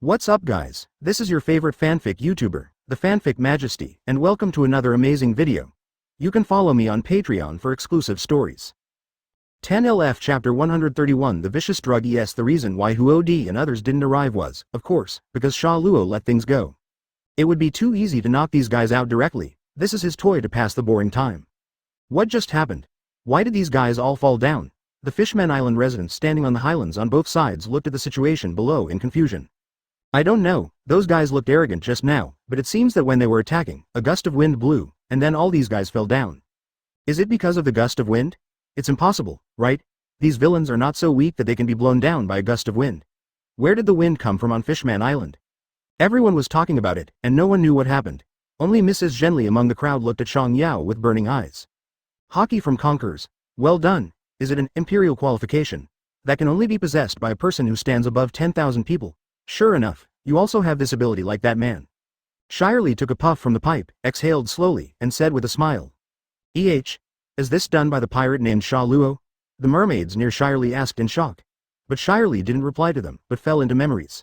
What's up guys, this is your favorite fanfic YouTuber, the Fanfic Majesty, and welcome to another amazing video. You can follow me on Patreon for exclusive stories. 10LF Chapter 131 The Vicious Drug Yes, the reason why Huo and others didn't arrive was, of course, because Sha Luo let things go. It would be too easy to knock these guys out directly. This is his toy to pass the boring time. What just happened? Why did these guys all fall down? The Fishman Island residents standing on the highlands on both sides looked at the situation below in confusion. I don't know, those guys looked arrogant just now, but it seems that when they were attacking, a gust of wind blew, and then all these guys fell down. Is it because of the gust of wind? It's impossible, right? These villains are not so weak that they can be blown down by a gust of wind. Where did the wind come from on Fishman Island? Everyone was talking about it, and no one knew what happened. Only Mrs. Zhenli among the crowd looked at Shang Yao with burning eyes. Haki from Conquerors. Well done. Is it an imperial qualification? That can only be possessed by a person who stands above 10,000 people. Sure enough, you also have this ability like that man. Shirley took a puff from the pipe, exhaled slowly, and said with a smile. Is this done by the pirate named Sha Luo? The mermaids near Shirley asked in shock. But Shirley didn't reply to them, but fell into memories.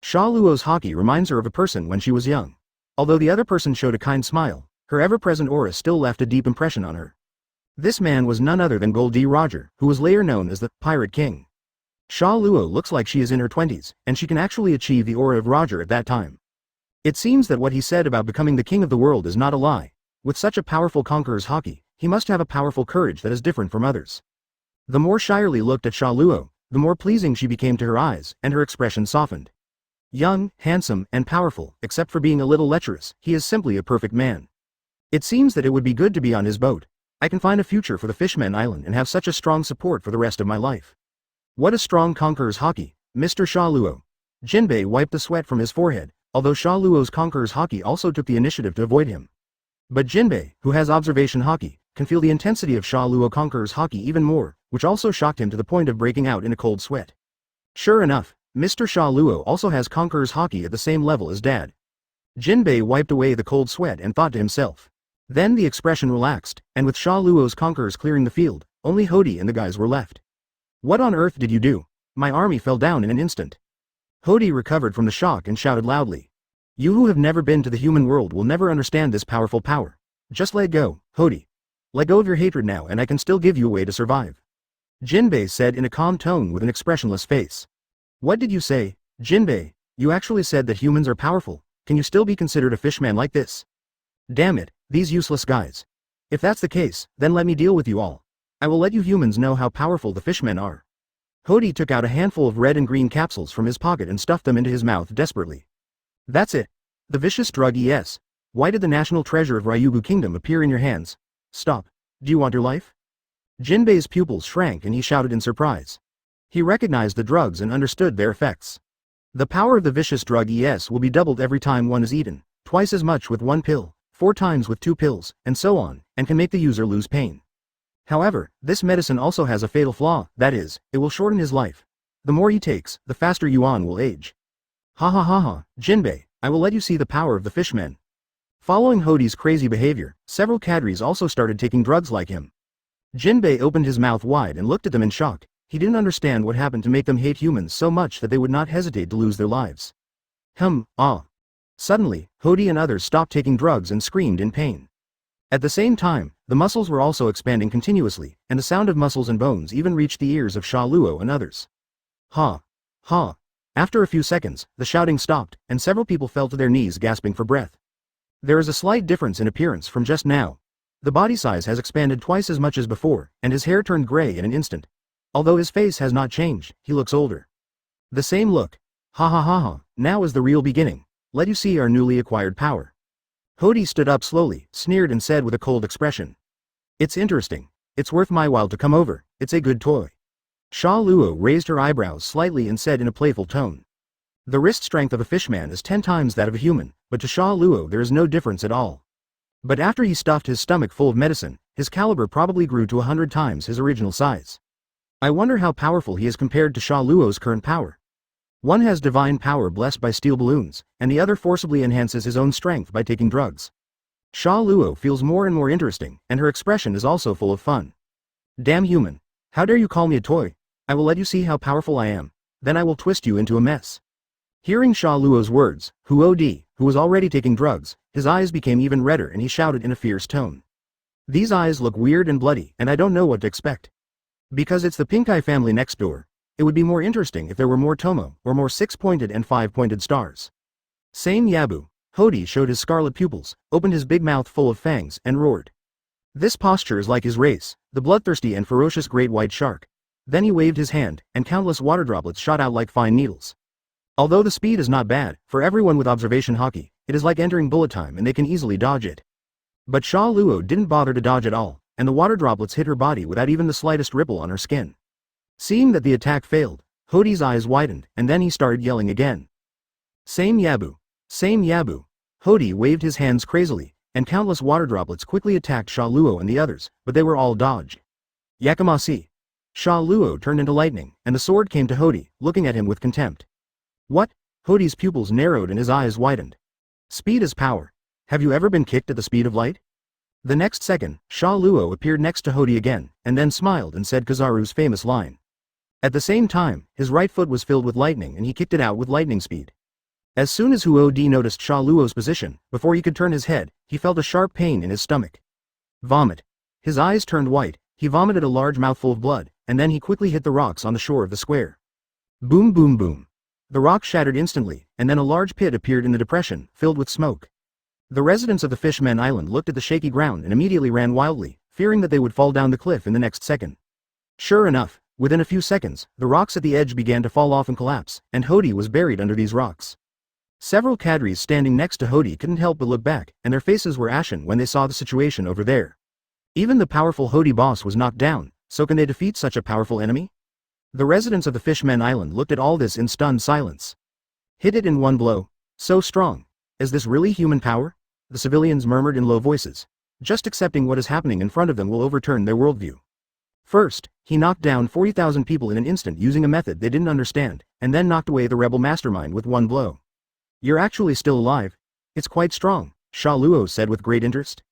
Sha Luo's Haki reminds her of a person when she was young. Although the other person showed a kind smile, her ever-present aura still left a deep impression on her. This man was none other than Goldie Roger, who was later known as the Pirate King. Sha Luo looks like she is in her 20s, and she can actually achieve the aura of Roger at that time. It seems that what he said about becoming the king of the world is not a lie. With such a powerful conqueror's Haki, he must have a powerful courage that is different from others. The more Shirley looked at Sha Luo, the more pleasing she became to her eyes, and her expression softened. Young, handsome, and powerful, except for being a little lecherous, he is simply a perfect man. It seems that it would be good to be on his boat. I can find a future for the Fishman Island and have such a strong support for the rest of my life. What a strong conqueror's Haki, Mr. Sha Luo. Jinbei wiped the sweat from his forehead, although Sha Luo's conqueror's Haki also took the initiative to avoid him. But Jinbei, who has observation Haki, can feel the intensity of Sha Luo conqueror's Haki even more, which also shocked him to the point of breaking out in a cold sweat. Sure enough, Mr. Sha Luo also has conqueror's Haki at the same level as Dad. Jinbei wiped away the cold sweat and thought to himself. Then the expression relaxed, and with Sha Luo's conquerors clearing the field, only Hody and the guys were left. What on earth did you do? My army fell down in an instant. Hody recovered from the shock and shouted loudly. You who have never been to the human world will never understand this powerful power. Just let go, Hody. Let go of your hatred now and I can still give you a way to survive. Jinbei said in a calm tone with an expressionless face. What did you say, Jinbei? You actually said that humans are powerful. Can you still be considered a fishman like this? Damn it, these useless guys. If that's the case, then let me deal with you all. I will let you humans know how powerful the fishmen are. Hody took out a handful of red and green capsules from his pocket and stuffed them into his mouth desperately. That's it. The vicious drug yes. Why did the national treasure of Ryugu Kingdom appear in your hands? Stop. Do you want your life? Jinbei's pupils shrank and he shouted in surprise. He recognized the drugs and understood their effects. The power of the vicious drug ES will be doubled every time one is eaten, twice as much with one pill, 4 times with 2 pills, and so on, and can make the user lose pain. However, this medicine also has a fatal flaw, that is, it will shorten his life. The more he takes, the faster Yuan will age. Ha ha ha ha, Jinbei, I will let you see the power of the fishmen. Following Hody's crazy behavior, several cadres also started taking drugs like him. Jinbei opened his mouth wide and looked at them in shock. He didn't understand what happened to make them hate humans so much that they would not hesitate to lose their lives. Suddenly, Hody and others stopped taking drugs and screamed in pain. At the same time, the muscles were also expanding continuously, and the sound of muscles and bones even reached the ears of Sha Luo and others. Ha! Ha! After a few seconds, the shouting stopped, and several people fell to their knees gasping for breath. There is a slight difference in appearance from just now. The body size has expanded twice as much as before, and his hair turned gray in an instant. Although his face has not changed, he looks older. The same look. Ha ha ha ha, now is the real beginning. Let you see our newly acquired power. Hody stood up slowly, sneered and said with a cold expression. It's interesting. It's worth my while to come over, it's a good toy. Sha Luo raised her eyebrows slightly and said in a playful tone. The wrist strength of a fishman is 10 times that of a human, but to Sha Luo there is no difference at all. But after he stuffed his stomach full of medicine, his caliber probably grew to 100 times his original size. I wonder how powerful he is compared to Sha Luo's current power. One has divine power blessed by steel balloons, and the other forcibly enhances his own strength by taking drugs. Sha Luo feels more and more interesting, and her expression is also full of fun. Damn human. How dare you call me a toy? I will let you see how powerful I am. Then I will twist you into a mess. Hearing Sha Luo's words, Huo, who was already taking drugs, his eyes became even redder and he shouted in a fierce tone. These eyes look weird and bloody, and I don't know what to expect. Because it's the pink eye family next door, it would be more interesting if there were more Tomo, or more 6-pointed and 5-pointed stars. Same Yabu. Hodi showed his scarlet pupils, opened his big mouth full of fangs, and roared. This posture is like his race, the bloodthirsty and ferocious great white shark. Then he waved his hand, and countless water droplets shot out like fine needles. Although the speed is not bad, for everyone with observation Haki, it is like entering bullet time and they can easily dodge it. But Sha Luo didn't bother to dodge at all, and the water droplets hit her body without even the slightest ripple on her skin. Seeing that the attack failed, Hodi's eyes widened, and then he started yelling again. Same Yabu. Same Yabu. Hodi waved his hands crazily, and countless water droplets quickly attacked Sha Luo and the others, but they were all dodged. Yakamasi. Sha Luo turned into lightning, and the sword came to Hodi, looking at him with contempt. What? Hodi's pupils narrowed and his eyes widened. Speed is power. Have you ever been kicked at the speed of light? The next second, Sha Luo appeared next to Hodi again, and then smiled and said Kizaru's famous line. At the same time, his right foot was filled with lightning and he kicked it out with lightning speed. As soon as Huo noticed Sha Luo's position, before he could turn his head, he felt a sharp pain in his stomach. Vomit. His eyes turned white, he vomited a large mouthful of blood, and then he quickly hit the rocks on the shore of the square. Boom boom boom. The rock shattered instantly, and then a large pit appeared in the depression, filled with smoke. The residents of the Fishman Island looked at the shaky ground and immediately ran wildly, fearing that they would fall down the cliff in the next second. Sure enough, within a few seconds, the rocks at the edge began to fall off and collapse, and Hodi was buried under these rocks. Several cadres standing next to Hodi couldn't help but look back, and their faces were ashen when they saw the situation over there. Even the powerful Hodi boss was knocked down, so can they defeat such a powerful enemy? The residents of the Fishman Island looked at all this in stunned silence. Hit it in one blow? So strong. Is this really human power? The civilians murmured in low voices. Just accepting what is happening in front of them will overturn their worldview. First, he knocked down 40,000 people in an instant using a method they didn't understand, and then knocked away the rebel mastermind with one blow. You're actually still alive. It's quite strong, Sha Luo said with great interest.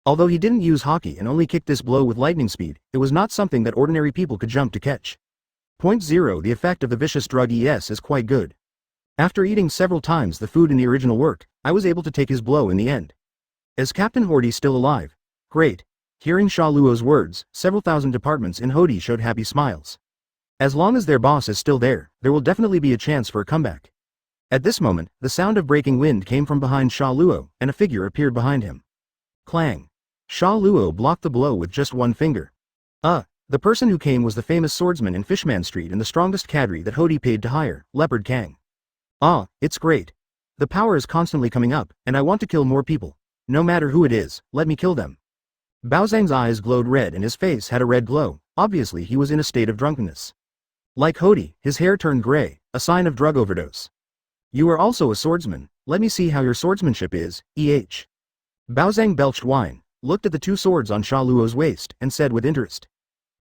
Although he didn't use Haki and only kicked this blow with lightning speed, it was not something that ordinary people could jump to catch. Point 0 The effect of the vicious drug is quite good. After eating several times the food in the original work, I was able to take his blow in the end. Is Captain Hodi still alive? Great. Hearing Sha Luo's words, several thousand departments in Hodi showed happy smiles. As long as their boss is still there will definitely be a chance for a comeback. At this moment, the sound of breaking wind came from behind Sha Luo, and a figure appeared behind him. Clang. Sha Luo blocked the blow with just one finger. The person who came was the famous swordsman in Fishman Street and the strongest cadre that Hodi paid to hire, Leopard Kang. It's great. The power is constantly coming up, and I want to kill more people. No matter who it is, let me kill them. Baozang's eyes glowed red and his face had a red glow, obviously he was in a state of drunkenness. Like Hodi, his hair turned gray, a sign of drug overdose. You are also a swordsman, let me see how your swordsmanship is, Baozang belched wine, looked at the two swords on Sha Luo's waist, and said with interest.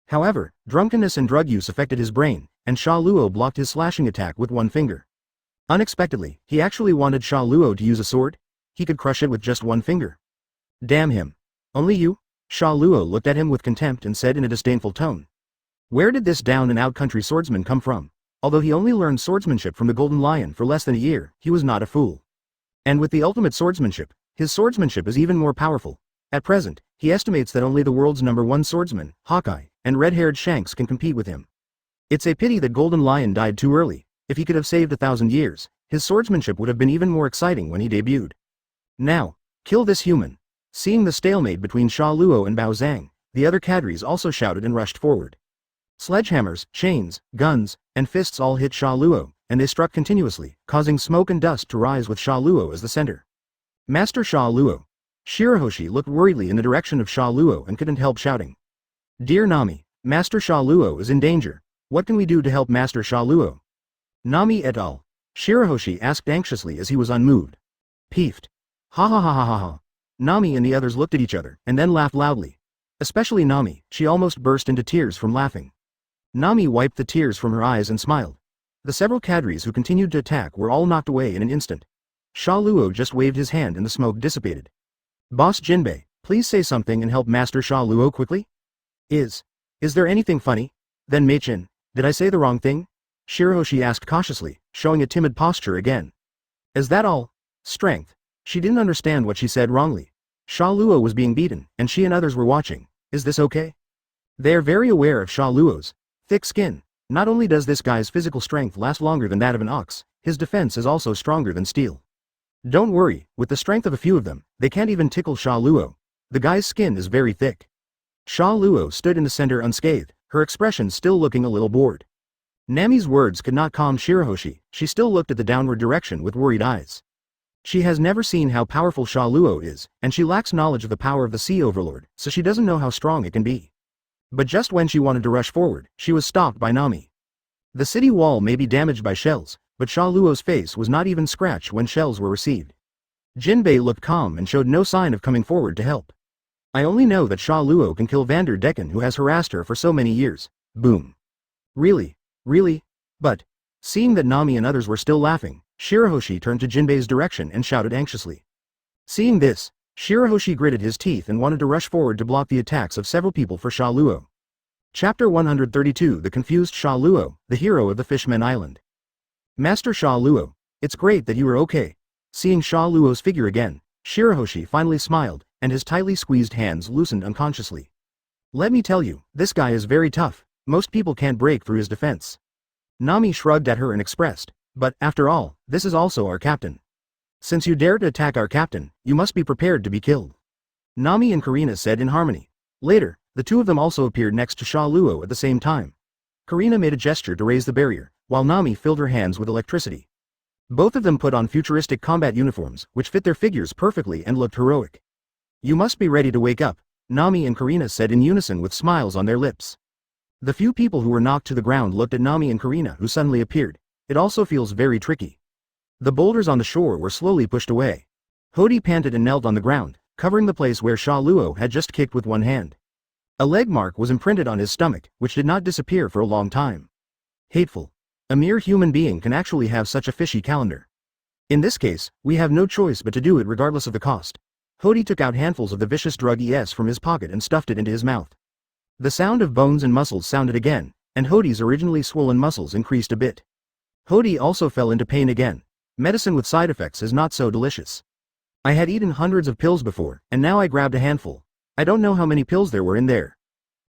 However, drunkenness and drug use affected his brain, and Sha Luo blocked his slashing attack with one finger. Unexpectedly, he actually wanted Sha Luo to use a sword. He could crush it with just one finger. Damn him. Only you? Sha Luo looked at him with contempt and said in a disdainful tone. Where did this down-and-out country swordsman come from? Although he only learned swordsmanship from the Golden Lion for less than a year, he was not a fool. And with the ultimate swordsmanship, his swordsmanship is even more powerful. At present, he estimates that only the world's #1 swordsman, Haki, and red-haired Shanks can compete with him. It's a pity that Golden Lion died too early. If he could have saved 1,000 years, his swordsmanship would have been even more exciting when he debuted. Now, kill this human. Seeing the stalemate between Sha Luo and Baozang, the other cadres also shouted and rushed forward. Sledgehammers, chains, guns, and fists all hit Sha Luo, and they struck continuously, causing smoke and dust to rise with Sha Luo as the center. Master Sha Luo. Shirahoshi looked worriedly in the direction of Sha Luo and couldn't help shouting. Dear Nami, Master Sha Luo is in danger. What can we do to help Master Sha Luo? Nami et al. Shirahoshi asked anxiously as he was unmoved. Peeved. Ha ha ha ha ha ha. Nami and the others looked at each other, and then laughed loudly. Especially Nami, she almost burst into tears from laughing. Nami wiped the tears from her eyes and smiled. The several cadres who continued to attack were all knocked away in an instant. Sha Luo just waved his hand and the smoke dissipated. Boss Jinbei, please say something and help Master Sha Luo quickly? Is there anything funny? Then Meichin, did I say the wrong thing? Shirahoshi asked cautiously, showing a timid posture again. Is that all? Strength. She didn't understand what she said wrongly. Sha Luo was being beaten, and she and others were watching. Is this okay? They are very aware of Sha Luo's thick skin. Not only does this guy's physical strength last longer than that of an ox, his defense is also stronger than steel. Don't worry, with the strength of a few of them, they can't even tickle Sha Luo. The guy's skin is very thick. Sha Luo stood in the center unscathed, her expression still looking a little bored. Nami's words could not calm Shirahoshi. She still looked at the downward direction with worried eyes. She has never seen how powerful Sha Luo is, and she lacks knowledge of the power of the Sea Overlord, so she doesn't know how strong it can be. But just when she wanted to rush forward, she was stopped by Nami. The city wall may be damaged by shells, but Sha Luo's face was not even scratched when shells were received. Jinbei looked calm and showed no sign of coming forward to help. I only know that Sha Luo can kill Vander Decken, who has harassed her for so many years. Boom. Really? Really? But, seeing that Nami and others were still laughing, Shirahoshi turned to Jinbei's direction and shouted anxiously. Seeing this, Shirahoshi gritted his teeth and wanted to rush forward to block the attacks of several people for Sha Luo. Chapter 132 The Confused Sha Luo, the hero of the Fishmen Island. Master Sha Luo, it's great that you are okay. Seeing Sha Luo's figure again, Shirahoshi finally smiled, and his tightly squeezed hands loosened unconsciously. Let me tell you, this guy is very tough. Most people can't break through his defense. Nami shrugged at her and expressed, but, after all, this is also our captain. Since you dare to attack our captain, you must be prepared to be killed. Nami and Karina said in harmony. Later, the two of them also appeared next to Sha Luo at the same time. Karina made a gesture to raise the barrier, while Nami filled her hands with electricity. Both of them put on futuristic combat uniforms, which fit their figures perfectly and looked heroic. You must be ready to wake up, Nami and Karina said in unison with smiles on their lips. The few people who were knocked to the ground looked at Nami and Karina, who suddenly appeared. It also feels very tricky. The boulders on the shore were slowly pushed away. Hody panted and knelt on the ground, covering the place where Sha Luo had just kicked with one hand. A leg mark was imprinted on his stomach, which did not disappear for a long time. Hateful. A mere human being can actually have such a fishy calendar. In this case, we have no choice but to do it regardless of the cost. Hody took out handfuls of the vicious drug ES from his pocket and stuffed it into his mouth. The sound of bones and muscles sounded again, and Hody's originally swollen muscles increased a bit. Hody also fell into pain again. Medicine with side effects is not so delicious. I had eaten hundreds of pills before, and now I grabbed a handful. I don't know how many pills there were in there.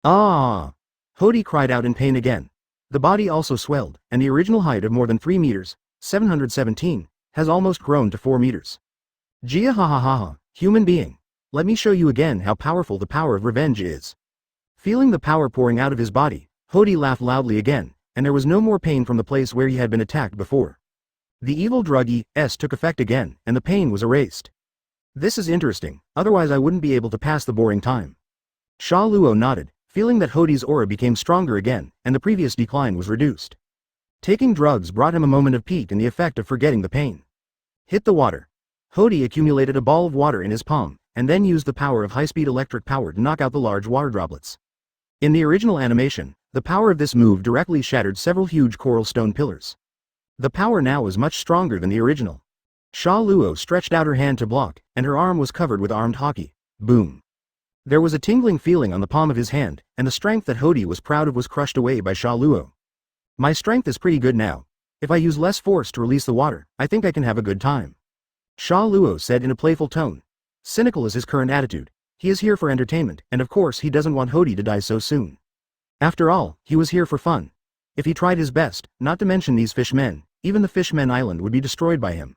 Ah! Hody cried out in pain again. The body also swelled, and the original height of more than 3 meters, 717, has almost grown to 4 meters. Jia ha ha ha ha, human being. Let me show you again how powerful the power of revenge is. Feeling the power pouring out of his body, Hody laughed loudly again, and there was no more pain from the place where he had been attacked before. The evil drug ES took effect again, and the pain was erased. This is interesting, otherwise I wouldn't be able to pass the boring time. Sha Luo nodded, feeling that Hody's aura became stronger again, and the previous decline was reduced. Taking drugs brought him a moment of peace and the effect of forgetting the pain. Hit the water. Hody accumulated a ball of water in his palm, and then used the power of high-speed electric power to knock out the large water droplets. In the original animation, the power of this move directly shattered several huge coral stone pillars. The power now was much stronger than the original. Sha Luo stretched out her hand to block, and her arm was covered with armed Haki. Boom. There was a tingling feeling on the palm of his hand, and the strength that Hody was proud of was crushed away by Sha Luo. My strength is pretty good now. If I use less force to release the water, I think I can have a good time. Sha Luo said in a playful tone. Cynical is his current attitude. He is here for entertainment, and of course he doesn't want Hody to die so soon. After all, he was here for fun. If he tried his best, not to mention these fishmen, even the Fishmen Island would be destroyed by him.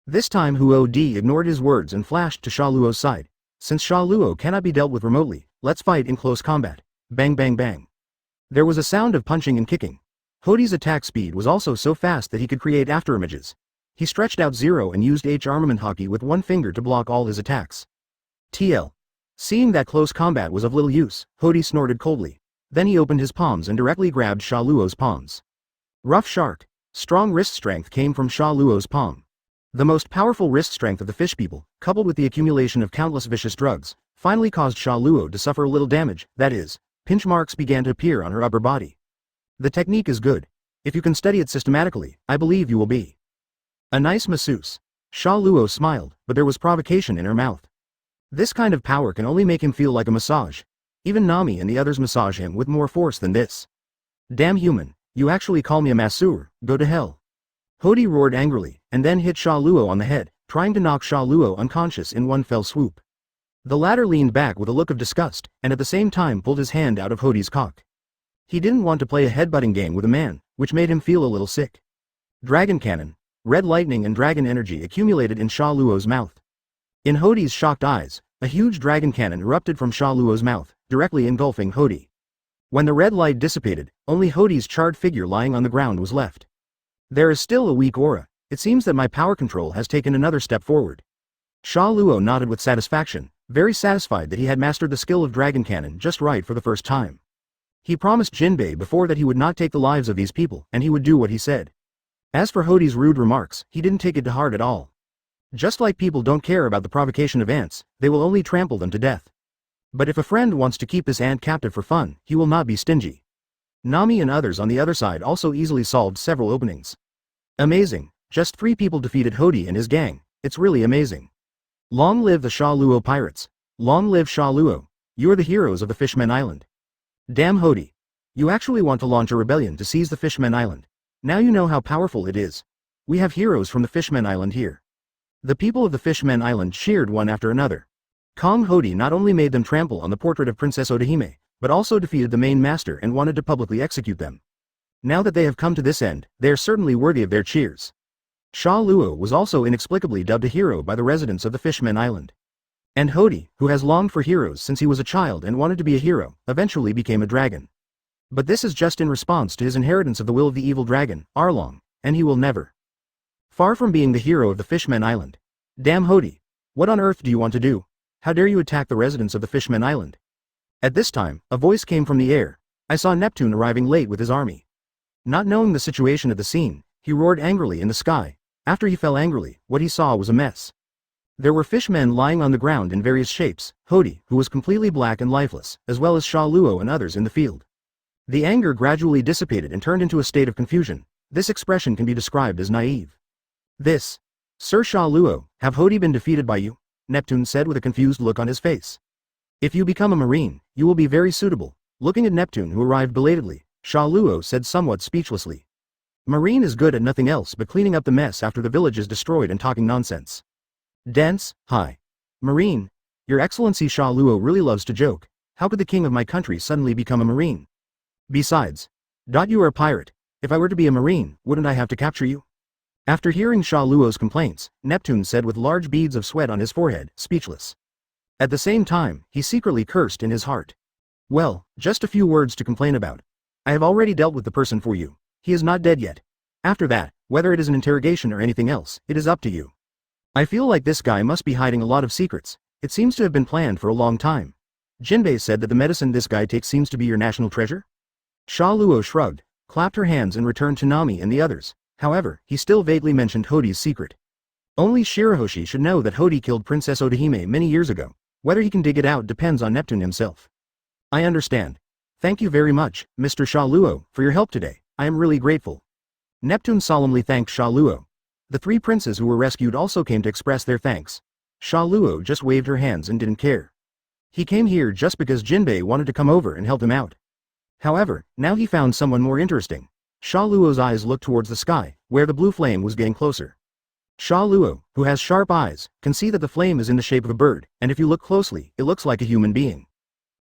This time Huo Di ignored his words and flashed to Sha Luo's side. Since Sha Luo cannot be dealt with remotely, let's fight in close combat. Bang bang bang. There was a sound of punching and kicking. Hody's attack speed was also so fast that he could create afterimages. He stretched out Zero and used H-armament Haki with one finger to block all his attacks. TL. Seeing that close combat was of little use, Hody snorted coldly. Then he opened his palms and directly grabbed Sha Luo's palms. Rough shark. Strong wrist strength came from Sha Luo's palm. The most powerful wrist strength of the fish people, coupled with the accumulation of countless vicious drugs, finally caused Sha Luo to suffer a little damage, that is, pinch marks began to appear on her upper body. The technique is good. If you can study it systematically, I believe you will be a nice masseuse. Sha Luo smiled, but there was provocation in her mouth. This kind of power can only make him feel like a massage. Even Nami and the others massage him with more force than this. Damn human, You actually call me a masseur, go to hell. Hody roared angrily, and then hit Sha Luo on the head, trying to knock Sha Luo unconscious in one fell swoop. The latter leaned back with a look of disgust, and at the same time pulled his hand out of Hody's cock. He didn't want to play a headbutting game with a man, which made him feel a little sick. Dragon cannon. Red lightning and dragon energy accumulated in Sha Luo's mouth. In Hody's shocked eyes, a huge dragon cannon erupted from Sha Luo's mouth, directly engulfing Hody. When the red light dissipated, only Hody's charred figure lying on the ground was left. There is still a weak aura. It seems that my power control has taken another step forward. Sha Luo nodded with satisfaction, very satisfied that he had mastered the skill of dragon cannon just right for the first time. He promised Jinbei before that he would not take the lives of these people, and he would do what he said. As for Hody's rude remarks, he didn't take it to heart at all. Just like people don't care about the provocation of ants, they will only trample them to death. But if a friend wants to keep this ant captive for fun, he will not be stingy. Nami and others on the other side also easily solved several openings. Amazing, just 3 people defeated Hody and his gang, it's really amazing. Long live the Sha Luo pirates. Long live Sha Luo. You're the heroes of the Fishmen Island. Damn Hody. You actually want to launch a rebellion to seize the Fishmen Island. Now you know how powerful it is. We have heroes from the Fishmen Island here. The people of the Fishmen Island cheered one after another. Kong Hody not only made them trample on the portrait of Princess Odahime, but also defeated the main master and wanted to publicly execute them. Now that they have come to this end, they are certainly worthy of their cheers. Sha Luo was also inexplicably dubbed a hero by the residents of the Fishmen Island. And Hody, who has longed for heroes since he was a child and wanted to be a hero, eventually became a dragon. But this is just in response to his inheritance of the will of the evil dragon, Arlong, and he will never. Far from being the hero of the Fishmen Island. Damn Hody. What on earth do you want to do? How dare you attack the residents of the Fishmen Island? At this time, a voice came from the air. I saw Neptune arriving late with his army. Not knowing the situation at the scene, he roared angrily in the sky. After he fell angrily, what he saw was a mess. There were fishmen lying on the ground in various shapes, Hody, who was completely black and lifeless, as well as Sha Luo and others in the field. The anger gradually dissipated and turned into a state of confusion. This expression can be described as naive. This. Sir Sha Luo, have Hody been defeated by you? Neptune said with a confused look on his face. If you become a marine, you will be very suitable. Looking at Neptune who arrived belatedly, Sha Luo said somewhat speechlessly. Marine is good at nothing else but cleaning up the mess after the village is destroyed and talking nonsense. Dense, hi. Marine. Your Excellency Sha Luo really loves to joke. How could the king of my country suddenly become a marine? Besides. You are a pirate. If I were to be a marine, wouldn't I have to capture you? After hearing Sha Luo's complaints, Neptune said with large beads of sweat on his forehead, speechless. At the same time, he secretly cursed in his heart. Well, just a few words to complain about. I have already dealt with the person for you. He is not dead yet. After that, whether it is an interrogation or anything else, it is up to you. I feel like this guy must be hiding a lot of secrets. It seems to have been planned for a long time. Jinbei said that the medicine this guy takes seems to be your national treasure? Sha Luo shrugged, clapped her hands and returned to Nami and the others. However, he still vaguely mentioned Hody's secret. Only Shirahoshi should know that Hody killed Princess Odahime many years ago. Whether he can dig it out depends on Neptune himself. I understand. Thank you very much, Mr. Sha Luo, for your help today. I am really grateful. Neptune solemnly thanked Sha Luo. The 3 princes who were rescued also came to express their thanks. Sha Luo just waved her hands and didn't care. He came here just because Jinbei wanted to come over and help him out. However, now he found someone more interesting. Sha Luo's eyes looked towards the sky, where the blue flame was getting closer. Sha Luo, who has sharp eyes, can see that the flame is in the shape of a bird, and if you look closely, it looks like a human being.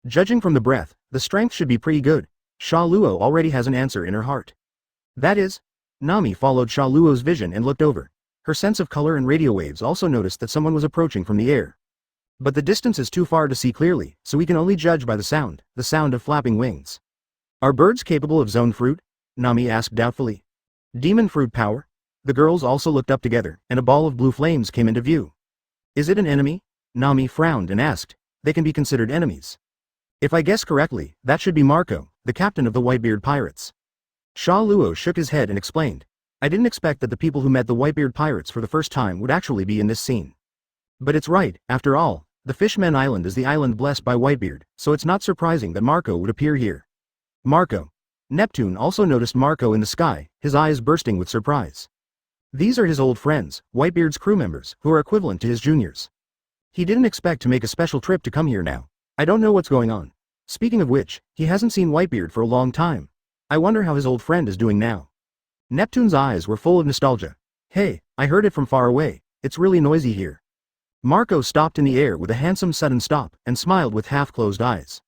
Judging from the breath, the strength should be pretty good. Sha Luo already has an answer in her heart. That is. Nami followed Sha Luo's vision and looked over. Her sense of color and radio waves also noticed that someone was approaching from the air. But the distance is too far to see clearly, so we can only judge by the sound of flapping wings. Are birds capable of zone fruit? Nami asked doubtfully. Demon fruit power? The girls also looked up together, and a ball of blue flames came into view. Is it an enemy? Nami frowned and asked. They can be considered enemies. If I guess correctly, that should be Marco, the captain of the Whitebeard pirates. Sha Luo shook his head and explained. I didn't expect that the people who met the Whitebeard pirates for the first time would actually be in this scene. But it's right, after all, the Fishmen Island is the island blessed by Whitebeard, so it's not surprising that Marco would appear here. Marco. Neptune also noticed Marco in the sky, his eyes bursting with surprise. These are his old friends, Whitebeard's crew members, who are equivalent to his juniors. He didn't expect to make a special trip to come here now. I don't know what's going on. Speaking of which, he hasn't seen Whitebeard for a long time. I wonder how his old friend is doing now. Neptune's eyes were full of nostalgia. Hey, I heard it from far away, it's really noisy here. Marco stopped in the air with a handsome sudden stop and smiled with half-closed eyes.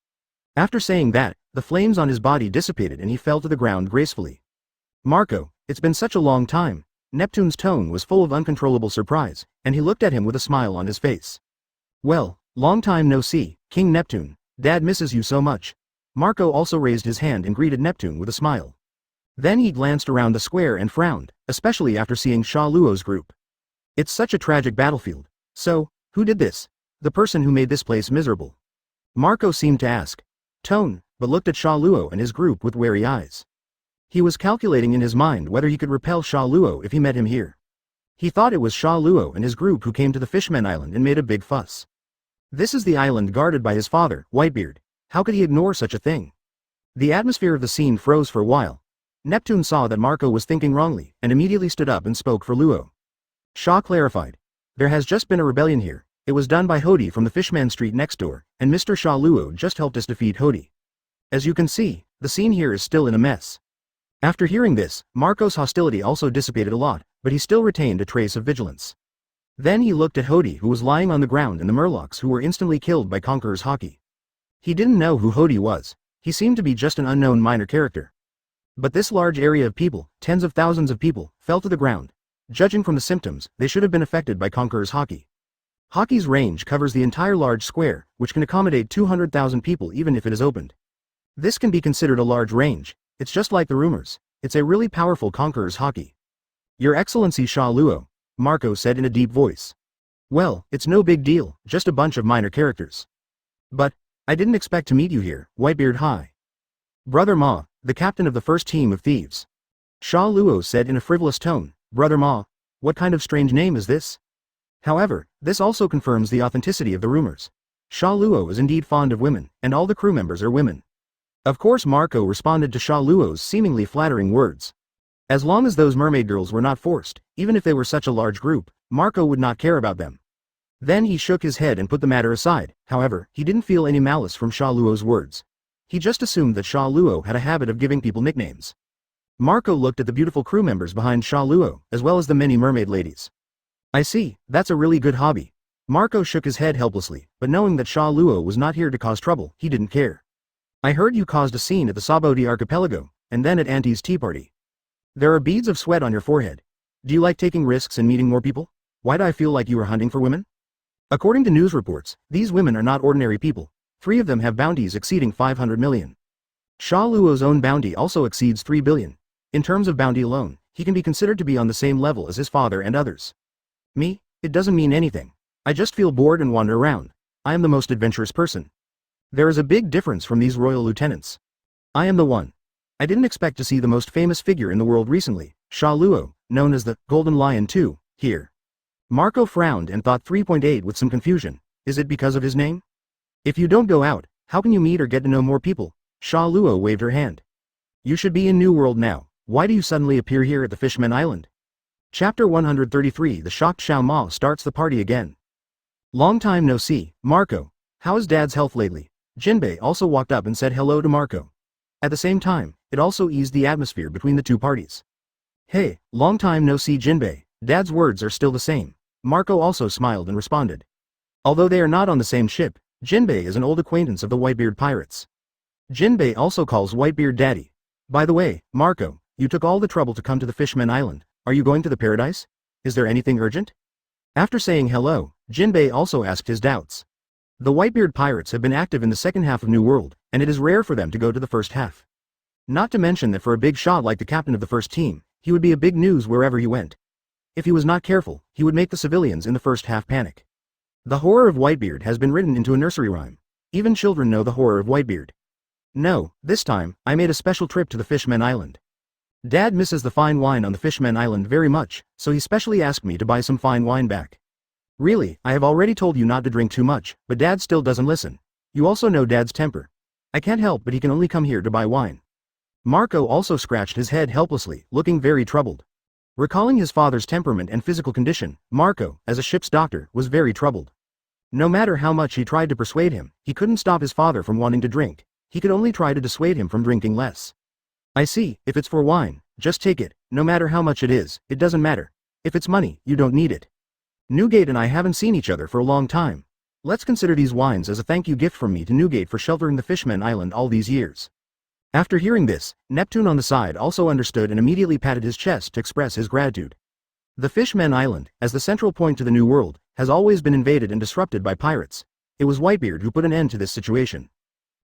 After saying that, the flames on his body dissipated and he fell to the ground gracefully. Marco, it's been such a long time. Neptune's tone was full of uncontrollable surprise, and he looked at him with a smile on his face. Well, long time no see, King Neptune. Dad misses you so much. Marco also raised his hand and greeted Neptune with a smile. Then he glanced around the square and frowned, especially after seeing Sha Luo's group. It's such a tragic battlefield. So, who did this? The person who made this place miserable. Marco seemed to ask. Tone, but looked at Sha Luo and his group with wary eyes. He was calculating in his mind whether he could repel Sha Luo if he met him here. He thought it was Sha Luo and his group who came to the Fishman Island and made a big fuss. This is the island guarded by his father, Whitebeard. How could he ignore such a thing? The atmosphere of the scene froze for a while. Neptune saw that Marco was thinking wrongly and immediately stood up and spoke for Luo. Sha clarified. There has just been a rebellion here. It was done by Hodi from the Fishman Street next door, and Mr. Sha Luo just helped us defeat Hodi. As you can see, the scene here is still in a mess. After hearing this, Marco's hostility also dissipated a lot, but he still retained a trace of vigilance. Then he looked at Hodi who was lying on the ground and the Murlocs who were instantly killed by Conqueror's Haki. He didn't know who Hodi was. He seemed to be just an unknown minor character. But this large area of people, tens of thousands of people, fell to the ground. Judging from the symptoms, they should have been affected by Conqueror's Haki. Haki's range covers the entire large square, which can accommodate 200,000 people even if it is opened. This can be considered a large range. It's just like the rumors. It's a really powerful Conqueror's Haki. Your Excellency Sha Luo, Marco said in a deep voice. Well, it's no big deal, just a bunch of minor characters. But, I didn't expect to meet you here, Whitebeard High. Brother Ma, the captain of the first team of thieves. Sha Luo said in a frivolous tone, Brother Ma, what kind of strange name is this? However, this also confirms the authenticity of the rumors. Sha Luo is indeed fond of women, and all the crew members are women. Of course Marco responded to Sha Luo's seemingly flattering words. As long as those mermaid girls were not forced, even if they were such a large group, Marco would not care about them. Then he shook his head and put the matter aside. However, he didn't feel any malice from Sha Luo's words. He just assumed that Sha Luo had a habit of giving people nicknames. Marco looked at the beautiful crew members behind Sha Luo, as well as the many mermaid ladies. I see, that's a really good hobby. Marco shook his head helplessly, but knowing that Sha Luo was not here to cause trouble, he didn't care. I heard you caused a scene at the Sabodi archipelago, and then at Auntie's tea party. There are beads of sweat on your forehead. Do you like taking risks and meeting more people? Why do I feel like you are hunting for women? According to news reports, these women are not ordinary people. 3 of them have bounties exceeding 500 million. Sha Luo's own bounty also exceeds 3 billion. In terms of bounty alone, he can be considered to be on the same level as his father and others. Me? It doesn't mean anything. I just feel bored and wander around. I am the most adventurous person. There is a big difference from these royal lieutenants. I am the one. I didn't expect to see the most famous figure in the world recently, Sha Luo, known as the Golden Lion too, here. Marco frowned and thought 3.8 with some confusion. Is it because of his name? If you don't go out, how can you meet or get to know more people? Sha Luo waved her hand. You should be in New World now. Why do you suddenly appear here at the Fishman Island? Chapter 133 The shocked Xiao Ma starts the party again. Long time no see, Marco. How is Dad's health lately? Jinbei also walked up and said hello to Marco. At the same time, it also eased the atmosphere between the two parties. Hey, long time no see Jinbei. Dad's words are still the same. Marco also smiled and responded. Although they are not on the same ship, Jinbei is an old acquaintance of the Whitebeard pirates. Jinbei also calls Whitebeard Daddy. By the way, Marco, you took all the trouble to come to the Fishman Island. Are you going to the paradise? Is there anything urgent? After saying hello, Jinbei also asked his doubts. The Whitebeard pirates have been active in the second half of New World, and it is rare for them to go to the first half. Not to mention that for a big shot like the captain of the first team, he would be a big news wherever he went. If he was not careful, he would make the civilians in the first half panic. The horror of Whitebeard has been written into a nursery rhyme. Even children know the horror of Whitebeard. No, this time, I made a special trip to the Fishman Island. Dad misses the fine wine on the Fishman Island very much, so he specially asked me to buy some fine wine back. Really, I have already told you not to drink too much, but Dad still doesn't listen. You also know Dad's temper. I can't help but he can only come here to buy wine. Marco also scratched his head helplessly, looking very troubled. Recalling his father's temperament and physical condition, Marco, as a ship's doctor, was very troubled. No matter how much he tried to persuade him, he couldn't stop his father from wanting to drink. He could only try to dissuade him from drinking less. I see, if it's for wine, just take it, no matter how much it is, it doesn't matter. If it's money, you don't need it. Newgate and I haven't seen each other for a long time. Let's consider these wines as a thank you gift from me to Newgate for sheltering the Fishmen Island all these years. After hearing this, Neptune on the side also understood and immediately patted his chest to express his gratitude. The Fishmen Island, as the central point to the New World, has always been invaded and disrupted by pirates. It was Whitebeard who put an end to this situation.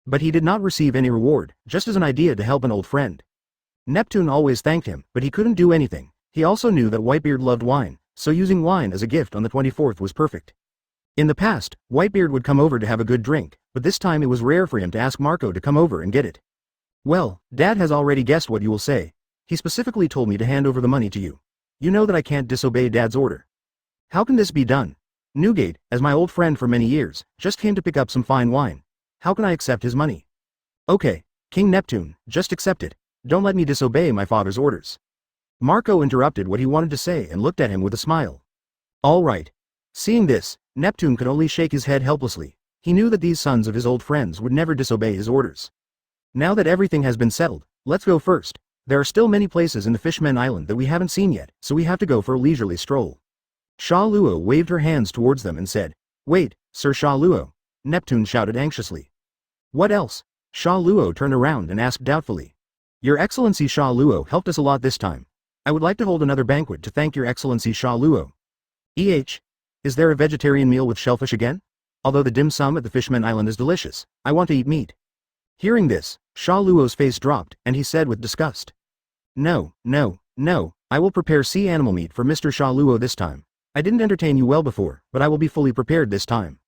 But he did not receive any reward, just as an idea to help an old friend. Neptune always thanked him, but he couldn't do anything. He also knew that Whitebeard loved wine, so using wine as a gift on the 24th was perfect. In the past, Whitebeard would come over to have a good drink, but this time it was rare for him to ask Marco to come over and get it. Well, Dad has already guessed what you will say. He specifically told me to hand over the money to you. You know that I can't disobey Dad's order. How can this be done? Newgate, as my old friend for many years, just came to pick up some fine wine. How can I accept his money? Okay, King Neptune, just accept it. Don't let me disobey my father's orders. Marco interrupted what he wanted to say and looked at him with a smile. All right. Seeing this, Neptune could only shake his head helplessly. He knew that these sons of his old friends would never disobey his orders. Now that everything has been settled, let's go first. There are still many places in the Fishmen Island that we haven't seen yet, so we have to go for a leisurely stroll. Sha Luo waved her hands towards them and said, "Wait, Sir Sha Luo," Neptune shouted anxiously. "What else?" Sha Luo turned around and asked doubtfully. "Your Excellency Sha Luo helped us a lot this time. I would like to hold another banquet to thank Your Excellency Sha Luo." Is there a vegetarian meal with shellfish again? Although the dim sum at the Fishmen Island is delicious, I want to eat meat. Hearing this, Sha Luo's face dropped, and he said with disgust. No, I will prepare sea animal meat for Mr. Sha Luo this time. I didn't entertain you well before, but I will be fully prepared this time.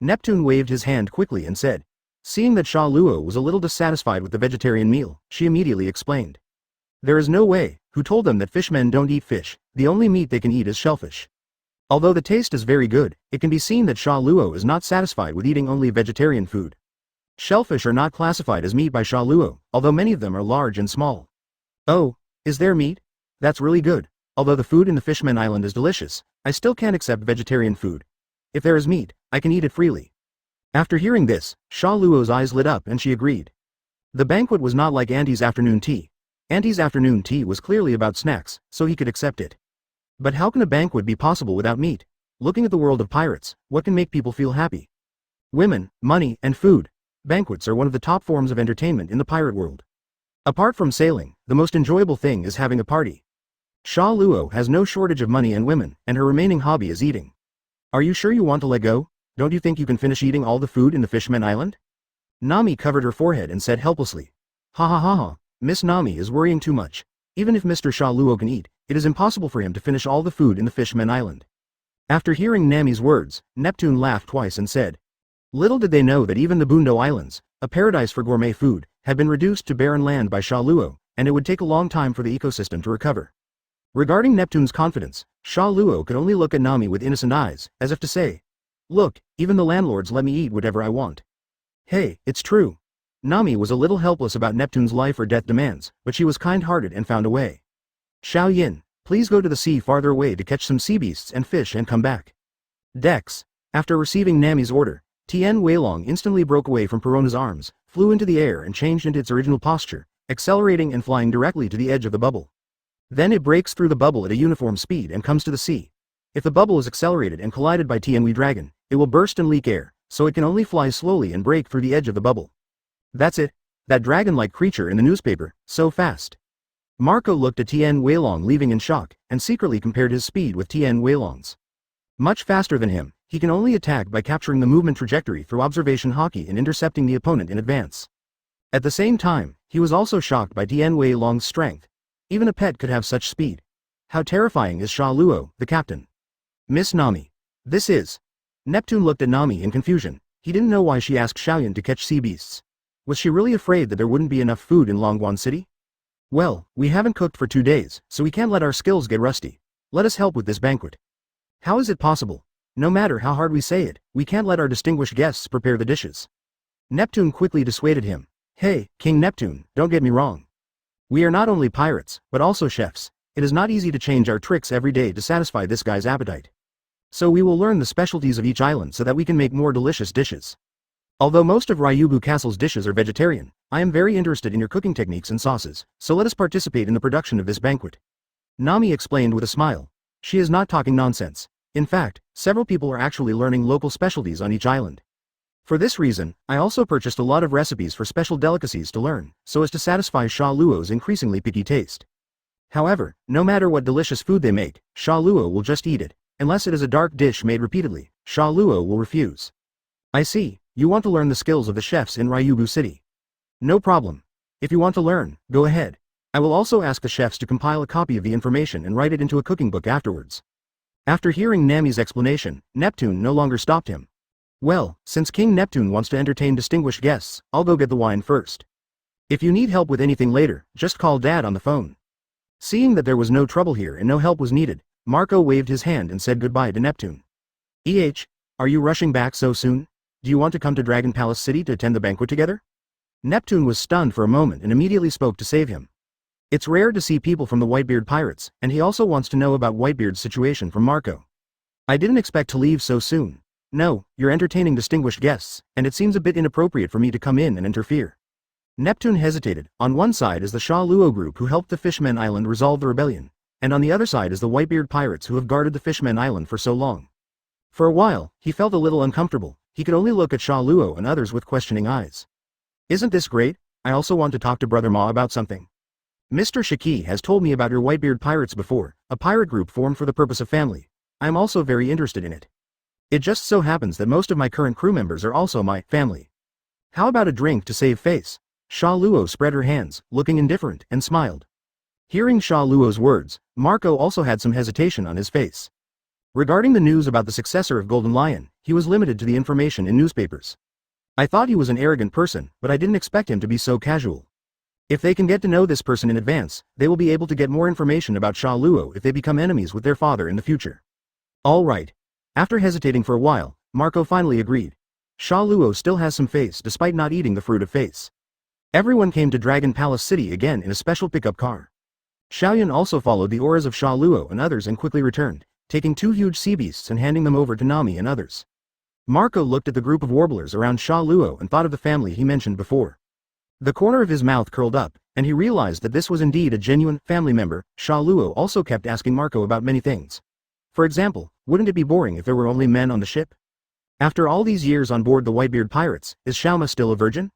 Neptune waved his hand quickly and said. Seeing that Sha Luo was a little dissatisfied with the vegetarian meal, she immediately explained. There is no way, who told them that fishmen don't eat fish, the only meat they can eat is shellfish. Although the taste is very good, it can be seen that Sha Luo is not satisfied with eating only vegetarian food. Shellfish are not classified as meat by Sha Luo, although many of them are large and small. Oh, is there meat? That's really good. Although the food in the Fishmen Island is delicious, I still can't accept vegetarian food. If there is meat, I can eat it freely. After hearing this, Sha Luo's eyes lit up and she agreed. The banquet was not like Auntie's afternoon tea. Auntie's afternoon tea was clearly about snacks, so he could accept it. But how can a banquet be possible without meat? Looking at the world of pirates, what can make people feel happy? Women, money, and food. Banquets are one of the top forms of entertainment in the pirate world. Apart from sailing, the most enjoyable thing is having a party. Sha Luo has no shortage of money and women, and her remaining hobby is eating. Are you sure you want to let go? Don't you think you can finish eating all the food in the Fishmen Island? Nami covered her forehead and said helplessly. Ha ha ha ha, Miss Nami is worrying too much. Even if Mr. Sha Luo can eat, it is impossible for him to finish all the food in the Fishmen Island. After hearing Nami's words, Neptune laughed twice and said. Little did they know that even the Bundo Islands, a paradise for gourmet food, had been reduced to barren land by Sha Luo, and it would take a long time for the ecosystem to recover. Regarding Neptune's confidence, Sha Luo could only look at Nami with innocent eyes, as if to say, look, even the landlords let me eat whatever I want. Hey, it's true. Nami was a little helpless about Neptune's life or death demands, but she was kind-hearted and found a way. Xiao Yin, please go to the sea farther away to catch some sea beasts and fish and come back. Dex. After receiving Nami's order, Tien Weilong instantly broke away from Perona's arms, flew into the air and changed into its original posture, accelerating and flying directly to the edge of the bubble. Then it breaks through the bubble at a uniform speed and comes to the sea. If the bubble is accelerated and collided by Tien Wei Dragon, it will burst and leak air, so it can only fly slowly and break through the edge of the bubble. That's it. That dragon-like creature in the newspaper, so fast. Marco looked at Tien Weilong leaving in shock, and secretly compared his speed with Tien Weilong's. Much faster than him, he can only attack by capturing the movement trajectory through observation Haki and intercepting the opponent in advance. At the same time, he was also shocked by Tien Weilong's strength. Even a pet could have such speed. How terrifying is Sha Luo, the captain? Miss Nami. This is. Neptune looked at Nami in confusion. He didn't know why she asked Xiaoyan to catch sea beasts. Was she really afraid that there wouldn't be enough food in Longguan City? Well, we haven't cooked for 2 days, so we can't let our skills get rusty. Let us help with this banquet. How is it possible? No matter how hard we say it, we can't let our distinguished guests prepare the dishes. Neptune quickly dissuaded him. Hey, King Neptune, don't get me wrong. We are not only pirates, but also chefs. It is not easy to change our tricks every day to satisfy this guy's appetite. So we will learn the specialties of each island so that we can make more delicious dishes. Although most of Ryugu Castle's dishes are vegetarian, I am very interested in your cooking techniques and sauces, so let us participate in the production of this banquet. Nami explained with a smile. She is not talking nonsense. In fact, several people are actually learning local specialties on each island. For this reason, I also purchased a lot of recipes for special delicacies to learn, so as to satisfy Sha Luo's increasingly picky taste. However, no matter what delicious food they make, Sha Luo will just eat it, unless it is a dark dish made repeatedly. Sha Luo will refuse. I see, you want to learn the skills of the chefs in Ryugu City. No problem. If you want to learn, go ahead. I will also ask the chefs to compile a copy of the information and write it into a cooking book afterwards. After hearing Nami's explanation, Neptune no longer stopped him. Well, since King Neptune wants to entertain distinguished guests, I'll go get the wine first. If you need help with anything later, just call Dad on the phone. Seeing that there was no trouble here and no help was needed, Marco waved his hand and said goodbye to Neptune. Are you rushing back so soon? Do you want to come to Dragon Palace City to attend the banquet together? Neptune was stunned for a moment and immediately spoke to save him. It's rare to see people from the Whitebeard Pirates, and he also wants to know about Whitebeard's situation from Marco. I didn't expect to leave so soon. No, you're entertaining distinguished guests, and it seems a bit inappropriate for me to come in and interfere. Neptune hesitated. On one side is the Sha Luo group who helped the Fishmen Island resolve the rebellion, and on the other side is the Whitebeard Pirates who have guarded the Fishmen Island for so long. For a while, he felt a little uncomfortable. He could only look at Sha Luo and others with questioning eyes. Isn't this great? I also want to talk to Brother Ma about something. Mr. Shiki has told me about your Whitebeard Pirates before, a pirate group formed for the purpose of family. I am also very interested in it. It just so happens that most of my current crew members are also my family. How about a drink to save face? Sha Luo spread her hands, looking indifferent, and smiled. Hearing Sha Luo's words, Marco also had some hesitation on his face. Regarding the news about the successor of Golden Lion, he was limited to the information in newspapers. I thought he was an arrogant person, but I didn't expect him to be so casual. If they can get to know this person in advance, they will be able to get more information about Sha Luo if they become enemies with their father in the future. All right. After hesitating for a while, Marco finally agreed. Sha Luo still has some face despite not eating the fruit of face. Everyone came to Dragon Palace City again in a special pickup car. Xiaoyan also followed the auras of Sha Luo and others and quickly returned, taking 2 huge sea beasts and handing them over to Nami and others. Marco looked at the group of warblers around Sha Luo and thought of the family he mentioned before. The corner of his mouth curled up, and he realized that this was indeed a genuine family member. Sha Luo also kept asking Marco about many things. For example, wouldn't it be boring if there were only men on the ship? After all these years on board the Whitebeard Pirates, is Xiaoma still a virgin?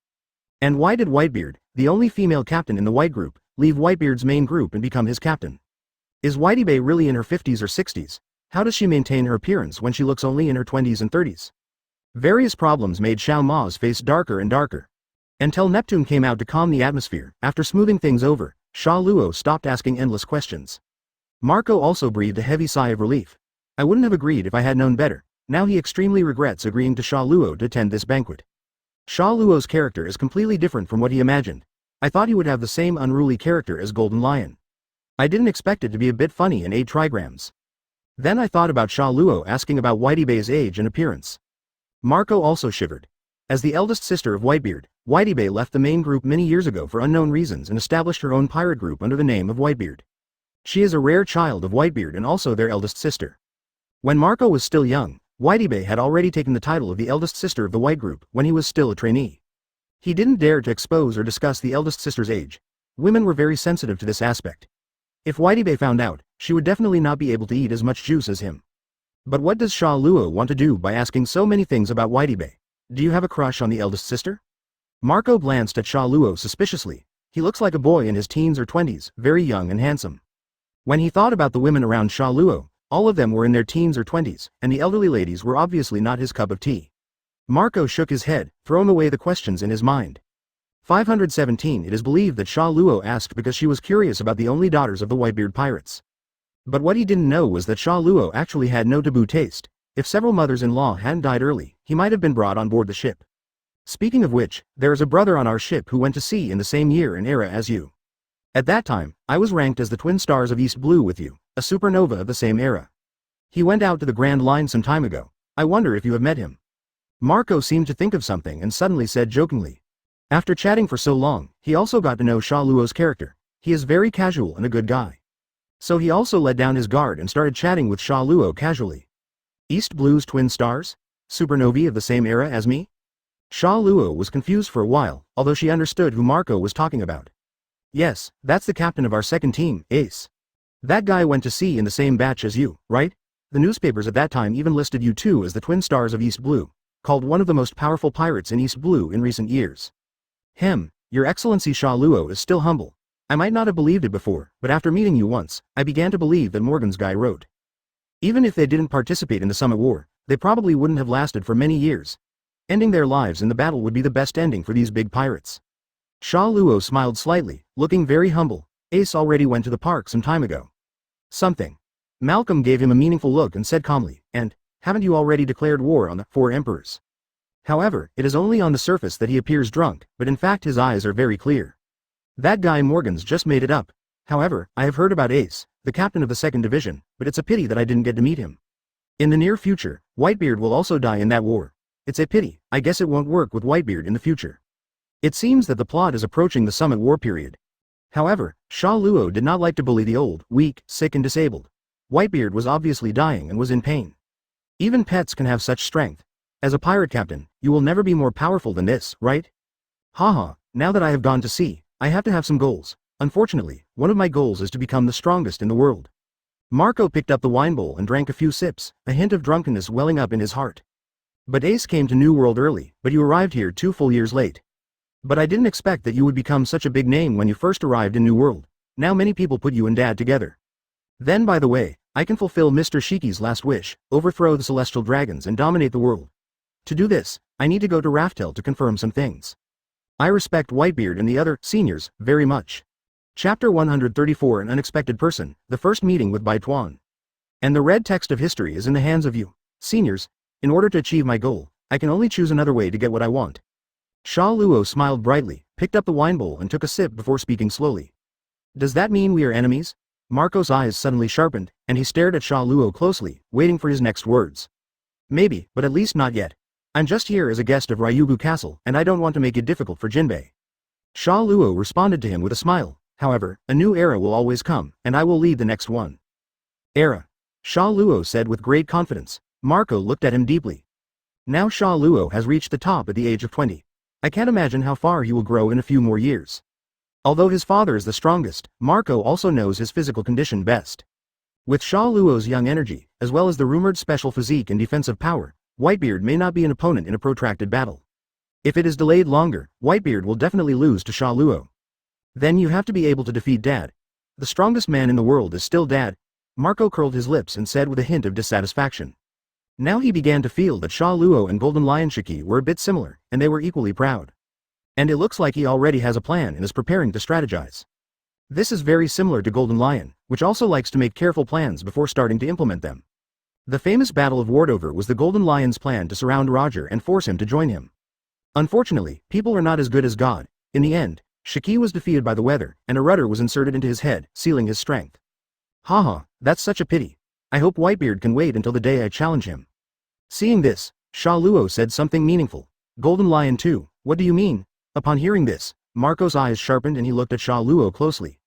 And why did Whitebeard, the only female captain in the White Group, leave Whitebeard's main group and become his captain? Is Whitey Bay really in her 50s or 60s? How does she maintain her appearance when she looks only in her 20s and 30s? Various problems made Xiao Ma's face darker and darker. Until Neptune came out to calm the atmosphere. After smoothing things over, Sha Luo stopped asking endless questions. Marco also breathed a heavy sigh of relief. I wouldn't have agreed if I had known better. Now he extremely regrets agreeing to Sha Luo to attend this banquet. Sha Luo's character is completely different from what he imagined. I thought he would have the same unruly character as Golden Lion. I didn't expect it to be a bit funny and 8 trigrams. Then I thought about Sha Luo asking about Whitey Bay's age and appearance. Marco also shivered. As the eldest sister of Whitebeard, Whitey Bay left the main group many years ago for unknown reasons and established her own pirate group under the name of Whitebeard. She is a rare child of Whitebeard and also their eldest sister. When Marco was still young, Whitey Bay had already taken the title of the eldest sister of the White Group when he was still a trainee. He didn't dare to expose or discuss the eldest sister's age. Women were very sensitive to this aspect. If Whitey Bay found out, she would definitely not be able to eat as much juice as him. But what does Sha Luo want to do by asking so many things about Whitey Bay? Do you have a crush on the eldest sister? Marco glanced at Sha Luo suspiciously. He looks like a boy in his teens or 20s, very young and handsome. When he thought about the women around Sha Luo, all of them were in their teens or 20s, and the elderly ladies were obviously not his cup of tea. Marco shook his head, throwing away the questions in his mind. 517 It is believed that Sha Luo asked because she was curious about the only daughters of the Whitebeard Pirates. But what he didn't know was that Sha Luo actually had no taboo taste. If several mothers-in-law hadn't died early, he might have been brought on board the ship. Speaking of which, there is a brother on our ship who went to sea in the same year and era as you. At that time, I was ranked as the twin stars of East Blue with you, a supernova of the same era. He went out to the Grand Line some time ago. I wonder if you have met him. Marco seemed to think of something and suddenly said jokingly. After chatting for so long, he also got to know Sha Luo's character. He is very casual and a good guy. So he also let down his guard and started chatting with Sha Luo casually. East Blue's twin stars? Supernovae of the same era as me? Sha Luo was confused for a while, although she understood who Marco was talking about. Yes, that's the captain of our second team, Ace. That guy went to sea in the same batch as you, right? The newspapers at that time even listed you two as the twin stars of East Blue, called one of the most powerful pirates in East Blue in recent years. Your Excellency Sha Luo is still humble. I might not have believed it before, but after meeting you once, I began to believe that Morgan's guy wrote. Even if they didn't participate in the Summit War, they probably wouldn't have lasted for many years. Ending their lives in the battle would be the best ending for these big pirates. Sha Luo smiled slightly, looking very humble. Ace already went to the park some time ago. Something. Malcolm gave him a meaningful look and said calmly, and, haven't you already declared war on the 4 emperors? However, it is only on the surface that he appears drunk, but in fact his eyes are very clear. That guy Morgan's just made it up. However, I have heard about Ace, the captain of the 2nd Division, but it's a pity that I didn't get to meet him. In the near future, Whitebeard will also die in that war. It's a pity, I guess it won't work with Whitebeard in the future. It seems that the plot is approaching the Summit War period. However, Sha Luo did not like to bully the old, weak, sick and disabled. Whitebeard was obviously dying and was in pain. Even pets can have such strength. As a pirate captain, you will never be more powerful than this, right? Haha, now that I have gone to sea, I have to have some goals. Unfortunately, one of my goals is to become the strongest in the world. Marco picked up the wine bowl and drank a few sips, a hint of drunkenness welling up in his heart. But Ace came to New World early, but you arrived here 2 full years late. But I didn't expect that you would become such a big name when you first arrived in New World. Now many people put you and Dad together. Then by the way, I can fulfill Mr. Shiki's last wish, overthrow the celestial dragons and dominate the world. To do this, I need to go to Raftel to confirm some things. I respect Whitebeard and the other seniors very much. Chapter 134 An Unexpected Person, the first meeting with Bai Tuan. And the red text of history is in the hands of you, seniors. In order to achieve my goal, I can only choose another way to get what I want. Sha Luo smiled brightly, picked up the wine bowl and took a sip before speaking slowly. Does that mean we are enemies? Marco's eyes suddenly sharpened, and he stared at Sha Luo closely, waiting for his next words. Maybe, but at least not yet. I'm just here as a guest of Ryugu Castle, and I don't want to make it difficult for Jinbei. Sha Luo responded to him with a smile. However, a new era will always come, and I will lead the next one. Era. Sha Luo said with great confidence. Marco looked at him deeply. Now Sha Luo has reached the top at the age of 20. I can't imagine how far he will grow in a few more years. Although his father is the strongest, Marco also knows his physical condition best. With Sha Luo's young energy, as well as the rumored special physique and defensive power, Whitebeard may not be an opponent in a protracted battle. If it is delayed longer, Whitebeard will definitely lose to Sha Luo. Then you have to be able to defeat Dad. The strongest man in the world is still Dad. Marco curled his lips and said with a hint of dissatisfaction. Now he began to feel that Sha Luo and Golden Lion Shiki were a bit similar, and they were equally proud. And it looks like he already has a plan and is preparing to strategize. This is very similar to Golden Lion, which also likes to make careful plans before starting to implement them. The famous Battle of Wardover was the Golden Lion's plan to surround Roger and force him to join him. Unfortunately, people are not as good as God. In the end, Shiki was defeated by the weather, and a rudder was inserted into his head, sealing his strength. Haha, that's such a pity. I hope Whitebeard can wait until the day I challenge him. Seeing this, Sha Luo said something meaningful. Golden Lion too, what do you mean? Upon hearing this, Marco's eyes sharpened and he looked at Sha Luo closely.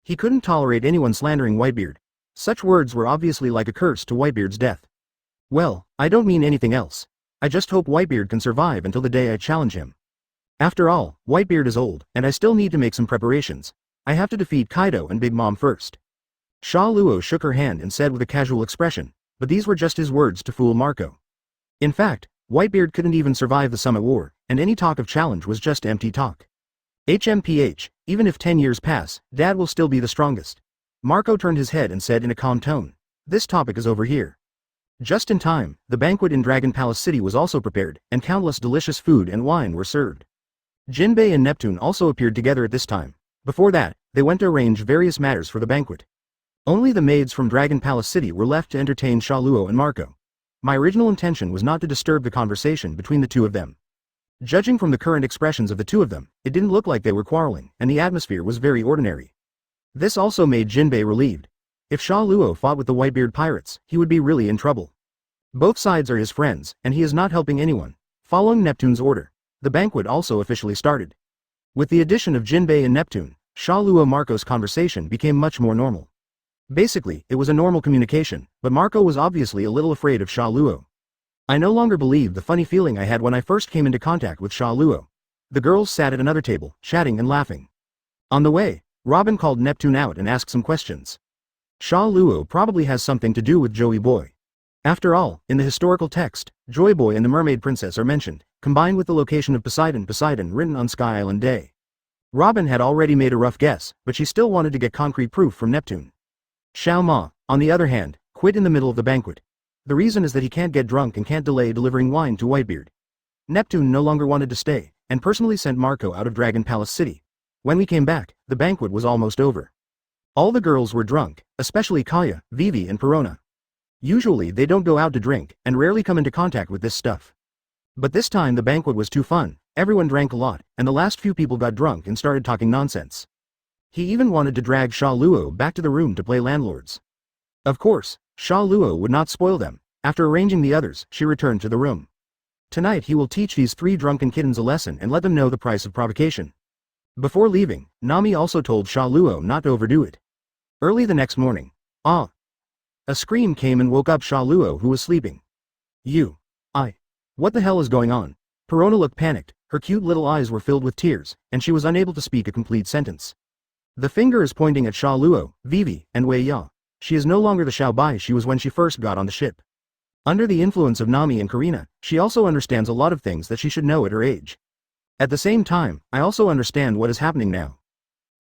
He couldn't tolerate anyone slandering Whitebeard. Such words were obviously like a curse to Whitebeard's death. Well, I don't mean anything else. I just hope Whitebeard can survive until the day I challenge him. After all, Whitebeard is old, and I still need to make some preparations. I have to defeat Kaido and Big Mom first. Sha Luo shook her hand and said with a casual expression, but these were just his words to fool Marco. In fact, Whitebeard couldn't even survive the Summit War, and any talk of challenge was just empty talk. HMPH, even if 10 years pass, Dad will still be the strongest. Marco turned his head and said in a calm tone, this topic is over here. Just in time, the banquet in Dragon Palace City was also prepared, and countless delicious food and wine were served. Jinbei and Neptune also appeared together at this time. Before that, they went to arrange various matters for the banquet. Only the maids from Dragon Palace City were left to entertain Sha Luo and Marco. My original intention was not to disturb the conversation between the two of them. Judging from the current expressions of the two of them, it didn't look like they were quarreling, and the atmosphere was very ordinary. This also made Jinbei relieved. If Sha Luo fought with the Whitebeard pirates, he would be really in trouble. Both sides are his friends, and he is not helping anyone. Following Neptune's order, the banquet also officially started. With the addition of Jinbei and Neptune, Sha Luo Marco's conversation became much more normal. Basically, it was a normal communication, but Marco was obviously a little afraid of Sha Luo. I no longer believe the funny feeling I had when I first came into contact with Sha Luo. The girls sat at another table, chatting and laughing. On the way, Robin called Neptune out and asked some questions. Sha Luo probably has something to do with Joey Boy. After all, in the historical text, Joy Boy and the Mermaid Princess are mentioned, combined with the location of Poseidon written on Sky Island Day. Robin had already made a rough guess, but she still wanted to get concrete proof from Neptune. Xiao Ma, on the other hand, quit in the middle of the banquet. The reason is that he can't get drunk and can't delay delivering wine to Whitebeard. Neptune no longer wanted to stay, and personally sent Marco out of Dragon Palace City. When we came back, the banquet was almost over. All the girls were drunk, especially Kaya, Vivi and Perona. Usually they don't go out to drink, and rarely come into contact with this stuff. But this time the banquet was too fun, everyone drank a lot, and the last few people got drunk and started talking nonsense. He even wanted to drag Sha Luo back to the room to play landlords. Of course, Sha Luo would not spoil them. After arranging the others, she returned to the room. Tonight he will teach these 3 drunken kittens a lesson and let them know the price of provocation. Before leaving, Nami also told Sha Luo not to overdo it. Early the next morning, a scream came and woke up Sha Luo, who was sleeping. What the hell is going on? Perona looked panicked, her cute little eyes were filled with tears, and she was unable to speak a complete sentence. The finger is pointing at Sha Luo, Vivi, and Wei Ya. She is no longer the Xiao Bai she was when she first got on the ship. Under the influence of Nami and Karina, she also understands a lot of things that she should know at her age. At the same time, I also understand what is happening now.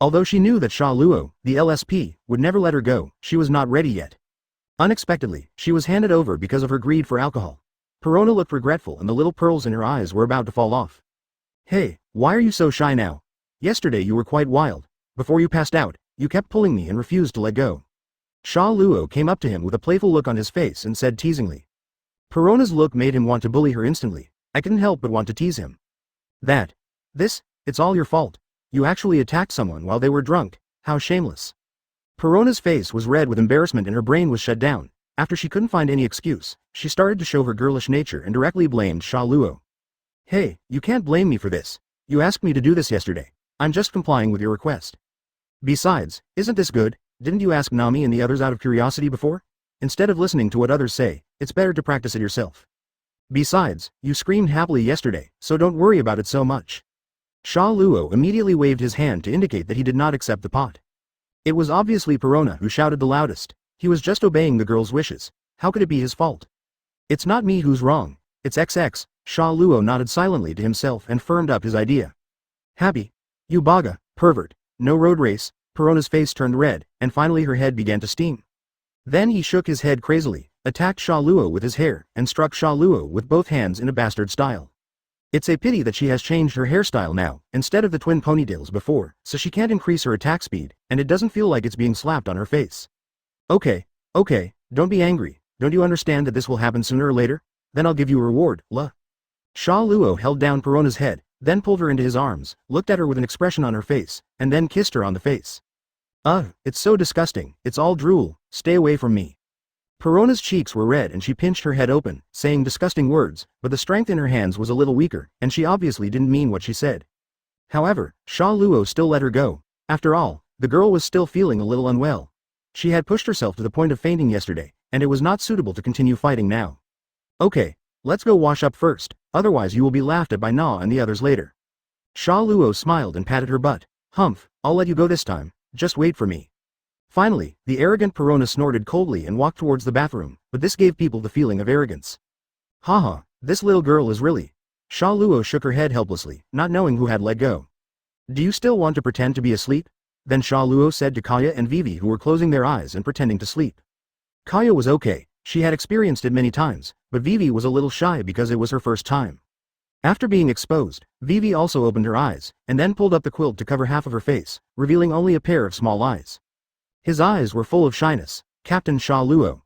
Although she knew that Sha Luo, the LSP, would never let her go, she was not ready yet. Unexpectedly, she was handed over because of her greed for alcohol. Perona looked regretful and the little pearls in her eyes were about to fall off. Hey, why are you so shy now? Yesterday you were quite wild. Before you passed out, you kept pulling me and refused to let go. Sha Luo came up to him with a playful look on his face and said teasingly. Perona's look made him want to bully her instantly. I couldn't help but want to tease him. It's all your fault. You actually attacked someone while they were drunk, how shameless. Perona's face was red with embarrassment and her brain was shut down. After she couldn't find any excuse, she started to show her girlish nature and directly blamed Sha Luo. Hey, you can't blame me for this. You asked me to do this yesterday. I'm just complying with your request. Besides, isn't this good? Didn't you ask Nami and the others out of curiosity before? Instead of listening to what others say, it's better to practice it yourself. Besides, you screamed happily yesterday, so don't worry about it so much. Sha Luo immediately waved his hand to indicate that he did not accept the pot. It was obviously Perona who shouted the loudest. He was just obeying the girl's wishes. How could it be his fault? It's not me who's wrong. It's XX. Sha Luo nodded silently to himself and firmed up his idea. Happy. You baga, pervert. No road race. Perona's face turned red, and finally her head began to steam. Then he shook his head crazily, attacked Sha Luo with his hair, and struck Sha Luo with both hands in a bastard style. It's a pity that she has changed her hairstyle now, instead of the twin ponytails before, so she can't increase her attack speed, and it doesn't feel like it's being slapped on her face. Okay, don't be angry. Don't you understand that this will happen sooner or later? Then I'll give you a reward, la. Sha Luo held down Perona's head, then pulled her into his arms, looked at her with an expression on her face, and then kissed her on the face. Ugh, it's so disgusting, it's all drool, stay away from me. Perona's cheeks were red and she pinched her head open, saying disgusting words, but the strength in her hands was a little weaker, and she obviously didn't mean what she said. However, Sha Luo still let her go. After all, the girl was still feeling a little unwell. She had pushed herself to the point of fainting yesterday, and it was not suitable to continue fighting now. Okay, let's go wash up first, otherwise you will be laughed at by Na and the others later. Sha Luo smiled and patted her butt. Humph, I'll let you go this time, just wait for me. Finally, the arrogant Perona snorted coldly and walked towards the bathroom, but this gave people the feeling of arrogance. Haha, this little girl is really... Sha Luo shook her head helplessly, not knowing who had let go. Do you still want to pretend to be asleep? Then Sha Luo said to Kaya and Vivi, who were closing their eyes and pretending to sleep. Kaya was okay, she had experienced it many times, but Vivi was a little shy because it was her first time. After being exposed, Vivi also opened her eyes, and then pulled up the quilt to cover half of her face, revealing only a pair of small eyes. His eyes were full of shyness. Captain Sha Luo.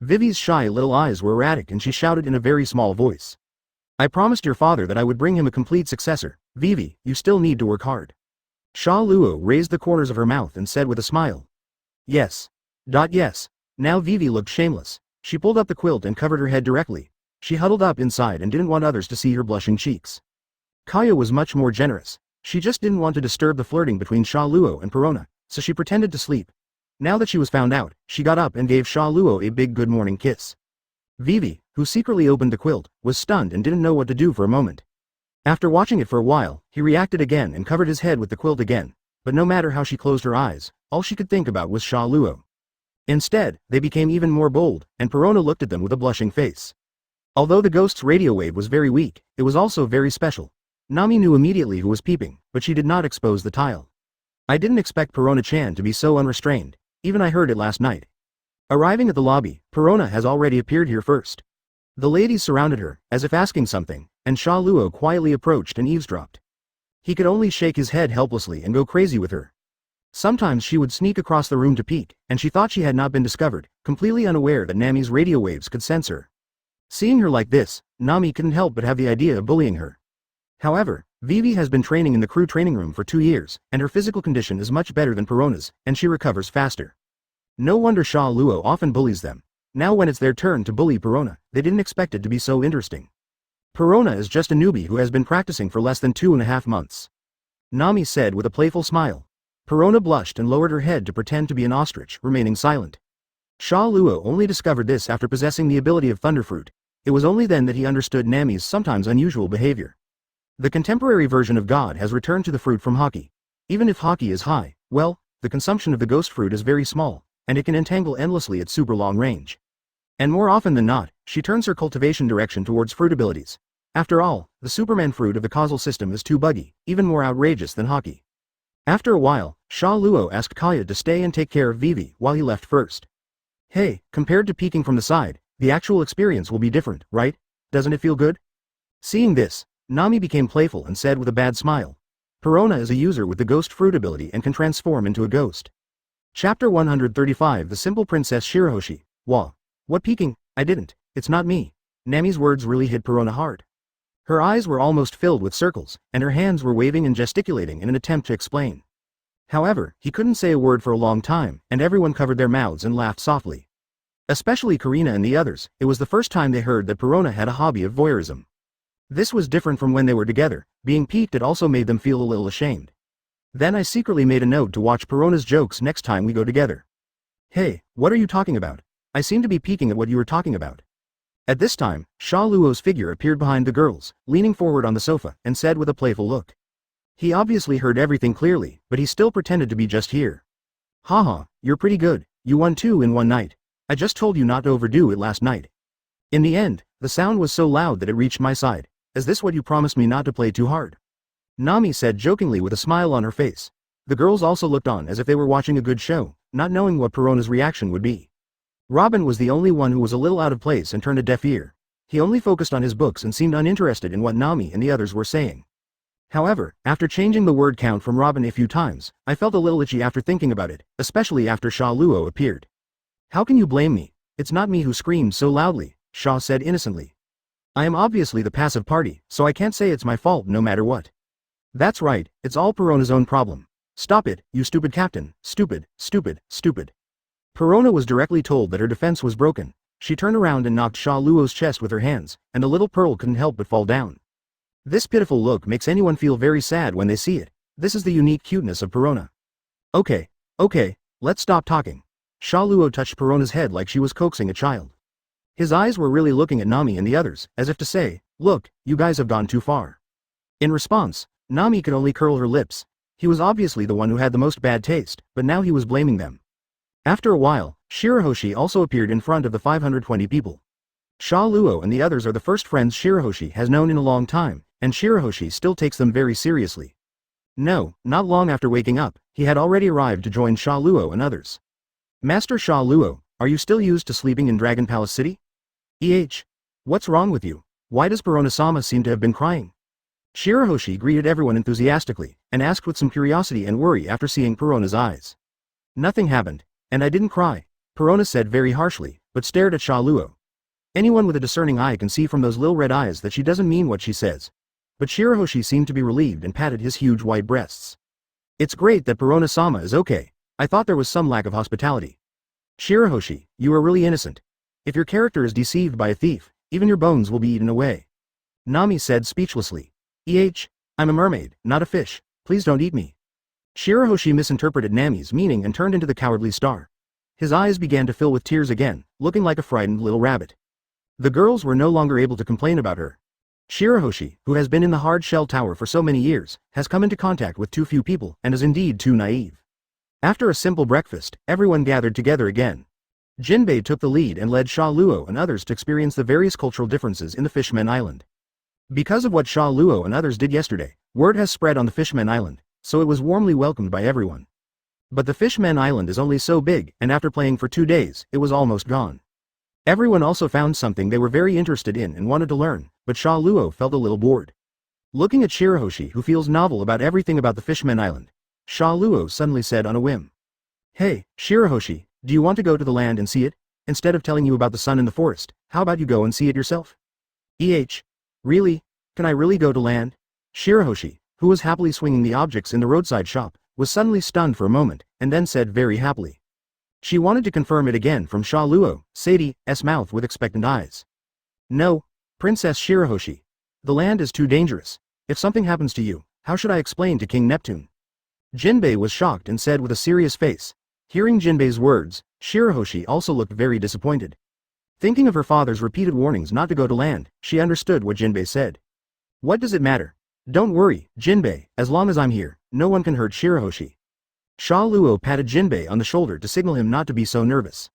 Vivi's shy little eyes were erratic and she shouted in a very small voice. I promised your father that I would bring him a complete successor. Vivi, you still need to work hard. Sha Luo raised the corners of her mouth and said with a smile. Yes. Yes. Now Vivi looked shameless. She pulled up the quilt and covered her head directly. She huddled up inside and didn't want others to see her blushing cheeks. Kaya was much more generous. She just didn't want to disturb the flirting between Sha Luo and Perona, so she pretended to sleep. Now that she was found out, she got up and gave Sha Luo a big good morning kiss. Vivi, who secretly opened the quilt, was stunned and didn't know what to do for a moment. After watching it for a while, he reacted again and covered his head with the quilt again, but no matter how she closed her eyes, all she could think about was Sha Luo. Instead, they became even more bold, and Perona looked at them with a blushing face. Although the ghost's radio wave was very weak, it was also very special. Nami knew immediately who was peeping, but she did not expose the tile. I didn't expect Perona-chan to be so unrestrained, even I heard it last night. Arriving at the lobby, Perona has already appeared here first. The ladies surrounded her, as if asking something, and Sha Luo quietly approached and eavesdropped. He could only shake his head helplessly and go crazy with her. Sometimes she would sneak across the room to peek, and she thought she had not been discovered, completely unaware that Nami's radio waves could sense her. Seeing her like this, Nami couldn't help but have the idea of bullying her. However, Vivi has been training in the crew training room for 2 years, and her physical condition is much better than Perona's, and she recovers faster. No wonder Sha Luo often bullies them. Now when it's their turn to bully Perona, they didn't expect it to be so interesting. Perona is just a newbie who has been practicing for less than 2.5 months. Nami said with a playful smile. Perona blushed and lowered her head to pretend to be an ostrich, remaining silent. Sha Luo only discovered this after possessing the ability of Thunderfruit. It was only then that he understood Nami's sometimes unusual behavior. The contemporary version of God has returned to the fruit from Haki. Even if Haki is high, well, the consumption of the ghost fruit is very small, and it can entangle endlessly at super long range. And more often than not, she turns her cultivation direction towards fruit abilities. After all, the Superman fruit of the causal system is too buggy, even more outrageous than Haki. After a while, Sha Luo asked Kaya to stay and take care of Vivi while he left first. Hey, compared to peeking from the side, the actual experience will be different, right? Doesn't it feel good? Seeing this, Nami became playful and said with a bad smile. Perona is a user with the ghost fruit ability and can transform into a ghost. Chapter 135 The Simple Princess Shirahoshi. Wah. What peeking? I didn't. It's not me. Nami's words really hit Perona hard. Her eyes were almost filled with circles, and her hands were waving and gesticulating in an attempt to explain. However, he couldn't say a word for a long time, and everyone covered their mouths and laughed softly. Especially Karina and the others, it was the first time they heard that Perona had a hobby of voyeurism. This was different from when they were together. Being peeked at also made them feel a little ashamed. Then I secretly made a note to watch Perona's jokes next time we go together. Hey, what are you talking about? I seem to be peeking at what you were talking about. At this time, Sha Luo's figure appeared behind the girls, leaning forward on the sofa, and said with a playful look. He obviously heard everything clearly, but he still pretended to be just here. Haha, you're pretty good, you won 2 in one night. I just told you not to overdo it last night. In the end, the sound was so loud that it reached my side. Is this what you promised me not to play too hard? Nami said jokingly with a smile on her face. The girls also looked on as if they were watching a good show, not knowing what Perona's reaction would be. Robin was the only one who was a little out of place and turned a deaf ear. He only focused on his books and seemed uninterested in what Nami and the others were saying. However, after changing the word count from Robin a few times, I felt a little itchy after thinking about it, especially after Sha Luo appeared. How can you blame me? It's not me who screamed so loudly, Sha said innocently. I am obviously the passive party, so I can't say it's my fault no matter what. That's right, it's all Perona's own problem. Stop it, you stupid captain, stupid, stupid, stupid. Perona was directly told that her defense was broken. She turned around and knocked Sha Luo's chest with her hands, and the little pearl couldn't help but fall down. This pitiful look makes anyone feel very sad when they see it. This is the unique cuteness of Perona. Okay, let's stop talking. Sha Luo touched Perona's head like she was coaxing a child. His eyes were really looking at Nami and the others, as if to say, look, you guys have gone too far. In response, Nami could only curl her lips. He was obviously the one who had the most bad taste, but now he was blaming them. After a while, Shirahoshi also appeared in front of the 520 people. Sha Luo and the others are the first friends Shirahoshi has known in a long time, and Shirahoshi still takes them very seriously. No, not long after waking up, he had already arrived to join Sha Luo and others. Master Sha Luo, are you still used to sleeping in Dragon Palace City? What's wrong with you? Why does Perona-sama seem to have been crying? Shirahoshi greeted everyone enthusiastically, and asked with some curiosity and worry after seeing Perona's eyes. Nothing happened, and I didn't cry, Perona said very harshly, but stared at Sha Luo. Anyone with a discerning eye can see from those little red eyes that she doesn't mean what she says. But Shirahoshi seemed to be relieved and patted his huge white breasts. It's great that Perona-sama is okay. I thought there was some lack of hospitality. Shirahoshi, you are really innocent. If your character is deceived by a thief, even your bones will be eaten away. Nami said speechlessly. I'm a mermaid, not a fish. Please don't eat me. Shirahoshi misinterpreted Nami's meaning and turned into the cowardly star. His eyes began to fill with tears again, looking like a frightened little rabbit. The girls were no longer able to complain about her. Shirahoshi, who has been in the hard shell tower for so many years, has come into contact with too few people and is indeed too naive. After a simple breakfast, everyone gathered together again. Jinbei took the lead and led Sha Luo and others to experience the various cultural differences in the Fishmen Island. Because of what Sha Luo and others did yesterday, word has spread on the Fishmen Island, so it was warmly welcomed by everyone. But the Fishmen Island is only so big, and after playing for 2 days, it was almost gone. Everyone also found something they were very interested in and wanted to learn, but Sha Luo felt a little bored. Looking at Shirahoshi, who feels novel about everything about the Fishmen Island, Sha Luo suddenly said on a whim. Hey, Shirahoshi, do you want to go to the land and see it? Instead of telling you about the sun in the forest, how about you go and see it yourself? Really? Can I really go to land? Shirahoshi, who was happily swinging the objects in the roadside shop, was suddenly stunned for a moment, and then said very happily. She wanted to confirm it again from Sha Luo, Sadie's mouth with expectant eyes. No, Princess Shirahoshi. The land is too dangerous. If something happens to you, how should I explain to King Neptune? Jinbei was shocked and said with a serious face. Hearing Jinbei's words, Shirahoshi also looked very disappointed. Thinking of her father's repeated warnings not to go to land, she understood what Jinbei said. What does it matter? Don't worry, Jinbei, as long as I'm here, no one can hurt Shirahoshi. Sha Luo patted Jinbei on the shoulder to signal him not to be so nervous.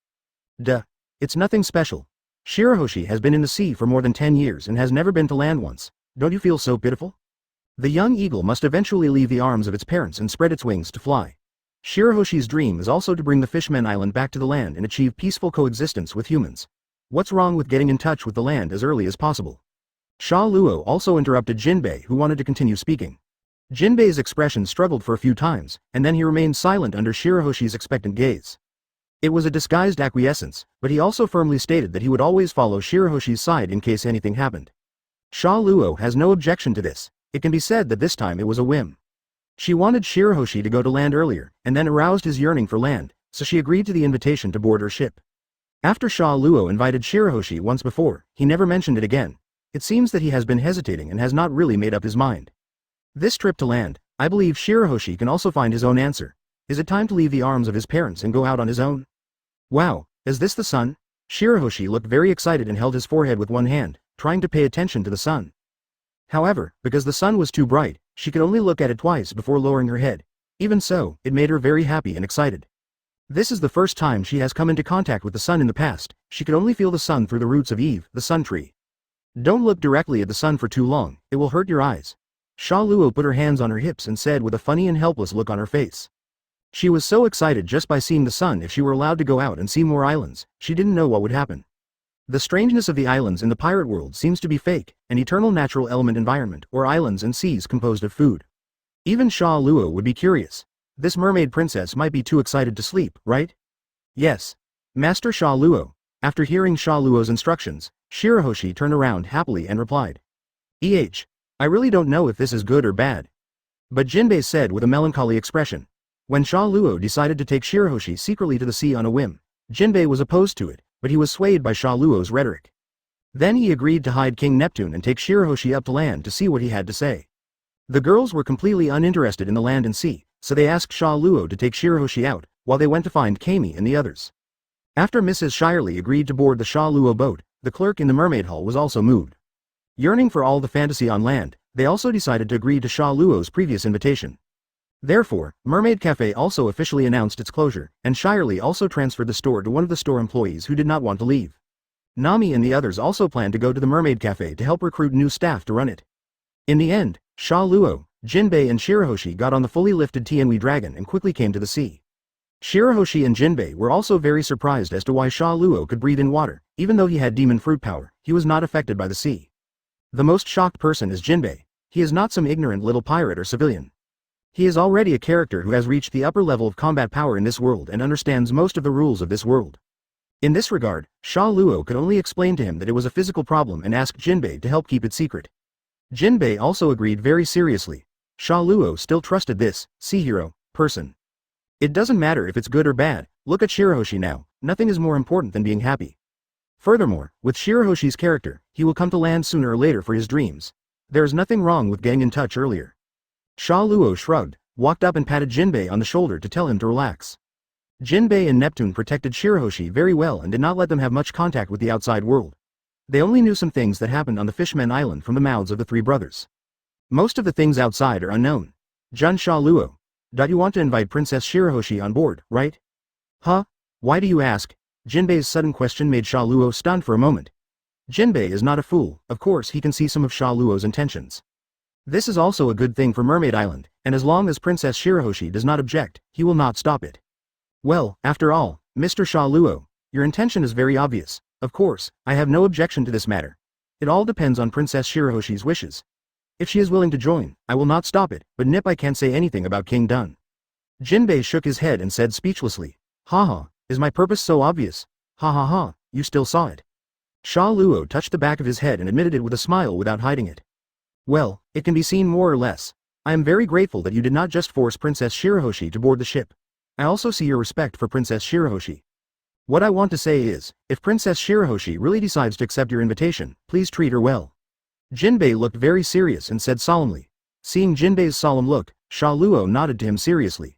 Duh. It's nothing special. Shirahoshi has been in the sea for more than 10 years and has never been to land once. Don't you feel so pitiful? The young eagle must eventually leave the arms of its parents and spread its wings to fly. Shirahoshi's dream is also to bring the Fishmen Island back to the land and achieve peaceful coexistence with humans. What's wrong with getting in touch with the land as early as possible? Sha Luo also interrupted Jinbei, who wanted to continue speaking. Jinbei's expression struggled for a few times, and then he remained silent under Shirahoshi's expectant gaze. It was a disguised acquiescence, but he also firmly stated that he would always follow Shirahoshi's side in case anything happened. Sha Luo has no objection to this. It can be said that this time it was a whim. She wanted Shirahoshi to go to land earlier, and then aroused his yearning for land, so she agreed to the invitation to board her ship. After Sha Luo invited Shirahoshi once before, he never mentioned it again. It seems that he has been hesitating and has not really made up his mind. This trip to land, I believe Shirahoshi can also find his own answer. Is it time to leave the arms of his parents and go out on his own? Wow, is this the sun? Shirahoshi looked very excited and held his forehead with one hand, trying to pay attention to the sun. However, because the sun was too bright, she could only look at it twice before lowering her head. Even so, it made her very happy and excited. This is the first time she has come into contact with the sun in the past. She could only feel the sun through the roots of Eve, the sun tree. Don't look directly at the sun for too long, it will hurt your eyes. Sha Luo put her hands on her hips and said with a funny and helpless look on her face. She was so excited just by seeing the sun. If she were allowed to go out and see more islands, she didn't know what would happen. The strangeness of the islands in the pirate world seems to be fake, an eternal natural element environment, or islands and seas composed of food. Even Sha Luo would be curious. This mermaid princess might be too excited to sleep, right? Yes. Master Sha Luo. After hearing Sha Luo's instructions, Shirahoshi turned around happily and replied. I really don't know if this is good or bad. But Jinbei said with a melancholy expression. When Sha Luo decided to take Shirahoshi secretly to the sea on a whim, Jinbei was opposed to it, but he was swayed by Sha Luo's rhetoric. Then he agreed to hide King Neptune and take Shirahoshi up to land to see what he had to say. The girls were completely uninterested in the land and sea, so they asked Sha Luo to take Shirahoshi out, while they went to find Kami and the others. After Mrs. Shirley agreed to board the Sha Luo boat, the clerk in the mermaid hall was also moved. Yearning for all the fantasy on land, they also decided to agree to Sha Luo's previous invitation. Therefore, Mermaid Cafe also officially announced its closure, and Shirley also transferred the store to one of the store employees who did not want to leave. Nami and the others also planned to go to the Mermaid Cafe to help recruit new staff to run it. In the end, Sha Luo, Jinbei and Shirahoshi got on the fully lifted Tianhui dragon and quickly came to the sea. Shirahoshi and Jinbei were also very surprised as to why Sha Luo could breathe in water. Even though he had demon fruit power, he was not affected by the sea. The most shocked person is Jinbei. He is not some ignorant little pirate or civilian. He is already a character who has reached the upper level of combat power in this world and understands most of the rules of this world. In this regard, Sha Luo could only explain to him that it was a physical problem and asked Jinbei to help keep it secret. Jinbei also agreed very seriously. Sha Luo still trusted this sea hero person. It doesn't matter if it's good or bad, look at Shirahoshi now, nothing is more important than being happy. Furthermore, with Shirahoshi's character, he will come to land sooner or later for his dreams. There is nothing wrong with getting in touch earlier. Sha Luo shrugged, walked up and patted Jinbei on the shoulder to tell him to relax. Jinbei and Neptune protected Shirahoshi very well and did not let them have much contact with the outside world. They only knew some things that happened on the Fishman Island from the mouths of the three brothers. Most of the things outside are unknown. Jun Sha Luo. You want to invite Princess Shirahoshi on board, right? Huh? Why do you ask? Jinbei's sudden question made Sha Luo stunned for a moment. Jinbei is not a fool, of course he can see some of Sha Luo's intentions. This is also a good thing for Mermaid Island, and as long as Princess Shirahoshi does not object, he will not stop it. Well, after all, Mr. Sha Luo, your intention is very obvious. Of course, I have no objection to this matter. It all depends on Princess Shirahoshi's wishes. If she is willing to join, I will not stop it, but Nip I can't say anything about King Dun. Jinbei shook his head and said speechlessly, haha, is my purpose so obvious? Ha ha ha, you still saw it. Sha Luo touched the back of his head and admitted it with a smile without hiding it. Well, it can be seen more or less. I am very grateful that you did not just force Princess Shirahoshi to board the ship. I also see your respect for Princess Shirahoshi. What I want to say is, if Princess Shirahoshi really decides to accept your invitation, please treat her well. Jinbei looked very serious and said solemnly. Seeing Jinbei's solemn look, Sha Luo nodded to him seriously.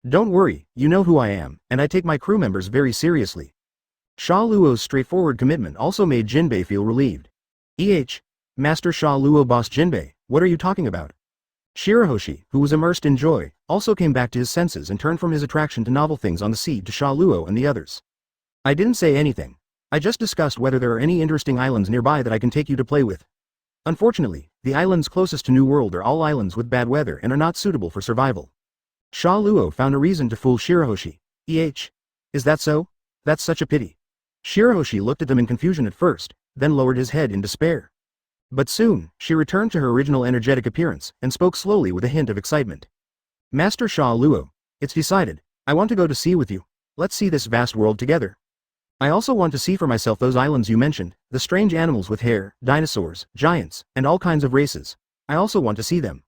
Don't worry, you know who I am, and I take my crew members very seriously. Sha Luo's straightforward commitment also made Jinbei feel relieved. Master Sha Luo boss Jinbei, what are you talking about? Shirahoshi, who was immersed in joy, also came back to his senses and turned from his attraction to novel things on the sea to Sha Luo and the others. I didn't say anything. I just discussed whether there are any interesting islands nearby that I can take you to play with. Unfortunately, the islands closest to New World are all islands with bad weather and are not suitable for survival. Sha Luo found a reason to fool Shirahoshi. Is that so? That's such a pity. Shirahoshi looked at them in confusion at first, then lowered his head in despair. But soon, she returned to her original energetic appearance, and spoke slowly with a hint of excitement. Master Sha Luo, it's decided. I want to go to sea with you. Let's see this vast world together. I also want to see for myself those islands you mentioned, the strange animals with hair, dinosaurs, giants, and all kinds of races. I also want to see them.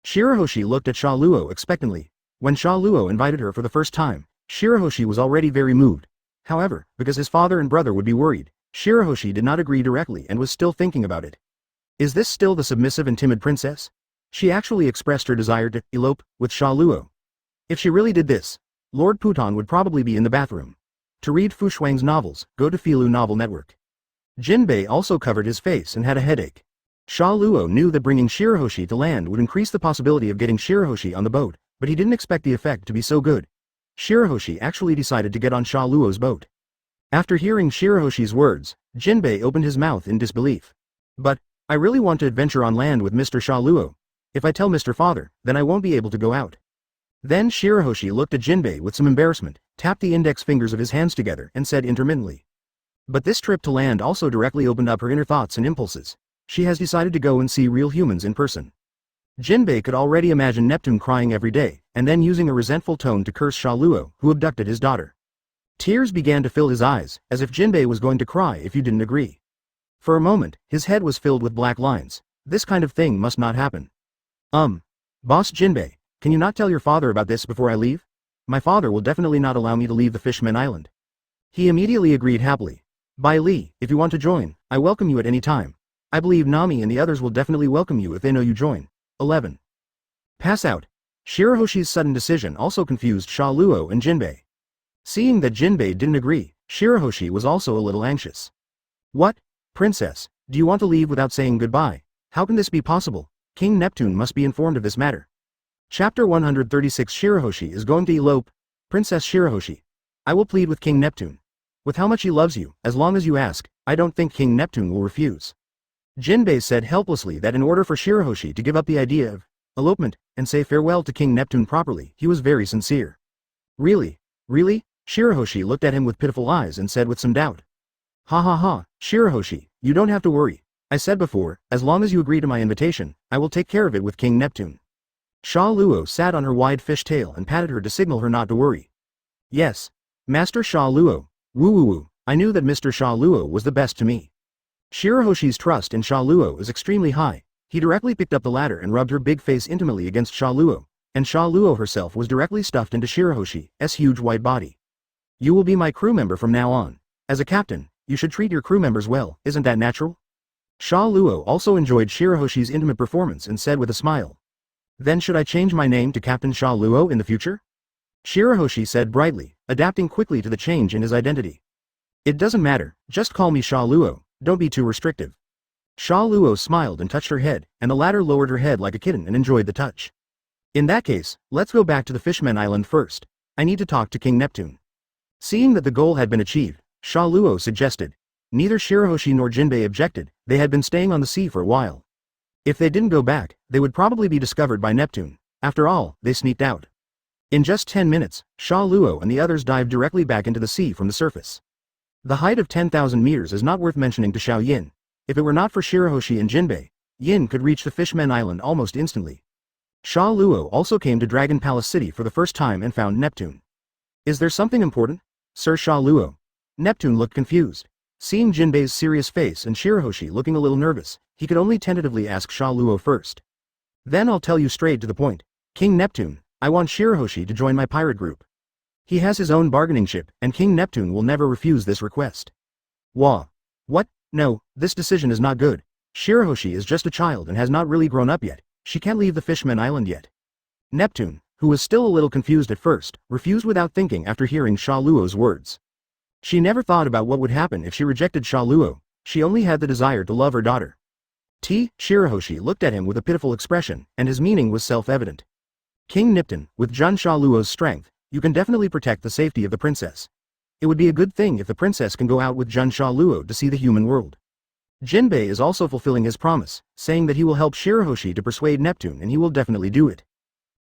Shirahoshi looked at Sha Luo expectantly. When Sha Luo invited her for the first time, Shirahoshi was already very moved. However, because his father and brother would be worried, Shirahoshi did not agree directly and was still thinking about it. Is this still the submissive and timid princess? She actually expressed her desire to elope with Sha Luo. If she really did this, Lord Puton would probably be in the bathroom. To read Fu Shuang's novels, go to Filu Novel Network. Jinbei also covered his face and had a headache. Sha Luo knew that bringing Shirahoshi to land would increase the possibility of getting Shirahoshi on the boat, but he didn't expect the effect to be so good. Shirahoshi actually decided to get on Sha Luo's boat. After hearing Shirahoshi's words, Jinbei opened his mouth in disbelief. But, I really want to adventure on land with Mr. Sha Luo. If I tell Mr. Father, then I won't be able to go out. Then Shirahoshi looked at Jinbei with some embarrassment, tapped the index fingers of his hands together and said intermittently. But this trip to land also directly opened up her inner thoughts and impulses. She has decided to go and see real humans in person. Jinbei could already imagine Neptune crying every day, and then using a resentful tone to curse Sha Luo, who abducted his daughter. Tears began to fill his eyes, as if Jinbei was going to cry if you didn't agree. For a moment, his head was filled with black lines. This kind of thing must not happen. Boss Jinbei, can you not tell your father about this before I leave? My father will definitely not allow me to leave the Fishman Island. He immediately agreed happily. Bai Li, if you want to join, I welcome you at any time. I believe Nami and the others will definitely welcome you if they know you join. 11. Pass out. Shirahoshi's sudden decision also confused Sha Luo and Jinbei. Seeing that Jinbei didn't agree, Shirahoshi was also a little anxious. What? Princess, do you want to leave without saying goodbye? How can this be possible? King Neptune must be informed of this matter. Chapter 136 Shirahoshi is going to elope. Princess Shirahoshi. I will plead with King Neptune. With how much he loves you, as long as you ask, I don't think King Neptune will refuse. Jinbei said helplessly that in order for Shirahoshi to give up the idea of elopement and say farewell to King Neptune properly, he was very sincere. Really? Really? Shirahoshi looked at him with pitiful eyes and said with some doubt. Ha ha ha, Shirahoshi, you don't have to worry. I said before, as long as you agree to my invitation, I will take care of it with King Neptune. Sha Luo sat on her wide fish tail and patted her to signal her not to worry. Yes. Master Sha Luo. Woo woo woo, I knew that Mr. Sha Luo was the best to me. Shirahoshi's trust in Sha Luo is extremely high. He directly picked up the ladder and rubbed her big face intimately against Sha Luo, and Sha Luo herself was directly stuffed into Shirahoshi's huge white body. You will be my crew member from now on. As a captain, you should treat your crew members well, isn't that natural? Sha Luo also enjoyed Shirahoshi's intimate performance and said with a smile. Then should I change my name to Captain Sha Luo in the future? Shirahoshi said brightly, adapting quickly to the change in his identity. It doesn't matter, just call me Sha Luo. don't be too restrictive. Sha Luo smiled and touched her head, and the latter lowered her head like a kitten and enjoyed the touch. In that case, let's go back to the Fishman Island first. I need to talk to King Neptune. Seeing that the goal had been achieved, Sha Luo suggested. Neither Shirahoshi nor Jinbei objected, they had been staying on the sea for a while. If they didn't go back, they would probably be discovered by Neptune. After all, they sneaked out. In just 10 minutes, Sha Luo and the others dived directly back into the sea from the surface. The height of 10,000 meters is not worth mentioning to Xiao Yin. If it were not for Shirahoshi and Jinbei, Yin could reach the Fishman Island almost instantly. Sha Luo also came to Dragon Palace City for the first time and found Neptune. Is there something important, Sir Sha Luo? Neptune looked confused. Seeing Jinbei's serious face and Shirahoshi looking a little nervous, he could only tentatively ask Sha Luo first. Then I'll tell you straight to the point. King Neptune, I want Shirahoshi to join my pirate group. He has his own bargaining chip, and King Neptune will never refuse this request. Wah. What? No, this decision is not good. Shirahoshi is just a child and has not really grown up yet. She can't leave the Fishman Island yet. Neptune, who was still a little confused at first, refused without thinking after hearing Sha Luo's words. She never thought about what would happen if she rejected Sha Luo. She only had the desire to love her daughter. Shirahoshi looked at him with a pitiful expression, and his meaning was self-evident. King Neptune, with Jun Sha Luo's strength, you can definitely protect the safety of the princess. It would be a good thing if the princess can go out with Jun Sha Luo to see the human world. Jinbei is also fulfilling his promise, saying that he will help Shirahoshi to persuade Neptune, and he will definitely do it.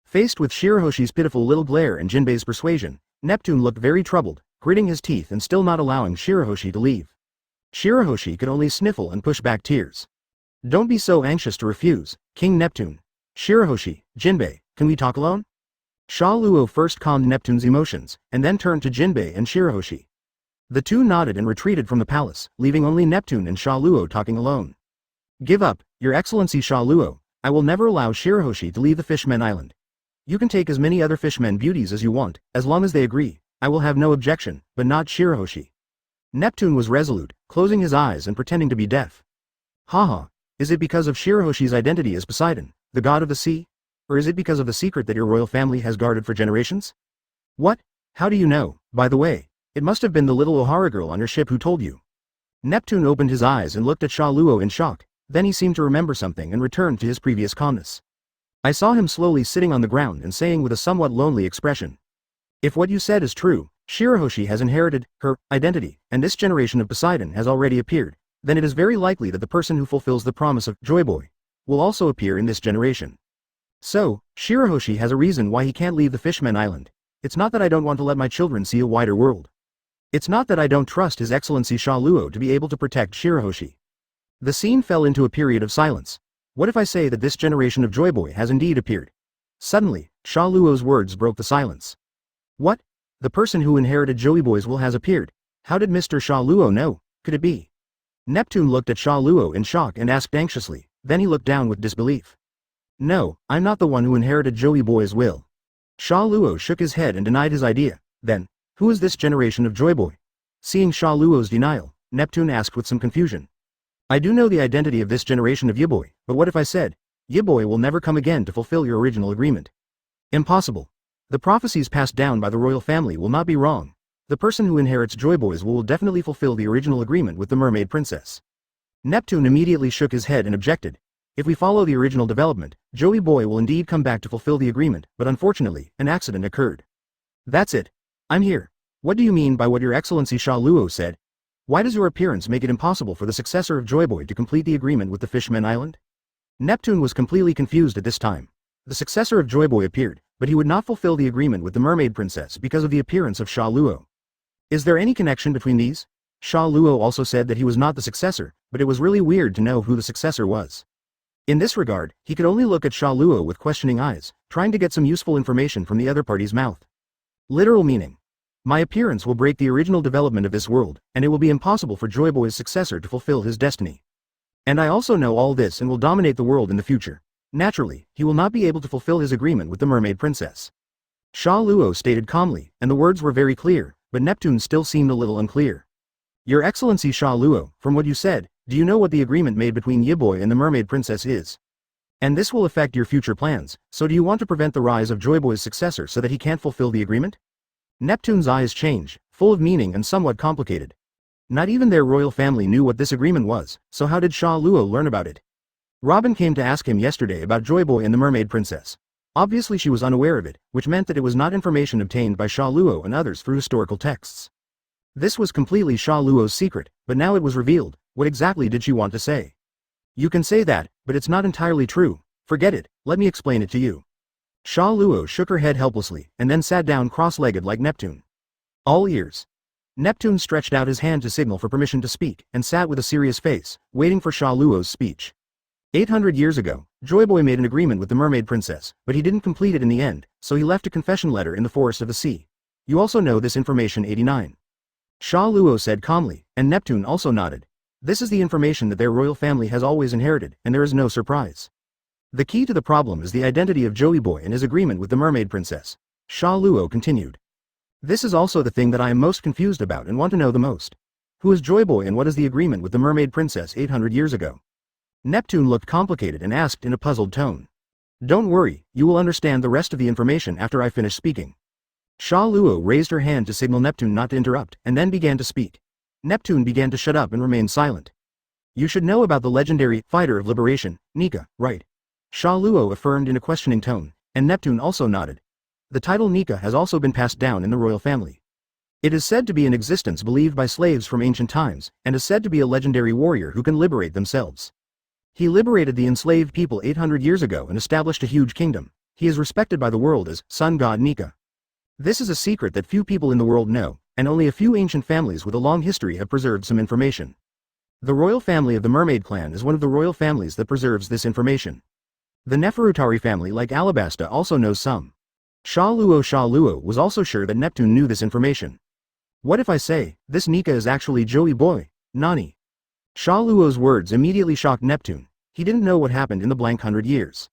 Faced with Shirahoshi's pitiful little glare and Jinbei's persuasion, Neptune looked very troubled, gritting his teeth and still not allowing Shirahoshi to leave. Shirahoshi could only sniffle and push back tears. Don't be so anxious to refuse, King Neptune. Shirahoshi, Jinbei, can we talk alone? Sha Luo first calmed Neptune's emotions, and then turned to Jinbei and Shirahoshi. The two nodded and retreated from the palace, leaving only Neptune and Sha Luo talking alone. Give up, Your Excellency Sha Luo, I will never allow Shirahoshi to leave the Fishman Island. You can take as many other fishmen beauties as you want, as long as they agree. I will have no objection, but not Shirahoshi. Neptune was resolute, closing his eyes and pretending to be deaf. Haha, is it because of Shirahoshi's identity as Poseidon, the god of the sea? Or is it because of the secret that your royal family has guarded for generations? What? How do you know? By the way, it must have been the little Ohara girl on your ship who told you. Neptune opened his eyes and looked at Sha Luo in shock, then he seemed to remember something and returned to his previous calmness. I saw him slowly sitting on the ground and saying with a somewhat lonely expression. If what you said is true, Shirahoshi has inherited her identity, and this generation of Poseidon has already appeared, then it is very likely that the person who fulfills the promise of Joy Boy will also appear in this generation. So, Shirahoshi has a reason why he can't leave the Fishman Island. It's not that I don't want to let my children see a wider world. It's not that I don't trust His Excellency Sha Luo to be able to protect Shirahoshi. The scene fell into a period of silence. What if I say that this generation of Joy Boy has indeed appeared? Suddenly, Sha Luo's words broke the silence. What? The person who inherited Joey Boy's will has appeared. How did Mr. Sha Luo know? Could it be? Neptune looked at Sha Luo in shock and asked anxiously, then he looked down with disbelief. No, I'm not the one who inherited Joey Boy's will. Sha Luo shook his head and denied his idea. Then, who is this generation of Joy Boy? Seeing Sha Luo's denial, Neptune asked with some confusion. I do know the identity of this generation of Yiboy, but what if I said, Yiboy will never come again to fulfill your original agreement? Impossible. The prophecies passed down by the royal family will not be wrong. The person who inherits Joy Boy's will definitely fulfill the original agreement with the mermaid princess. Neptune immediately shook his head and objected. If we follow the original development, Joey Boy will indeed come back to fulfill the agreement, but unfortunately, an accident occurred. That's it. I'm here. What do you mean by what Your Excellency Sha Luo said? Why does your appearance make it impossible for the successor of Joy Boy to complete the agreement with the Fishman Island? Neptune was completely confused at this time. The successor of Joy Boy appeared, but he would not fulfill the agreement with the mermaid princess because of the appearance of Sha Luo. Is there any connection between these? Sha Luo also said that he was not the successor, but it was really weird to know who the successor was. In this regard, he could only look at Sha Luo with questioning eyes, trying to get some useful information from the other party's mouth. Literal meaning. My appearance will break the original development of this world, and it will be impossible for Joy Boy's successor to fulfill his destiny. And I also know all this and will dominate the world in the future. Naturally, he will not be able to fulfill his agreement with the mermaid princess. Sha Luo stated calmly, and the words were very clear, but Neptune still seemed a little unclear. Your Excellency Sha Luo, from what you said, do you know what the agreement made between Yiboy and the mermaid princess is? And this will affect your future plans, so do you want to prevent the rise of Joy Boy's successor so that he can't fulfill the agreement? Neptune's eyes changed, full of meaning and somewhat complicated. Not even their royal family knew what this agreement was, so how did Sha Luo learn about it? Robin came to ask him yesterday about Joy Boy and the Mermaid Princess. Obviously she was unaware of it, which meant that it was not information obtained by Sha Luo and others through historical texts. This was completely Sha Luo's secret, but now it was revealed. What exactly did she want to say? You can say that, but it's not entirely true. Forget it, let me explain it to you. Sha Luo shook her head helplessly, and then sat down cross-legged like Neptune. All ears. Neptune stretched out his hand to signal for permission to speak, and sat with a serious face, waiting for Sha Luo's speech. 800 years ago, Joy Boy made an agreement with the Mermaid Princess, but he didn't complete it in the end, so he left a confession letter in the forest of the sea. You also know this information. 89. Sha Luo said calmly, and Neptune also nodded. This is the information that their royal family has always inherited, and there is no surprise. The key to the problem is the identity of Joey Boy and his agreement with the Mermaid Princess. Sha Luo continued. This is also the thing that I am most confused about and want to know the most. Who is Joy Boy and what is the agreement with the Mermaid Princess 800 years ago? Neptune looked complicated and asked in a puzzled tone. Don't worry, you will understand the rest of the information after I finish speaking. Sha Luo raised her hand to signal Neptune not to interrupt, and then began to speak. Neptune began to shut up and remain silent. You should know about the legendary fighter of liberation, Nika, right? Sha Luo affirmed in a questioning tone, and Neptune also nodded. The title Nika has also been passed down in the royal family. It is said to be in existence believed by slaves from ancient times, and is said to be a legendary warrior who can liberate themselves. He liberated the enslaved people 800 years ago and established a huge kingdom. He is respected by the world as Sun God Nika. This is a secret that few people in the world know, and only a few ancient families with a long history have preserved some information. The royal family of the Mermaid clan is one of the royal families that preserves this information. The Neferutari family like Alabasta also knows some. Sha Luo was also sure that Neptune knew this information. What if I say, this Nika is actually Joey Boy, Nani? Sha Luo's words immediately shocked Neptune. He didn't know what happened in the blank 100 years.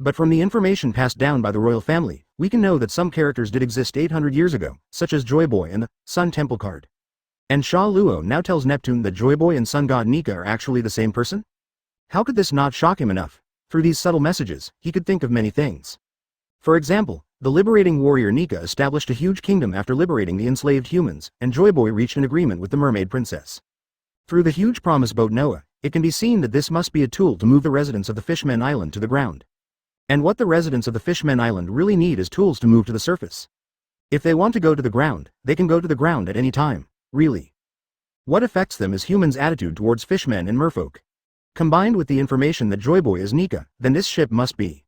But from the information passed down by the royal family, we can know that some characters did exist 800 years ago, such as Joy Boy and the Sun Temple card. And Sha Luo now tells Neptune that Joy Boy and Sun God Nika are actually the same person? How could this not shock him enough? Through these subtle messages, he could think of many things. For example, the liberating warrior Nika established a huge kingdom after liberating the enslaved humans, and Joy Boy reached an agreement with the Mermaid Princess. Through the huge promise boat Noah, it can be seen that this must be a tool to move the residents of the Fishmen Island to the ground. And what the residents of the Fishmen Island really need is tools to move to the surface. If they want to go to the ground, they can go to the ground at any time, really. What affects them is humans' attitude towards fishmen and merfolk. Combined with the information that Joy Boy is Nika, then this ship must be.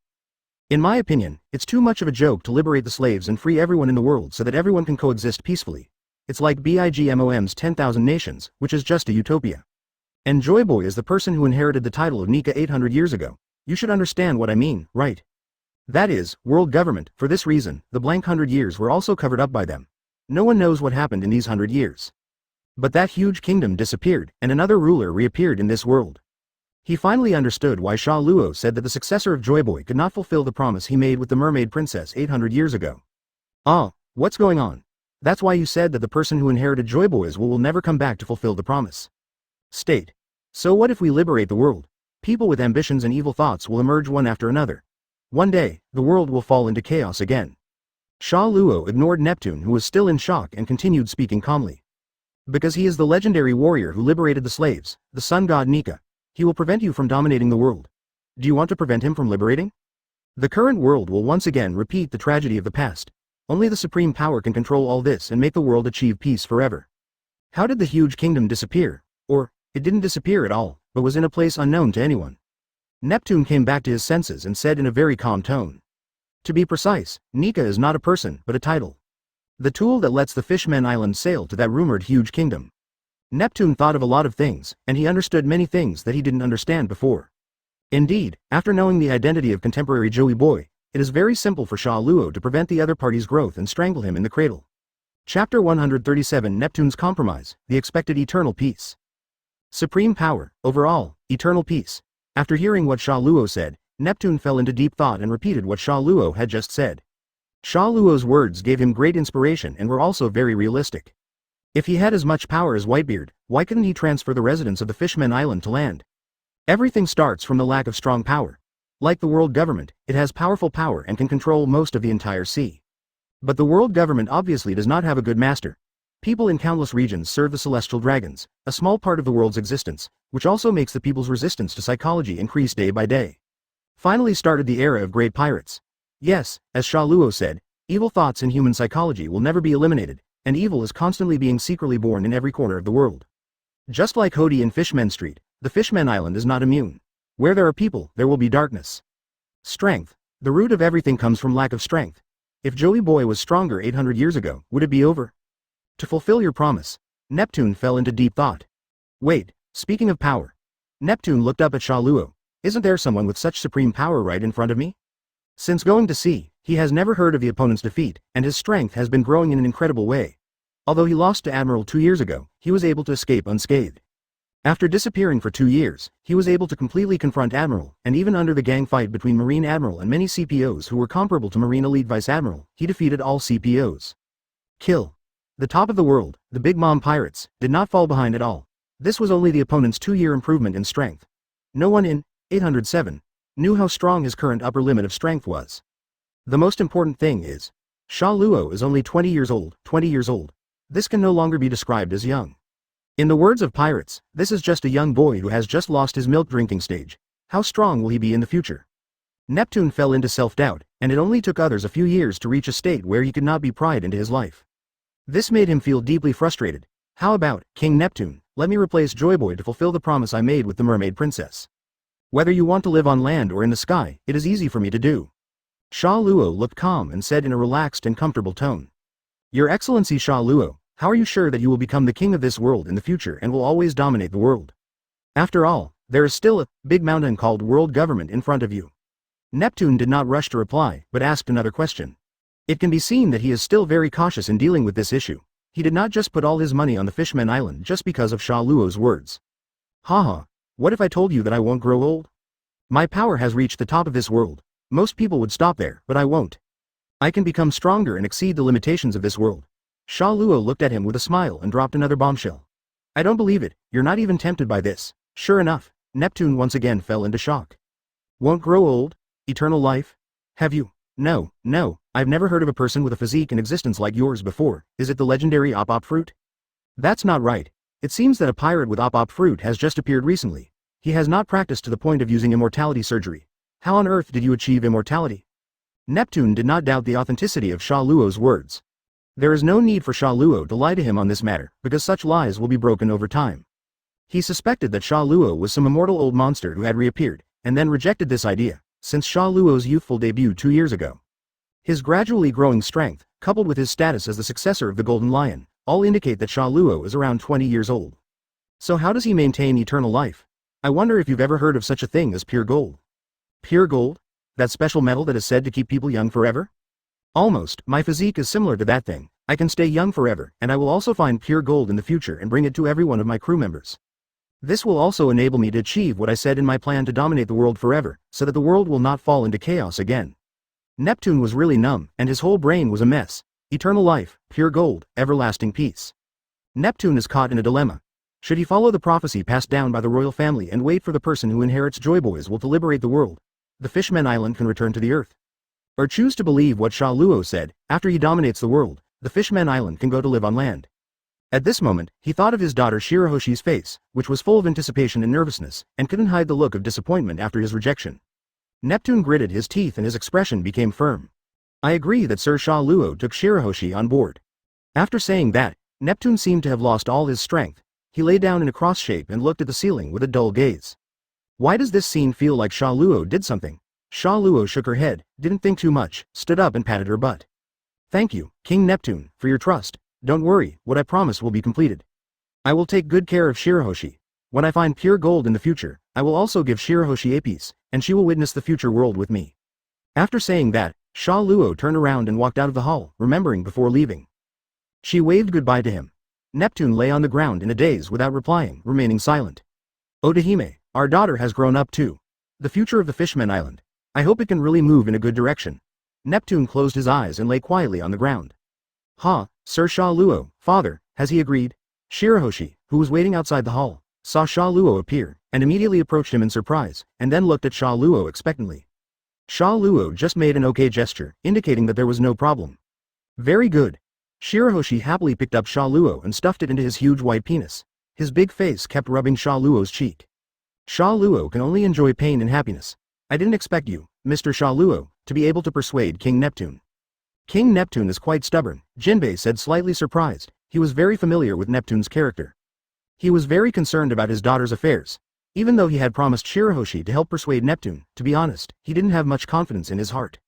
In my opinion, it's too much of a joke to liberate the slaves and free everyone in the world so that everyone can coexist peacefully. It's like BIGMOM's 10,000 Nations, which is just a utopia. And Joy Boy is the person who inherited the title of Nika 800 years ago. You should understand what I mean, right? That is, world government. For this reason, the blank 100 years were also covered up by them. No one knows what happened in these 100 years. But that huge kingdom disappeared, and another ruler reappeared in this world. He finally understood why Sha Luo said that the successor of Joy Boy could not fulfill the promise he made with the Mermaid Princess 800 years ago. Ah, what's going on? That's why you said that the person who inherited Joy Boy's will never come back to fulfill the promise. State. So what if we liberate the world? People with ambitions and evil thoughts will emerge one after another. One day, the world will fall into chaos again. Sha Luo ignored Neptune, who was still in shock, and continued speaking calmly. Because he is the legendary warrior who liberated the slaves, the sun god Nika, he will prevent you from dominating the world. Do you want to prevent him from liberating? The current world will once again repeat the tragedy of the past. Only the supreme power can control all this and make the world achieve peace forever. How did the huge kingdom disappear? Or, it didn't disappear at all, but was in a place unknown to anyone. Neptune came back to his senses and said in a very calm tone. To be precise, Nika is not a person but a title. The tool that lets the Fishmen Island sail to that rumored huge kingdom. Neptune thought of a lot of things, and he understood many things that he didn't understand before. Indeed, after knowing the identity of contemporary Joey Boy, it is very simple for Sha Luo to prevent the other party's growth and strangle him in the cradle. Chapter 137 Neptune's Compromise, the Expected Eternal Peace. Supreme Power, overall, eternal peace. After hearing what Sha Luo said, Neptune fell into deep thought and repeated what Sha Luo had just said. Sha Luo's words gave him great inspiration and were also very realistic. If he had as much power as Whitebeard, why couldn't he transfer the residents of the Fishmen Island to land? Everything starts from the lack of strong power. Like the world government, it has powerful power and can control most of the entire sea. But the world government obviously does not have a good master. People in countless regions serve the celestial dragons, a small part of the world's existence, which also makes the people's resistance to psychology increase day by day. Finally started the era of great pirates. Yes, as Sha Luo said, evil thoughts in human psychology will never be eliminated, and evil is constantly being secretly born in every corner of the world. Just like Hody in Fishmen Street, the Fishmen Island is not immune. Where there are people, there will be darkness. Strength. The root of everything comes from lack of strength. If Joey Boy was stronger 800 years ago, would it be over? To fulfill your promise, Neptune fell into deep thought. Wait, speaking of power. Neptune looked up at Sha Luo. Isn't there someone with such supreme power right in front of me? Since going to sea, he has never heard of the opponent's defeat, and his strength has been growing in an incredible way. Although he lost to Admiral 2 years ago, he was able to escape unscathed. After disappearing for 2 years, he was able to completely confront Admiral, and even under the gang fight between Marine Admiral and many CPOs who were comparable to Marine Elite Vice Admiral, he defeated all CPOs. Kill. The top of the world, the Big Mom Pirates, did not fall behind at all. This was only the opponent's 2-year improvement in strength. No one in 807 knew how strong his current upper limit of strength was. The most important thing is, Sha Luo is only 20 years old, 20 years old. This can no longer be described as young. In the words of pirates, this is just a young boy who has just lost his milk drinking stage. How strong will he be in the future? Neptune fell into self-doubt, and it only took others a few years to reach a state where he could not be pried into his life. This made him feel deeply frustrated. How about, King Neptune, let me replace Joy Boy to fulfill the promise I made with the Mermaid Princess. Whether you want to live on land or in the sky, it is easy for me to do. Sha Luo looked calm and said in a relaxed and comfortable tone. Your Excellency Sha Luo, how are you sure that you will become the king of this world in the future and will always dominate the world? After all, there is still a big mountain called world government in front of you. Neptune did not rush to reply, but asked another question. It can be seen that he is still very cautious in dealing with this issue. He did not just put all his money on the Fishmen Island just because of Sha Luo's words. Haha, what if I told you that I won't grow old? My power has reached the top of this world. Most people would stop there, but I won't. I can become stronger and exceed the limitations of this world. Sha Luo looked at him with a smile and dropped another bombshell. I don't believe it, you're not even tempted by this. Sure enough, Neptune once again fell into shock. Won't grow old? Eternal life? Have you? No, I've never heard of a person with a physique in existence like yours before. Is it the legendary Op fruit? That's not right. It seems that a pirate with Op fruit has just appeared recently. He has not practiced to the point of using immortality surgery. How on earth did you achieve immortality? Neptune did not doubt the authenticity of Sha Luo's words. There is no need for Sha Luo to lie to him on this matter, because such lies will be broken over time. He suspected that Sha Luo was some immortal old monster who had reappeared, and then rejected this idea, since Sha Luo's youthful debut 2 years ago. His gradually growing strength, coupled with his status as the successor of the Golden Lion, all indicate that Sha Luo is around 20 years old. So how does he maintain eternal life? I wonder if you've ever heard of such a thing as pure gold. Pure gold? That special metal that is said to keep people young forever? Almost, my physique is similar to that thing. I can stay young forever, and I will also find pure gold in the future and bring it to every one of my crew members. This will also enable me to achieve what I said in my plan to dominate the world forever, so that the world will not fall into chaos again. Neptune was really numb, and his whole brain was a mess. Eternal life, pure gold, everlasting peace. Neptune is caught in a dilemma. Should he follow the prophecy passed down by the royal family and wait for the person who inherits Joy Boy's will to liberate the world? The Fishmen Island can return to the earth. Or choose to believe what Sha Luo said, after he dominates the world, the Fishmen Island can go to live on land. At this moment, he thought of his daughter Shirahoshi's face, which was full of anticipation and nervousness, and couldn't hide the look of disappointment after his rejection. Neptune gritted his teeth and his expression became firm. I agree that Sir Sha Luo took Shirahoshi on board. After saying that, Neptune seemed to have lost all his strength. He lay down in a cross shape and looked at the ceiling with a dull gaze. Why does this scene feel like Sha Luo did something? Sha Luo shook her head, didn't think too much, stood up and patted her butt. Thank you, King Neptune, for your trust. Don't worry, what I promised will be completed. I will take good care of Shirahoshi. When I find pure gold in the future, I will also give Shirahoshi a piece, and she will witness the future world with me. After saying that, Sha Luo turned around and walked out of the hall, remembering before leaving. She waved goodbye to him. Neptune lay on the ground in a daze without replying, remaining silent. Odahime, our daughter has grown up too. The future of the Fishmen Island. I hope it can really move in a good direction. Neptune closed his eyes and lay quietly on the ground. Sir Sha Luo, father, has he agreed? Shirahoshi, who was waiting outside the hall, saw Sha Luo appear, and immediately approached him in surprise, and then looked at Sha Luo expectantly. Sha Luo just made an okay gesture, indicating that there was no problem. Very good. Shirahoshi happily picked up Sha Luo and stuffed it into his huge white penis. His big face kept rubbing Sha Luo's cheek. Sha Luo can only enjoy pain and happiness. I didn't expect you, Mr. Sha Luo, to be able to persuade King Neptune. King Neptune is quite stubborn, Jinbei said, slightly surprised. He was very familiar with Neptune's character. He was very concerned about his daughter's affairs. Even though he had promised Shirahoshi to help persuade Neptune, to be honest, he didn't have much confidence in his heart.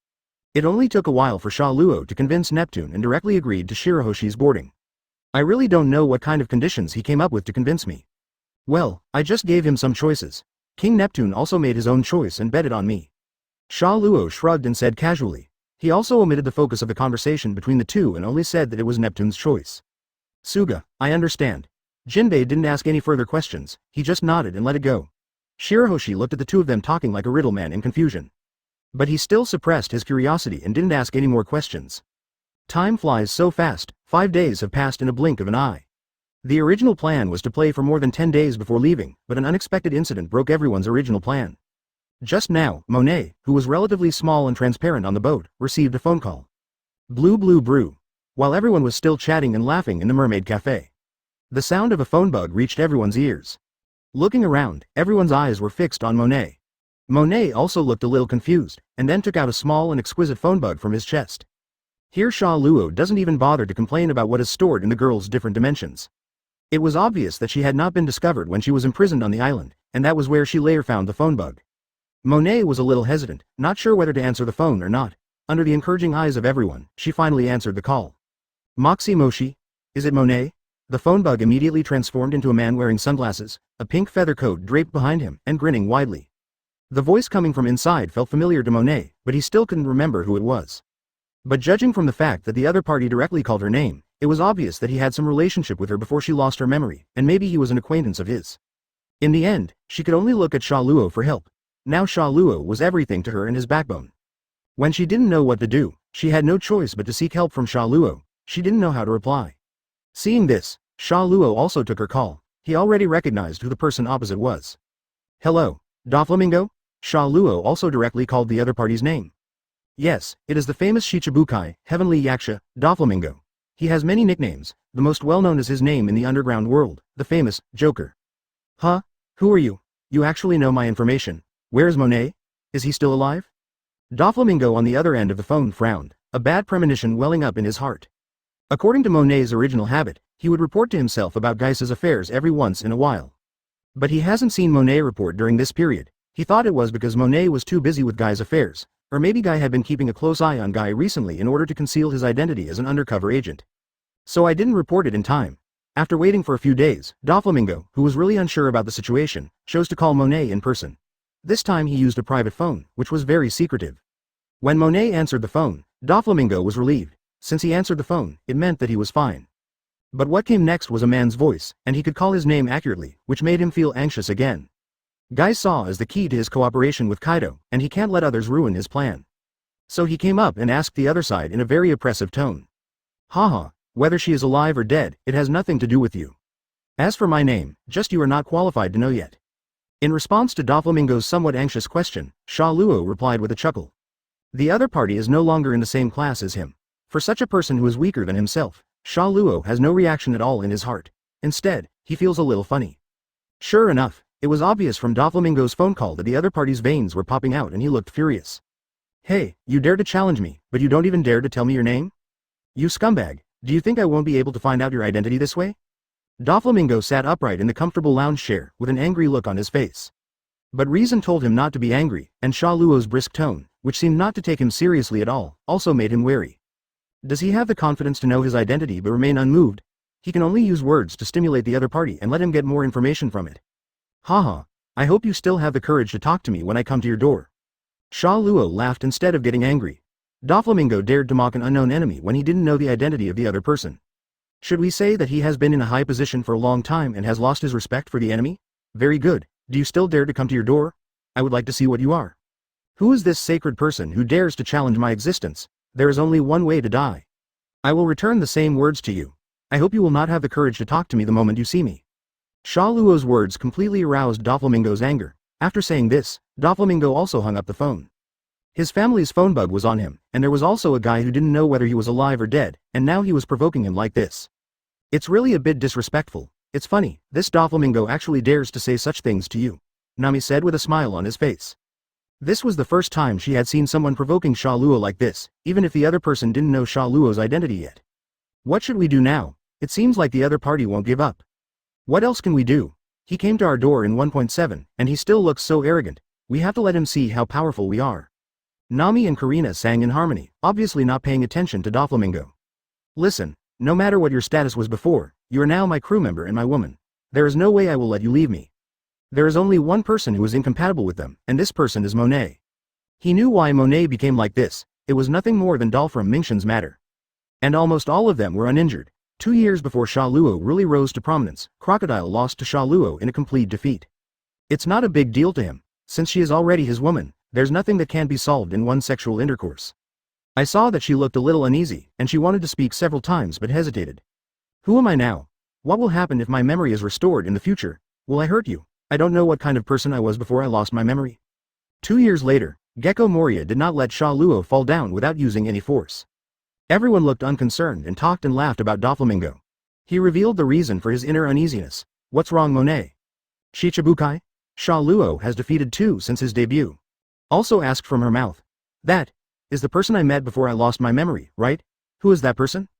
It only took a while for Sha Luo to convince Neptune and directly agreed to Shirahoshi's boarding. I really don't know what kind of conditions he came up with to convince me. Well, I just gave him some choices. King Neptune also made his own choice and betted on me. Sha Luo shrugged and said casually. He also omitted the focus of the conversation between the two and only said that it was Neptune's choice. Suga, I understand. Jinbei didn't ask any further questions, he just nodded and let it go. Shirahoshi looked at the two of them talking like a riddle man in confusion. But he still suppressed his curiosity and didn't ask any more questions. Time flies so fast, 5 days have passed in a blink of an eye. The original plan was to play for more than 10 days before leaving, but an unexpected incident broke everyone's original plan. Just now, Monet, who was relatively small and transparent on the boat, received a phone call. Blue blue brew. While everyone was still chatting and laughing in the Mermaid Cafe. The sound of a phone bug reached everyone's ears. Looking around, everyone's eyes were fixed on Monet. Monet also looked a little confused, and then took out a small and exquisite phone bug from his chest. Here Sha Luo doesn't even bother to complain about what is stored in the girl's different dimensions. It was obvious that she had not been discovered when she was imprisoned on the island, and that was where she later found the phone bug. Monet was a little hesitant, not sure whether to answer the phone or not. Under the encouraging eyes of everyone, she finally answered the call. Moxie Moshi? Is it Monet? The phone bug immediately transformed into a man wearing sunglasses, a pink feather coat draped behind him, and grinning widely. The voice coming from inside felt familiar to Monet, but he still couldn't remember who it was. But judging from the fact that the other party directly called her name, it was obvious that he had some relationship with her before she lost her memory, and maybe he was an acquaintance of his. In the end, she could only look at Sha Luo for help. Now Sha Luo was everything to her and his backbone. When she didn't know what to do, she had no choice but to seek help from Sha Luo. She didn't know how to reply. Seeing this, Sha Luo also took her call. He already recognized who the person opposite was. Hello, Doflamingo? Sha Luo also directly called the other party's name. Yes, it is the famous Shichibukai, Heavenly Yaksha, Doflamingo. He has many nicknames, the most well-known is his name in the underground world, the famous Joker. Huh? Who are you? You actually know my information. Where is Monet? Is he still alive? Doflamingo on the other end of the phone frowned, a bad premonition welling up in his heart. According to Monet's original habit, he would report to himself about Gaisa's affairs every once in a while. But he hasn't seen Monet report during this period. He thought it was because Monet was too busy with Guy's affairs, or maybe Guy had been keeping a close eye on Guy recently in order to conceal his identity as an undercover agent. So I didn't report it in time. After waiting for a few days, Doflamingo, who was really unsure about the situation, chose to call Monet in person. This time he used a private phone, which was very secretive. When Monet answered the phone, Doflamingo was relieved. Since he answered the phone, it meant that he was fine. But what came next was a man's voice, and he could call his name accurately, which made him feel anxious again. Guy saw as the key to his cooperation with Kaido, and he can't let others ruin his plan. So he came up and asked the other side in a very oppressive tone. Haha, whether she is alive or dead, it has nothing to do with you. As for my name, just you are not qualified to know yet. In response to Doflamingo's somewhat anxious question, Sha Luo replied with a chuckle. The other party is no longer in the same class as him. For such a person who is weaker than himself, Sha Luo has no reaction at all in his heart. Instead, he feels a little funny. Sure enough, it was obvious from Doflamingo's phone call that the other party's veins were popping out and he looked furious. Hey, you dare to challenge me, but you don't even dare to tell me your name? You scumbag, do you think I won't be able to find out your identity this way? Doflamingo sat upright in the comfortable lounge chair with an angry look on his face. But reason told him not to be angry, and Sha Luo's brisk tone, which seemed not to take him seriously at all, also made him wary. Does he have the confidence to know his identity but remain unmoved? He can only use words to stimulate the other party and let him get more information from it. Haha, I hope you still have the courage to talk to me when I come to your door. Sha Luo laughed instead of getting angry. Doflamingo dared to mock an unknown enemy when he didn't know the identity of the other person. Should we say that he has been in a high position for a long time and has lost his respect for the enemy? Very good, do you still dare to come to your door? I would like to see what you are. Who is this sacred person who dares to challenge my existence? There is only one way to die. I will return the same words to you. I hope you will not have the courage to talk to me the moment you see me. Sha Luo's words completely aroused Doflamingo's anger. After saying this, Doflamingo also hung up the phone. His family's phone bug was on him, and there was also a guy who didn't know whether he was alive or dead, and now he was provoking him like this. It's really a bit disrespectful. It's funny, this Doflamingo actually dares to say such things to you, Nami said with a smile on his face. This was the first time she had seen someone provoking Sha Luo like this, even if the other person didn't know Sha Luo's identity yet. What should we do now? It seems like the other party won't give up. What else can we do? He came to our door in 1.7, and he still looks so arrogant. We have to let him see how powerful we are. Nami and Karina sang in harmony, obviously not paying attention to Doflamingo. Listen, no matter what your status was before, you are now my crew member and my woman. There is no way I will let you leave me. There is only one person who is incompatible with them, and this person is Monet. He knew why Monet became like this. It was nothing more than Dolphram Mingxin's matter. And almost all of them were uninjured. 2 years before Sha Luo really rose to prominence, Crocodile lost to Sha Luo in a complete defeat. It's not a big deal to him, since she is already his woman. There's nothing that can't be solved in one sexual intercourse. I saw that she looked a little uneasy, and she wanted to speak several times but hesitated. Who am I now? What will happen if my memory is restored in the future? Will I hurt you? I don't know what kind of person I was before I lost my memory. 2 years later, Gecko Moria did not let Sha Luo fall down without using any force. Everyone looked unconcerned and talked and laughed about Doflamingo. He revealed the reason for his inner uneasiness. What's wrong, Monet? Shichibukai? Sha Luo has defeated 2 since his debut. Also asked from her mouth. That is the person I met before I lost my memory, right? Who is that person?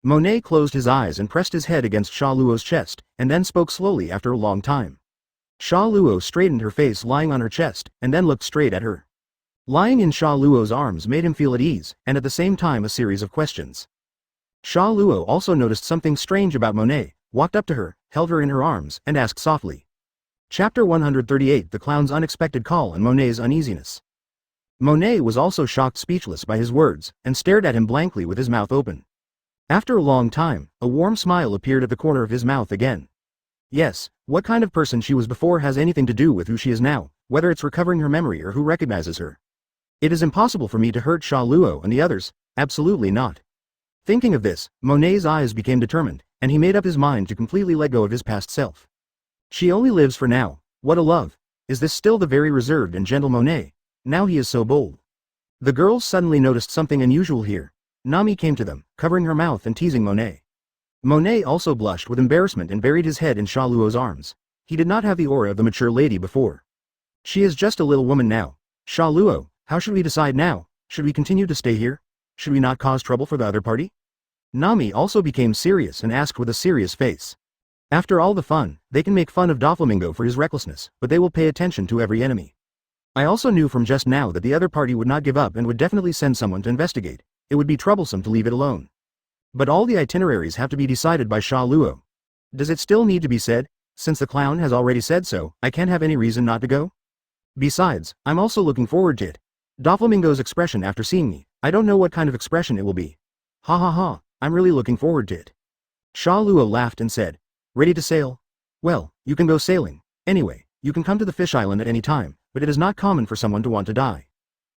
Monet closed his eyes and pressed his head against Sha Luo's chest, and then spoke slowly after a long time. Sha Luo straightened her face lying on her chest, and then looked straight at her. Lying in Sha Luo's arms made him feel at ease, and at the same time a series of questions. Sha Luo also noticed something strange about Monet, walked up to her, held her in her arms, and asked softly. Chapter 138 The Clown's Unexpected Call and Monet's Uneasiness. Monet was also shocked speechless by his words, and stared at him blankly with his mouth open. After a long time, a warm smile appeared at the corner of his mouth again. Yes, what kind of person she was before has anything to do with who she is now, whether it's recovering her memory or who recognizes her. It is impossible for me to hurt Sha Luo and the others, absolutely not. Thinking of this, Monet's eyes became determined, and he made up his mind to completely let go of his past self. She only lives for now. What a love. Is this still the very reserved and gentle Monet? Now he is so bold. The girls suddenly noticed something unusual here. Nami came to them, covering her mouth and teasing Monet. Monet also blushed with embarrassment and buried his head in Sha Luo's arms. He did not have the aura of the mature lady before. She is just a little woman now. Sha Luo, how should we decide now? Should we continue to stay here? Should we not cause trouble for the other party? Nami also became serious and asked with a serious face. After all the fun, they can make fun of Doflamingo for his recklessness, but they will pay attention to every enemy. I also knew from just now that the other party would not give up and would definitely send someone to investigate. It would be troublesome to leave it alone. But all the itineraries have to be decided by Sha Luo. Does it still need to be said? Since the clown has already said so, I can't have any reason not to go? Besides, I'm also looking forward to it. Doflamingo's expression after seeing me, I don't know what kind of expression it will be. Ha ha ha, I'm really looking forward to it. Sha Luo laughed and said, ready to sail? Well, you can go sailing. Anyway, you can come to the fish island at any time, but it is not common for someone to want to die.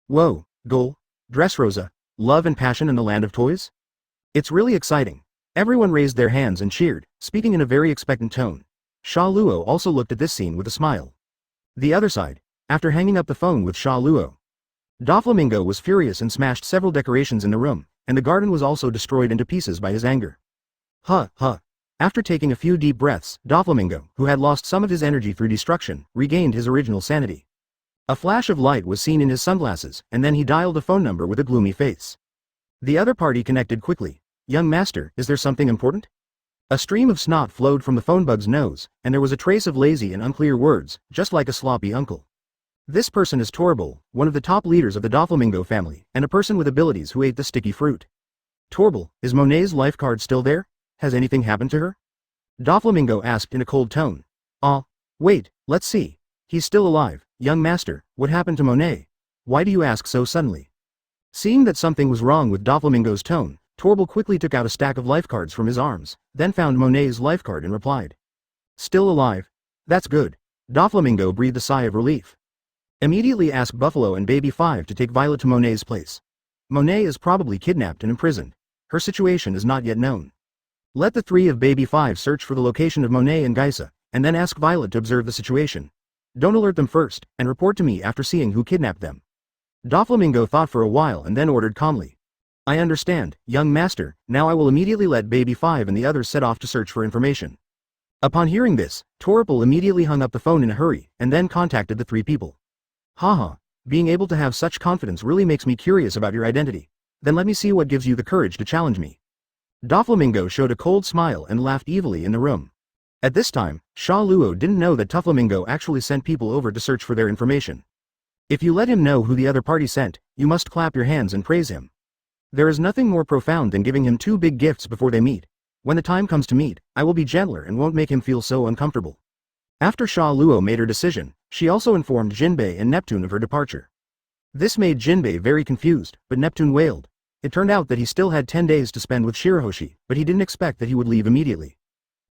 Whoa, goal, Dressrosa, love and passion in the land of toys? It's really exciting. Everyone raised their hands and cheered, speaking in a very expectant tone. Sha Luo also looked at this scene with a smile. The other side, after hanging up the phone with Sha Luo, Doflamingo was furious and smashed several decorations in the room, and the garden was also destroyed into pieces by his anger. Huh. After taking a few deep breaths, Doflamingo, who had lost some of his energy through destruction, regained his original sanity. A flash of light was seen in his sunglasses, and then he dialed a phone number with a gloomy face. The other party connected quickly. Young master, is there something important? A stream of snot flowed from the phone bug's nose, and there was a trace of lazy and unclear words, just like a sloppy uncle. This person is Torbol, one of the top leaders of the Doflamingo family, and a person with abilities who ate the sticky fruit. Torbol, is Monet's life card still there? Has anything happened to her? Doflamingo asked in a cold tone. Wait, let's see. He's still alive. Young master, what happened to Monet? Why do you ask so suddenly? Seeing that something was wrong with Doflamingo's tone, Torbol quickly took out a stack of life cards from his arms, then found Monet's life card and replied. Still alive? That's good. Doflamingo breathed a sigh of relief. Immediately asked Buffalo and Baby 5 to take Violet to Monet's place. Monet is probably kidnapped and imprisoned. Her situation is not yet known. Let the 3 of Baby 5 search for the location of Monet and Geisa, and then ask Violet to observe the situation. Don't alert them first, and report to me after seeing who kidnapped them. Doflamingo thought for a while and then ordered calmly. I understand, young master, now I will immediately let Baby 5 and the others set off to search for information. Upon hearing this, Toripal immediately hung up the phone in a hurry, and then contacted the three people. Haha, being able to have such confidence really makes me curious about your identity. Then let me see what gives you the courage to challenge me. Doflamingo showed a cold smile and laughed evilly in the room. At this time, Sha Luo didn't know that Doflamingo actually sent people over to search for their information. If you let him know who the other party sent, you must clap your hands and praise him. There is nothing more profound than giving him 2 big gifts before they meet. When the time comes to meet, I will be gentler and won't make him feel so uncomfortable. After Sha Luo made her decision, she also informed Jinbei and Neptune of her departure. This made Jinbei very confused, but Neptune wailed. It turned out that he still had 10 days to spend with Shirahoshi, but he didn't expect that he would leave immediately.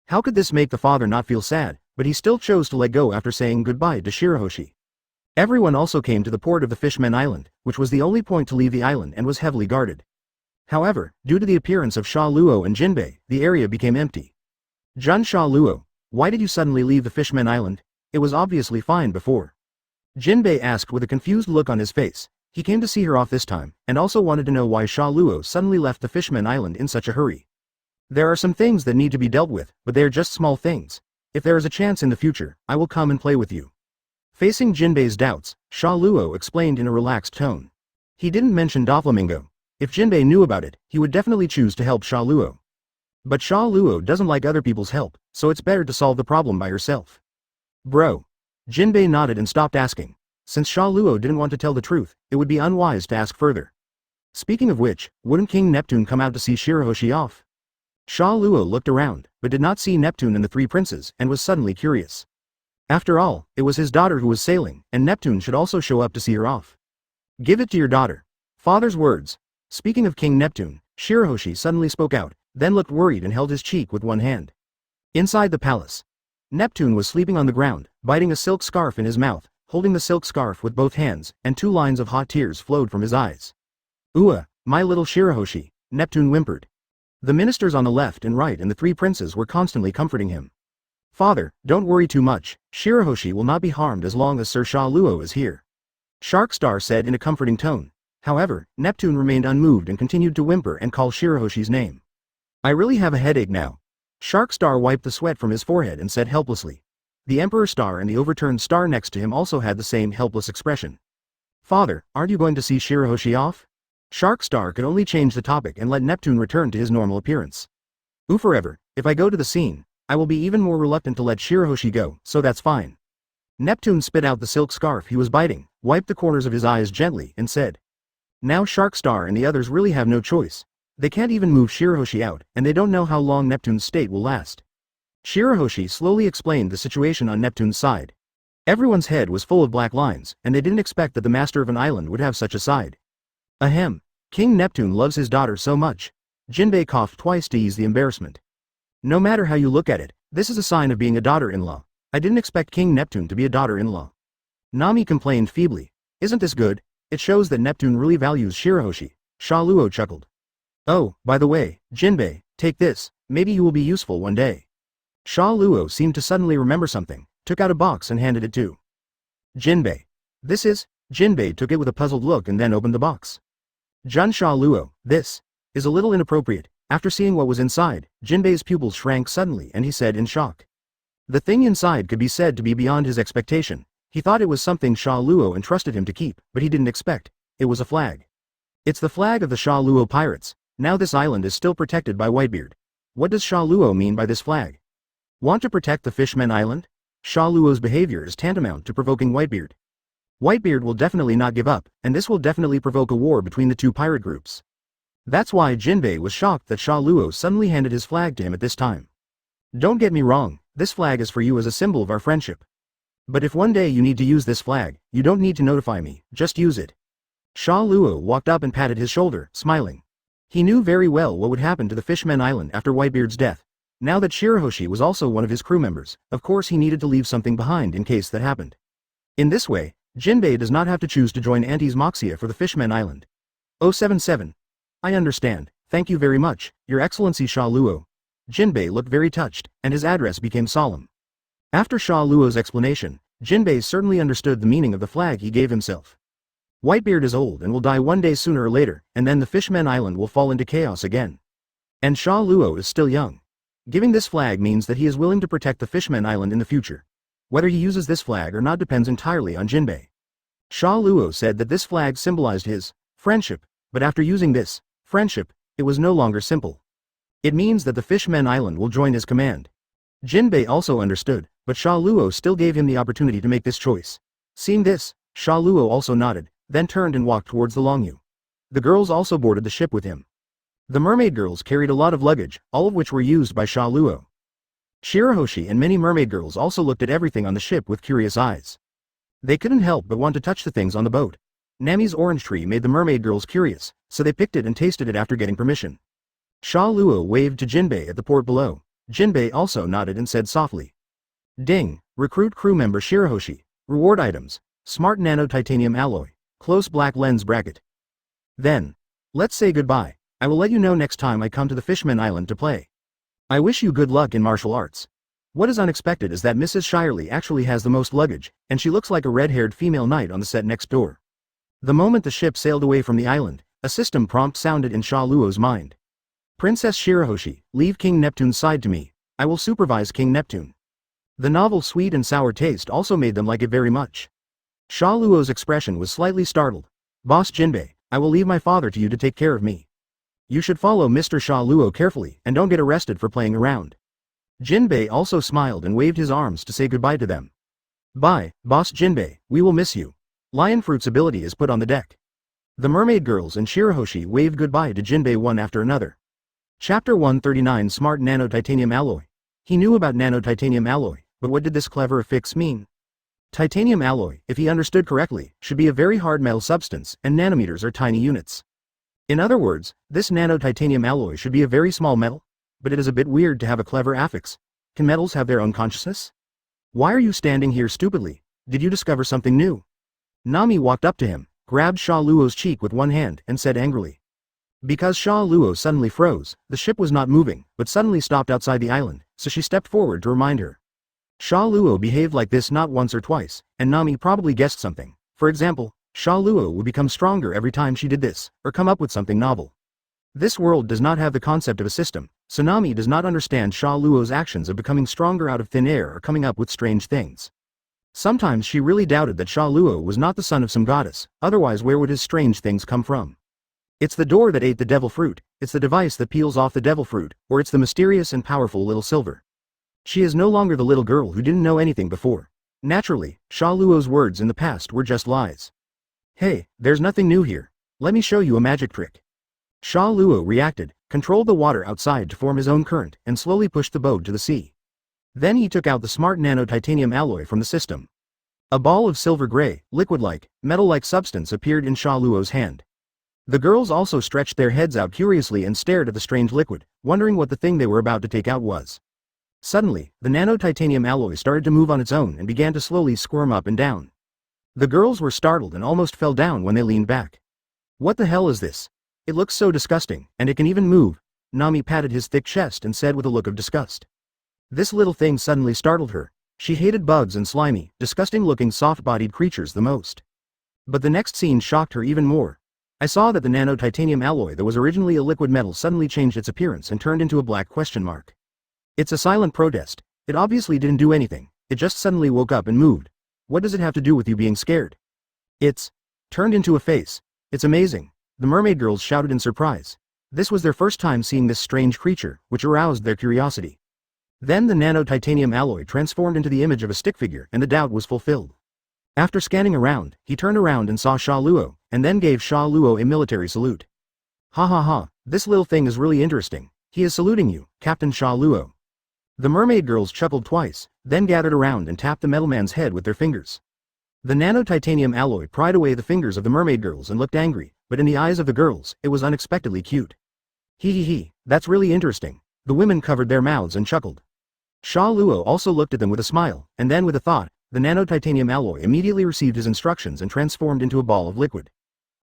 How could this make the father not feel sad, but he still chose to let go after saying goodbye to Shirahoshi. Everyone also came to the port of the Fishmen Island, which was the only point to leave the island and was heavily guarded. However, due to the appearance of Sha Luo and Jinbei, the area became empty. Jun Sha Luo, why did you suddenly leave the Fishmen Island? It was obviously fine before. Jinbei asked with a confused look on his face. He came to see her off this time, and also wanted to know why Sha Luo suddenly left the Fishmen Island in such a hurry. There are some things that need to be dealt with, but they are just small things. If there is a chance in the future, I will come and play with you. Facing Jinbei's doubts, Sha Luo explained in a relaxed tone. He didn't mention Doflamingo. If Jinbei knew about it, he would definitely choose to help Sha Luo. But Sha Luo doesn't like other people's help, so it's better to solve the problem by herself. Bro. Jinbei nodded and stopped asking. Since Sha Luo didn't want to tell the truth, it would be unwise to ask further. Speaking of which, wouldn't King Neptune come out to see Shirahoshi off? Sha Luo looked around, but did not see Neptune and the 3 princes, and was suddenly curious. After all, it was his daughter who was sailing, and Neptune should also show up to see her off. Give it to your daughter. Father's words. Speaking of King Neptune, Shirahoshi suddenly spoke out, then looked worried and held his cheek with one hand. Inside the palace, Neptune was sleeping on the ground, biting a silk scarf in his mouth, holding the silk scarf with both hands, and 2 lines of hot tears flowed from his eyes. My little Shirahoshi, Neptune whimpered. The ministers on the left and right and the 3 princes were constantly comforting him. Father, don't worry too much, Shirahoshi will not be harmed as long as Sir Sha Luo is here. Sharkstar said in a comforting tone. However, Neptune remained unmoved and continued to whimper and call Shirahoshi's name. I really have a headache now. Sharkstar wiped the sweat from his forehead and said helplessly. The Emperor Star and the overturned star next to him also had the same helpless expression. Father, aren't you going to see Shirahoshi off? Sharkstar could only change the topic and let Neptune return to his normal appearance. Forever, if I go to the scene, I will be even more reluctant to let Shirahoshi go, so that's fine. Neptune spit out the silk scarf he was biting, wiped the corners of his eyes gently, and said. Now Sharkstar and the others really have no choice. They can't even move Shirahoshi out, and they don't know how long Neptune's state will last. Shirahoshi slowly explained the situation on Neptune's side. Everyone's head was full of black lines, and they didn't expect that the master of an island would have such a side. Ahem. King Neptune loves his daughter so much. Jinbei coughed twice to ease the embarrassment. No matter how you look at it, this is a sign of being a daughter-in-law. I didn't expect King Neptune to be a daughter-in-law. Nami complained feebly. Isn't this good? It shows that Neptune really values Shirahoshi. Sha Luo chuckled. Oh, by the way, Jinbei, take this, maybe you will be useful one day. Sha Luo seemed to suddenly remember something, took out a box and handed it to Jinbei. This is? Jinbei took it with a puzzled look and then opened the box. Jun Sha Luo, this is a little inappropriate. After seeing what was inside, Jinbei's pupils shrank suddenly and he said in shock. The thing inside could be said to be beyond his expectation. He thought it was something Sha Luo entrusted him to keep, but he didn't expect. It was a flag. It's the flag of the Sha Luo pirates. Now this island is still protected by Whitebeard. What does Sha Luo mean by this flag? Want to protect the Fishmen Island? Sha Luo's behavior is tantamount to provoking Whitebeard. Whitebeard will definitely not give up, and this will definitely provoke a war between the 2 pirate groups. That's why Jinbei was shocked that Sha Luo suddenly handed his flag to him at this time. Don't get me wrong, this flag is for you as a symbol of our friendship. But if one day you need to use this flag, you don't need to notify me, just use it. Sha Luo walked up and patted his shoulder, smiling. He knew very well what would happen to the Fishmen Island after Whitebeard's death. Now that Shirahoshi was also one of his crew members, of course he needed to leave something behind in case that happened. In this way, Jinbei does not have to choose to join Auntie's Moxia for the Fishmen Island. 077. I understand, thank you very much, Your Excellency Sha Luo. Jinbei looked very touched, and his address became solemn. After Sha Luo's explanation, Jinbei certainly understood the meaning of the flag he gave himself. Whitebeard is old and will die one day sooner or later, and then the Fishmen Island will fall into chaos again. And Sha Luo is still young. Giving this flag means that he is willing to protect the Fishmen Island in the future. Whether he uses this flag or not depends entirely on Jinbei. Sha Luo said that this flag symbolized his friendship, but after using this friendship, it was no longer simple. It means that the Fishmen Island will join his command. Jinbei also understood, but Sha Luo still gave him the opportunity to make this choice. Seeing this, Sha Luo also nodded, then turned and walked towards the Longyu. The girls also boarded the ship with him. The mermaid girls carried a lot of luggage, all of which were used by Sha Luo. Shirahoshi and many mermaid girls also looked at everything on the ship with curious eyes. They couldn't help but want to touch the things on the boat. Nami's orange tree made the mermaid girls curious, so they picked it and tasted it after getting permission. Sha Luo waved to Jinbei at the port below. Jinbei also nodded and said softly. Ding, recruit crew member Shirahoshi, reward items, smart nano titanium alloy, close black lens bracket. Then, let's say goodbye. I will let you know next time I come to the Fishmen Island to play. I wish you good luck in martial arts. What is unexpected is that Mrs. Shirley actually has the most luggage, and she looks like a red-haired female knight on the set next door. The moment the ship sailed away from the island, a system prompt sounded in Sha Luo's mind. Princess Shirahoshi, leave King Neptune's side to me. I will supervise King Neptune. The novel sweet and sour taste also made them like it very much. Sha Luo's expression was slightly startled. Boss Jinbei, I will leave my father to you to take care of me. You should follow Mr. Sha Luo carefully and don't get arrested for playing around. Jinbei also smiled and waved his arms to say goodbye to them. Bye, Boss Jinbei, we will miss you. Lion Fruit's ability is put on the deck. The mermaid girls and Shirahoshi waved goodbye to Jinbei one after another. Chapter 139 Smart Nano Titanium Alloy. He knew about nano titanium alloy, but what did this clever affix mean? Titanium alloy, if he understood correctly, should be a very hard metal substance, and nanometers are tiny units. In other words, this nano titanium alloy should be a very small metal, but it is a bit weird to have a clever affix. Can metals have their own consciousness? Why are you standing here stupidly? Did you discover something new? Nami walked up to him, grabbed Sha Luo's cheek with one hand, and said angrily. Because Sha Luo suddenly froze, the ship was not moving, but suddenly stopped outside the island, so she stepped forward to remind her. Sha Luo behaved like this not once or twice, and Nami probably guessed something. For example, Sha Luo would become stronger every time she did this, or come up with something novel. This world does not have the concept of a system, so Nami does not understand Sha Luo's actions of becoming stronger out of thin air or coming up with strange things. Sometimes she really doubted that Sha Luo was not the son of some goddess, otherwise where would his strange things come from? It's the door that ate the devil fruit, it's the device that peels off the devil fruit, or it's the mysterious and powerful little silver. She is no longer the little girl who didn't know anything before. Naturally, Sha Luo's words in the past were just lies. Hey, there's nothing new here. Let me show you a magic trick. Sha Luo reacted, controlled the water outside to form his own current, and slowly pushed the boat to the sea. Then he took out the smart nano titanium alloy from the system. A ball of silver gray, liquid-like, metal-like substance appeared in Sha Luo's hand. The girls also stretched their heads out curiously and stared at the strange liquid, wondering what the thing they were about to take out was. Suddenly, the nano-titanium alloy started to move on its own and began to slowly squirm up and down. The girls were startled and almost fell down when they leaned back. What the hell is this? It looks so disgusting, and it can even move. Nami patted his thick chest and said with a look of disgust. This little thing suddenly startled her. She hated bugs and slimy, disgusting-looking soft-bodied creatures the most. But the next scene shocked her even more. I saw that the nano-titanium alloy that was originally a liquid metal suddenly changed its appearance and turned into a black question mark. It's a silent protest. It obviously didn't do anything. It just suddenly woke up and moved. What does it have to do with you being scared? It's turned into a face. It's amazing. The mermaid girls shouted in surprise. This was their first time seeing this strange creature, which aroused their curiosity. Then the nano-titanium alloy transformed into the image of a stick figure and the doubt was fulfilled. After scanning around, he turned around and saw Sha Luo, and then gave Sha Luo a military salute. Ha ha ha, this little thing is really interesting. He is saluting you, Captain Sha Luo. The mermaid girls chuckled twice, then gathered around and tapped the metal man's head with their fingers. The nano-titanium alloy pried away the fingers of the mermaid girls and looked angry, but in the eyes of the girls, it was unexpectedly cute. Hee, that's really interesting. The women covered their mouths and chuckled. Sha Luo also looked at them with a smile, and then with a thought, the nano-titanium alloy immediately received his instructions and transformed into a ball of liquid.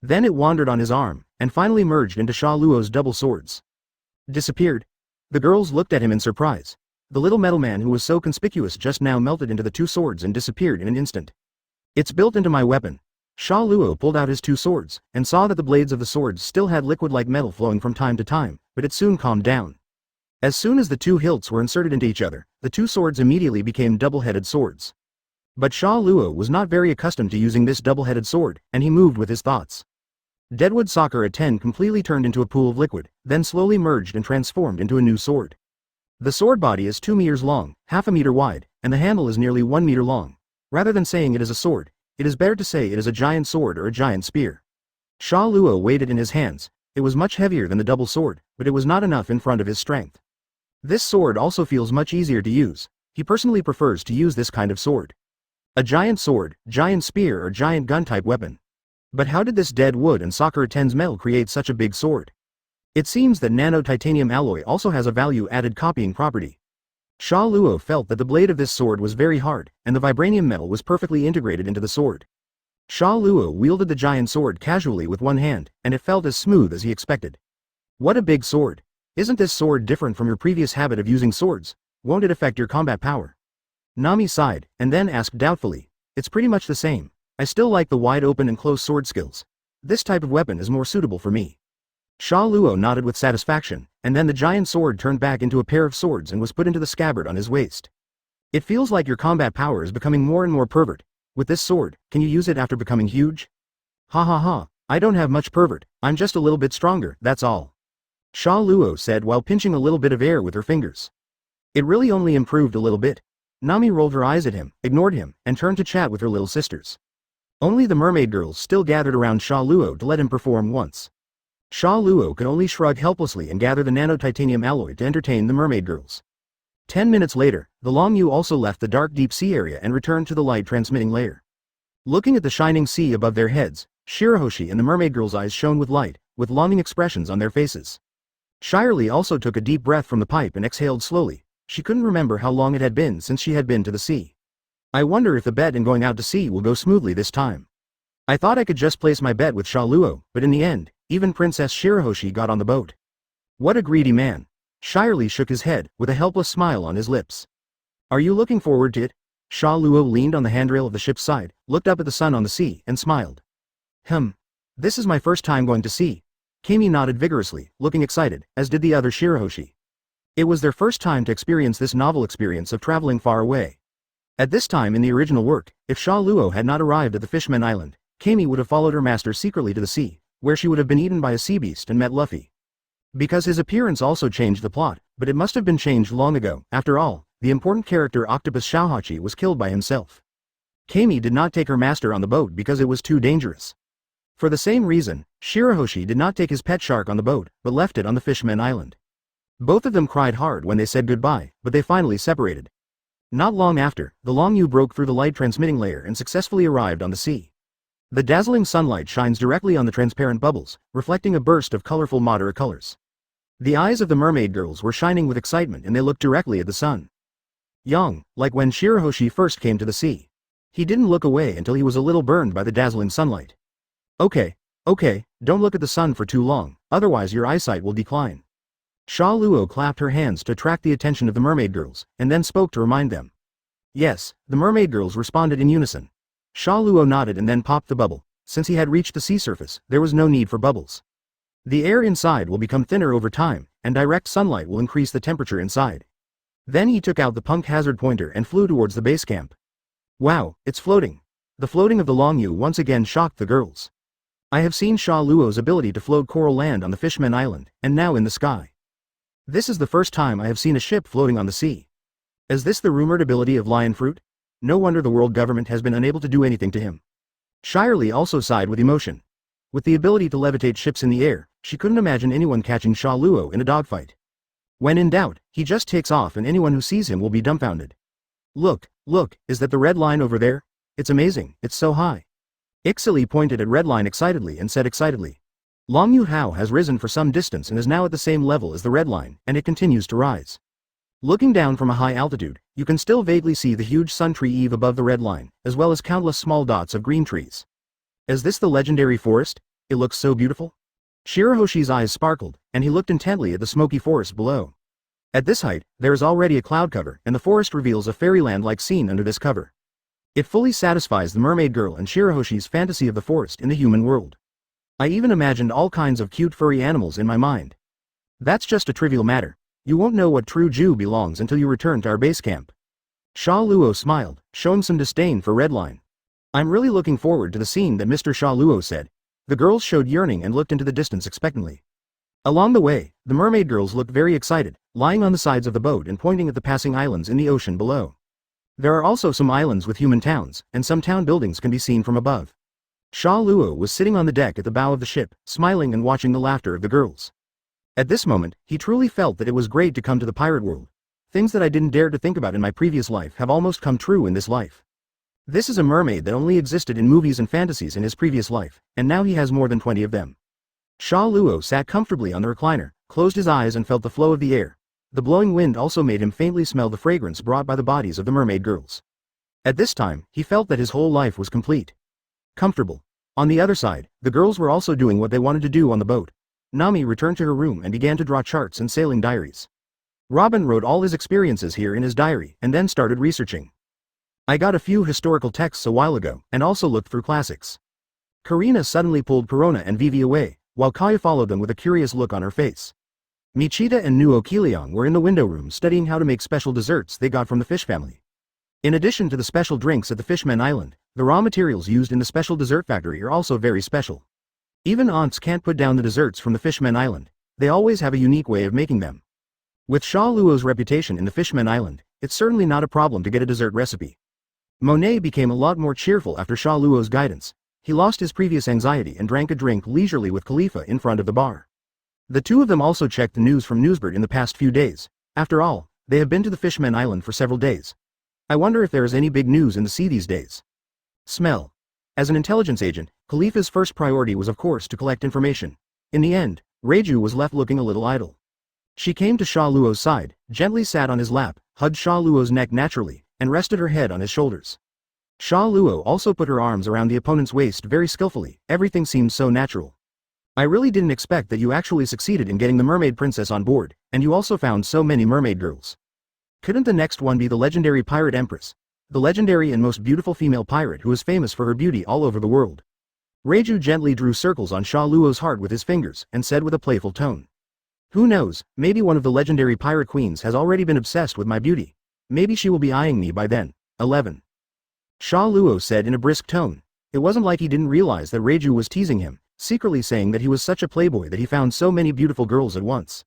Then it wandered on his arm, and finally merged into Sha Luo's double swords. Disappeared. The girls looked at him in surprise. The little metal man who was so conspicuous just now melted into the two swords and disappeared in an instant. It's built into my weapon. Sha Luo pulled out his two swords, and saw that the blades of the swords still had liquid-like metal flowing from time to time, but it soon calmed down. As soon as the two hilts were inserted into each other, the two swords immediately became double-headed swords. But Sha Luo was not very accustomed to using this double-headed sword, and he moved with his thoughts. Deadwood Sakura 10 completely turned into a pool of liquid, then slowly merged and transformed into a new sword. The sword body is 2 meters long, half a meter wide, and the handle is nearly 1 meter long. Rather than saying it is a sword, it is better to say it is a giant sword or a giant spear. Sha Luo weighed it in his hands. It was much heavier than the double sword, but it was not enough in front of his strength. This sword also feels much easier to use. He personally prefers to use this kind of sword. A giant sword, giant spear or giant gun type weapon. But how did this Deadwood and Sakura 10's metal create such a big sword? It seems that nano-titanium alloy also has a value-added copying property. Sha Luo felt that the blade of this sword was very hard, and the vibranium metal was perfectly integrated into the sword. Sha Luo wielded the giant sword casually with one hand, and it felt as smooth as he expected. What a big sword! Isn't this sword different from your previous habit of using swords? Won't it affect your combat power? Nami sighed, and then asked doubtfully. It's pretty much the same. I still like the wide open and close sword skills. This type of weapon is more suitable for me. Sha Luo nodded with satisfaction, and then the giant sword turned back into a pair of swords and was put into the scabbard on his waist. It feels like your combat power is becoming more and more pervert. With this sword, can you use it after becoming huge? Ha ha ha, I don't have much pervert, I'm just a little bit stronger, that's all. Sha Luo said while pinching a little bit of air with her fingers. It really only improved a little bit. Nami rolled her eyes at him, ignored him, and turned to chat with her little sisters. Only the mermaid girls still gathered around Sha Luo to let him perform once. Sha Luo could only shrug helplessly and gather the nano-titanium alloy to entertain the mermaid girls. 10 minutes later, the Long Yu also left the dark deep sea area and returned to the light transmitting layer. Looking at the shining sea above their heads, Shirahoshi and the mermaid girls' eyes shone with light, with longing expressions on their faces. Shirley also took a deep breath from the pipe and exhaled slowly. She couldn't remember how long it had been since she had been to the sea. I wonder if the bet in going out to sea will go smoothly this time. I thought I could just place my bet with Sha Luo, but in the end, even Princess Shirahoshi got on the boat. What a greedy man. Shirley shook his head, with a helpless smile on his lips. Are you looking forward to it? Sha Luo leaned on the handrail of the ship's side, looked up at the sun on the sea, and smiled. This is my first time going to sea. Kami nodded vigorously, looking excited, as did the other Shirahoshi. It was their first time to experience this novel experience of traveling far away. At this time in the original work, if Sha Luo had not arrived at the Fishman Island, Kami would have followed her master secretly to the sea, where she would have been eaten by a sea beast and met Luffy. Because his appearance also changed the plot, but it must have been changed long ago. After all, the important character Octopus Shaohachi was killed by himself. Kami did not take her master on the boat because it was too dangerous. For the same reason, Shirahoshi did not take his pet shark on the boat, but left it on the Fishman Island. Both of them cried hard when they said goodbye, but they finally separated. Not long after, the Long Yu broke through the light transmitting layer and successfully arrived on the sea. The dazzling sunlight shines directly on the transparent bubbles, reflecting a burst of colorful Madara colors. The eyes of the mermaid girls were shining with excitement and they looked directly at the sun. Young, like when Shirahoshi first came to the sea. He didn't look away until he was a little burned by the dazzling sunlight. Okay, don't look at the sun for too long, otherwise your eyesight will decline. Sha Luo clapped her hands to attract the attention of the mermaid girls, and then spoke to remind them. Yes, the mermaid girls responded in unison. Sha Luo nodded and then popped the bubble. Since he had reached the sea surface, there was no need for bubbles. The air inside will become thinner over time, and direct sunlight will increase the temperature inside. Then he took out the punk hazard pointer and flew towards the base camp. Wow, it's floating. The floating of the Long Yu once again shocked the girls. I have seen Sha Luo's ability to float coral land on the Fishman Island, and now in the sky. This is the first time I have seen a ship floating on the sea. Is this the rumored ability of lion fruit? No wonder the world government has been unable to do anything to him. Shirley also sighed with emotion. With the ability to levitate ships in the air, she couldn't imagine anyone catching Sha Luo in a dogfight. When in doubt, he just takes off and anyone who sees him will be dumbfounded. Look, is that the red line over there? It's amazing, it's so high. Ixili pointed at red line excitedly and said excitedly. Long Yu Hao has risen for some distance and is now at the same level as the red line, and it continues to rise. Looking down from a high altitude, you can still vaguely see the huge sun tree eve above the red line, as well as countless small dots of green trees. Is this the legendary forest? It looks so beautiful. Shirahoshi's eyes sparkled, and he looked intently at the smoky forest below. At this height, there is already a cloud cover, and the forest reveals a fairyland-like scene under this cover. It fully satisfies the mermaid girl and Shirahoshi's fantasy of the forest in the human world. I even imagined all kinds of cute furry animals in my mind. That's just a trivial matter. You won't know what true Jew belongs until you return to our base camp. Sha Luo smiled, showing some disdain for Redline. I'm really looking forward to the scene that Mr. Sha Luo said. The girls showed yearning and looked into the distance expectantly. Along the way, the mermaid girls looked very excited, lying on the sides of the boat and pointing at the passing islands in the ocean below. There are also some islands with human towns, and some town buildings can be seen from above. Sha Luo was sitting on the deck at the bow of the ship, smiling and watching the laughter of the girls. At this moment, he truly felt that it was great to come to the pirate world. Things that I didn't dare to think about in my previous life have almost come true in this life. This is a mermaid that only existed in movies and fantasies in his previous life, and now he has more than 20 of them. Sha Luo sat comfortably on the recliner, closed his eyes and felt the flow of the air. The blowing wind also made him faintly smell the fragrance brought by the bodies of the mermaid girls. At this time, he felt that his whole life was complete. Comfortable. On the other side, the girls were also doing what they wanted to do on the boat. Nami returned to her room and began to draw charts and sailing diaries. Robin wrote all his experiences here in his diary and then started researching. I got a few historical texts a while ago and also looked through classics. Karina suddenly pulled Perona and Vivi away, while Kaya followed them with a curious look on her face. Michita and Nuo Kiliang were in the window room studying how to make special desserts they got from the fish family. In addition to the special drinks at the Fishman Island, the raw materials used in the special dessert factory are also very special. Even aunts can't put down the desserts from the Fishman Island. They always have a unique way of making them. With Sha Luo's reputation in the Fishman Island, it's certainly not a problem to get a dessert recipe. Monet became a lot more cheerful after Sha Luo's guidance. He lost his previous anxiety and drank a drink leisurely with Khalifa in front of the bar. The two of them also checked the news from Newsbird in the past few days. After all, they have been to the Fishman Island for several days. I wonder if there is any big news in the sea these days. Smell. As an intelligence agent, Khalifa's first priority was of course to collect information. In the end, Reiju was left looking a little idle. She came to Sha Luo's side, gently sat on his lap, hugged Sha Luo's neck naturally, and rested her head on his shoulders. Sha Luo also put her arms around the opponent's waist very skillfully. Everything seemed so natural. I really didn't expect that you actually succeeded in getting the mermaid princess on board, and you also found so many mermaid girls. Couldn't the next one be the legendary pirate empress? The legendary and most beautiful female pirate who is famous for her beauty all over the world. Reiju gently drew circles on Sha Luo's heart with his fingers, and said with a playful tone. Who knows, maybe one of the legendary pirate queens has already been obsessed with my beauty. Maybe she will be eyeing me by then. 11. Sha Luo said in a brisk tone. It wasn't like he didn't realize that Reiju was teasing him, secretly saying that he was such a playboy that he found so many beautiful girls at once.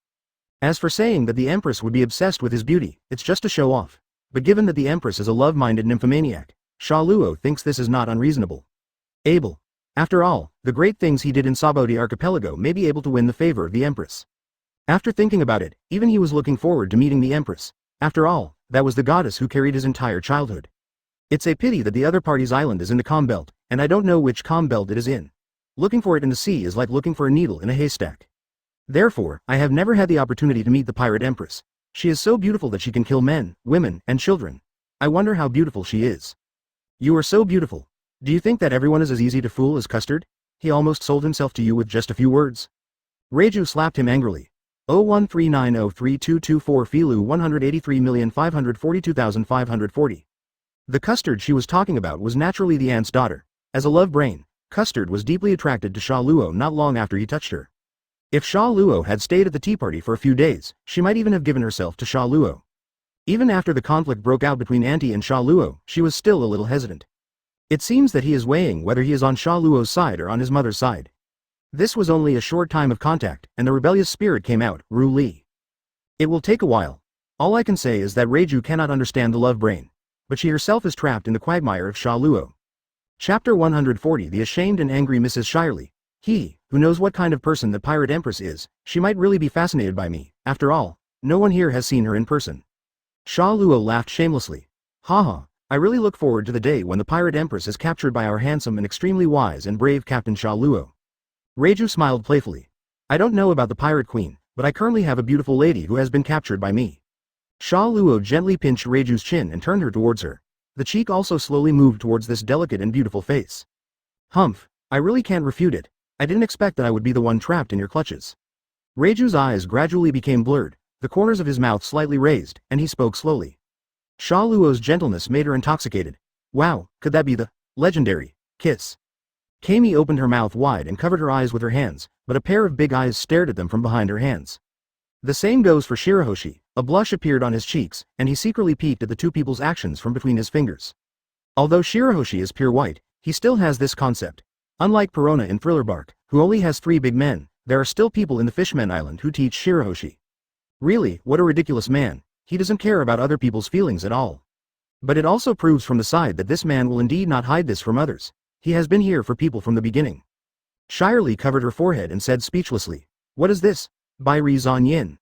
As for saying that the Empress would be obsessed with his beauty, it's just to show off. But given that the Empress is a love-minded nymphomaniac, Sha Luo thinks this is not unreasonable. Abel. After all, the great things he did in Saboti Archipelago may be able to win the favor of the Empress. After thinking about it, even he was looking forward to meeting the Empress. After all, that was the goddess who carried his entire childhood. It's a pity that the other party's island is in the calm belt, and I don't know which calm belt it is in. Looking for it in the sea is like looking for a needle in a haystack. Therefore, I have never had the opportunity to meet the pirate empress. She is so beautiful that she can kill men, women, and children. I wonder how beautiful she is. You are so beautiful. Do you think that everyone is as easy to fool as Custard? He almost sold himself to you with just a few words. Reiju slapped him angrily. 013903224 Filu 183,542,540. The Custard she was talking about was naturally the aunt's daughter. As a love brain, Custard was deeply attracted to Sha Luo not long after he touched her. If Sha Luo had stayed at the tea party for a few days, she might even have given herself to Sha Luo. Even after the conflict broke out between Auntie and Sha Luo, she was still a little hesitant. It seems that he is weighing whether he is on Sha Luo's side or on his mother's side. This was only a short time of contact, and the rebellious spirit came out, Ru Li. It will take a while. All I can say is that Reiju cannot understand the love brain. But she herself is trapped in the quagmire of Sha Luo. Chapter 140 The ashamed and angry Mrs. Shirley. He, who knows what kind of person the pirate empress is, she might really be fascinated by me. After all, no one here has seen her in person. Sha Luo laughed shamelessly. Haha, I really look forward to the day when the pirate empress is captured by our handsome and extremely wise and brave Captain Sha Luo. Reiju smiled playfully. I don't know about the pirate queen, but I currently have a beautiful lady who has been captured by me. Sha Luo gently pinched Reiju's chin and turned her towards her. The cheek also slowly moved towards this delicate and beautiful face. Humph, I really can't refute it. I didn't expect that I would be the one trapped in your clutches. Reiju's eyes gradually became blurred, the corners of his mouth slightly raised, and he spoke slowly. Sha Luo's gentleness made her intoxicated. Wow, could that be the legendary kiss? Kami opened her mouth wide and covered her eyes with her hands, but a pair of big eyes stared at them from behind her hands. The same goes for Shirahoshi. A blush appeared on his cheeks, and he secretly peeked at the two people's actions from between his fingers. Although Shirahoshi is pure white, he still has this concept. Unlike Perona in Thriller Bark, who only has 3 big men, there are still people in the Fishman Island who teach Shirahoshi. Really, what a ridiculous man. He doesn't care about other people's feelings at all. But it also proves from the side that this man will indeed not hide this from others. He has been here for people from the beginning. Shirley covered her forehead and said speechlessly, "What is this? By Ri Zan Yin."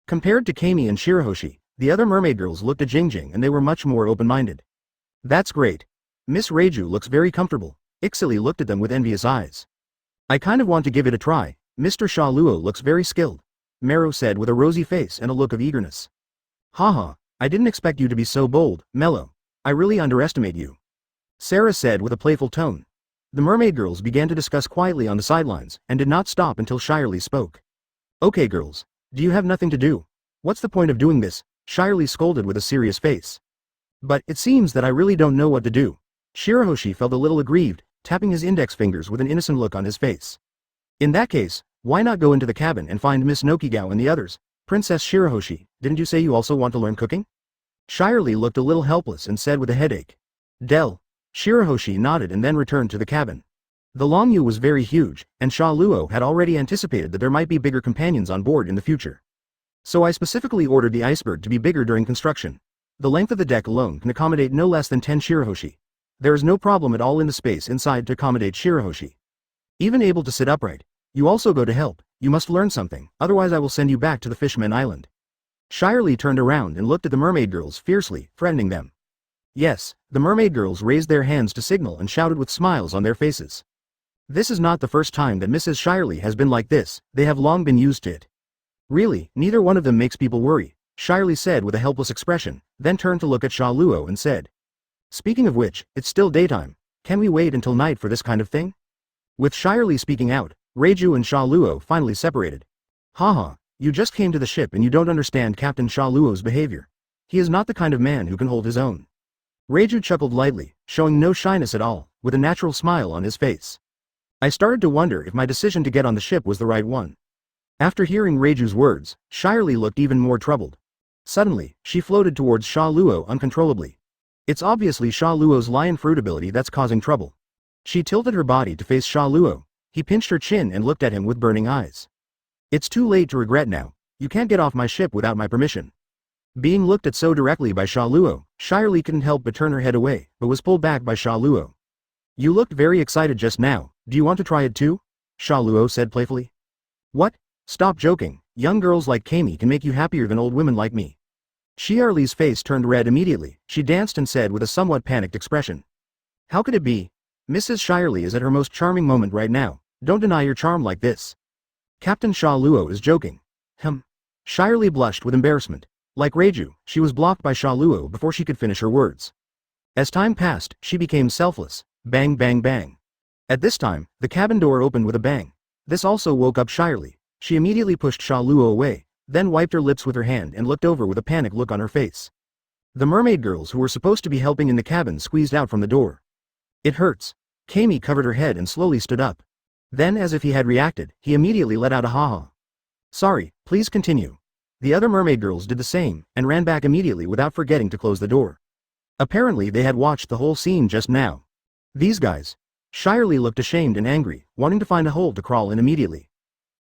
Compared to Kami and Shirahoshi, the other mermaid girls looked at Jingjing and they were much more open-minded. "That's great. Miss Reiju looks very comfortable." Ixili looked at them with envious eyes. "I kind of want to give it a try. Mr. Sha Luo looks very skilled," Mero said with a rosy face and a look of eagerness. "Haha, I didn't expect you to be so bold, Mello. I really underestimate you," Sarah said with a playful tone. The mermaid girls began to discuss quietly on the sidelines and did not stop until Shirley spoke. "Okay girls, do you have nothing to do? What's the point of doing this?" Shirley scolded with a serious face. "But it seems that I really don't know what to do." Shirahoshi felt a little aggrieved, tapping his index fingers with an innocent look on his face. "In that case, why not go into the cabin and find Miss Nokigao and the others? Princess Shirahoshi, didn't you say you also want to learn cooking?" Shirley looked a little helpless and said with a headache. "Del." Shirahoshi nodded and then returned to the cabin. The Longyu was very huge, and Sha Luo had already anticipated that there might be bigger companions on board in the future. "So I specifically ordered the iceberg to be bigger during construction. The length of the deck alone can accommodate no less than 10 Shirahoshi. There is no problem at all in the space inside to accommodate Shirahoshi. Even able to sit upright. You also go to help. You must learn something, otherwise I will send you back to the Fishman Island." Shirley turned around and looked at the mermaid girls fiercely, threatening them. Yes, the mermaid girls raised their hands to signal and shouted with smiles on their faces. This is not the first time that Mrs. Shirley has been like this, they have long been used to it. "Really, neither one of them makes people worry," Shirley said with a helpless expression, then turned to look at Sha Luo and said. "Speaking of which, it's still daytime. Can we wait until night for this kind of thing?" With Shirley speaking out, Reiju and Sha Luo finally separated. "Haha, you just came to the ship and you don't understand Captain Sha Luo's behavior. He is not the kind of man who can hold his own." Reiju chuckled lightly, showing no shyness at all, with a natural smile on his face. "I started to wonder if my decision to get on the ship was the right one." After hearing Reiju's words, Shirley looked even more troubled. Suddenly, she floated towards Sha Luo uncontrollably. It's obviously Sha Luo's lion fruit ability that's causing trouble. She tilted her body to face Sha Luo. He pinched her chin and looked at him with burning eyes. "It's too late to regret now. You can't get off my ship without my permission." Being looked at so directly by Sha Luo, Shirley couldn't help but turn her head away, but was pulled back by Sha Luo. "You looked very excited just now, do you want to try it too?" Sha Luo said playfully. "What? Stop joking, young girls like Kami can make you happier than old women like me." Shirley's face turned red immediately, she danced and said with a somewhat panicked expression. "How could it be? Mrs. Shirley is at her most charming moment right now, don't deny your charm like this. Captain Sha Luo is joking." Shirley blushed with embarrassment. Like Reiju, she was blocked by Sha Luo before she could finish her words. As time passed, she became selfless. Bang bang bang. At this time, the cabin door opened with a bang. This also woke up Shirley. She immediately pushed Sha Luo away, then wiped her lips with her hand and looked over with a panicked look on her face. The mermaid girls who were supposed to be helping in the cabin squeezed out from the door. "It hurts." Kami covered her head and slowly stood up. Then as if he had reacted, he immediately let out a ha-ha. "Sorry, please continue." The other mermaid girls did the same, and ran back immediately without forgetting to close the door. Apparently they had watched the whole scene just now. These guys. Shirley looked ashamed and angry, wanting to find a hole to crawl in immediately.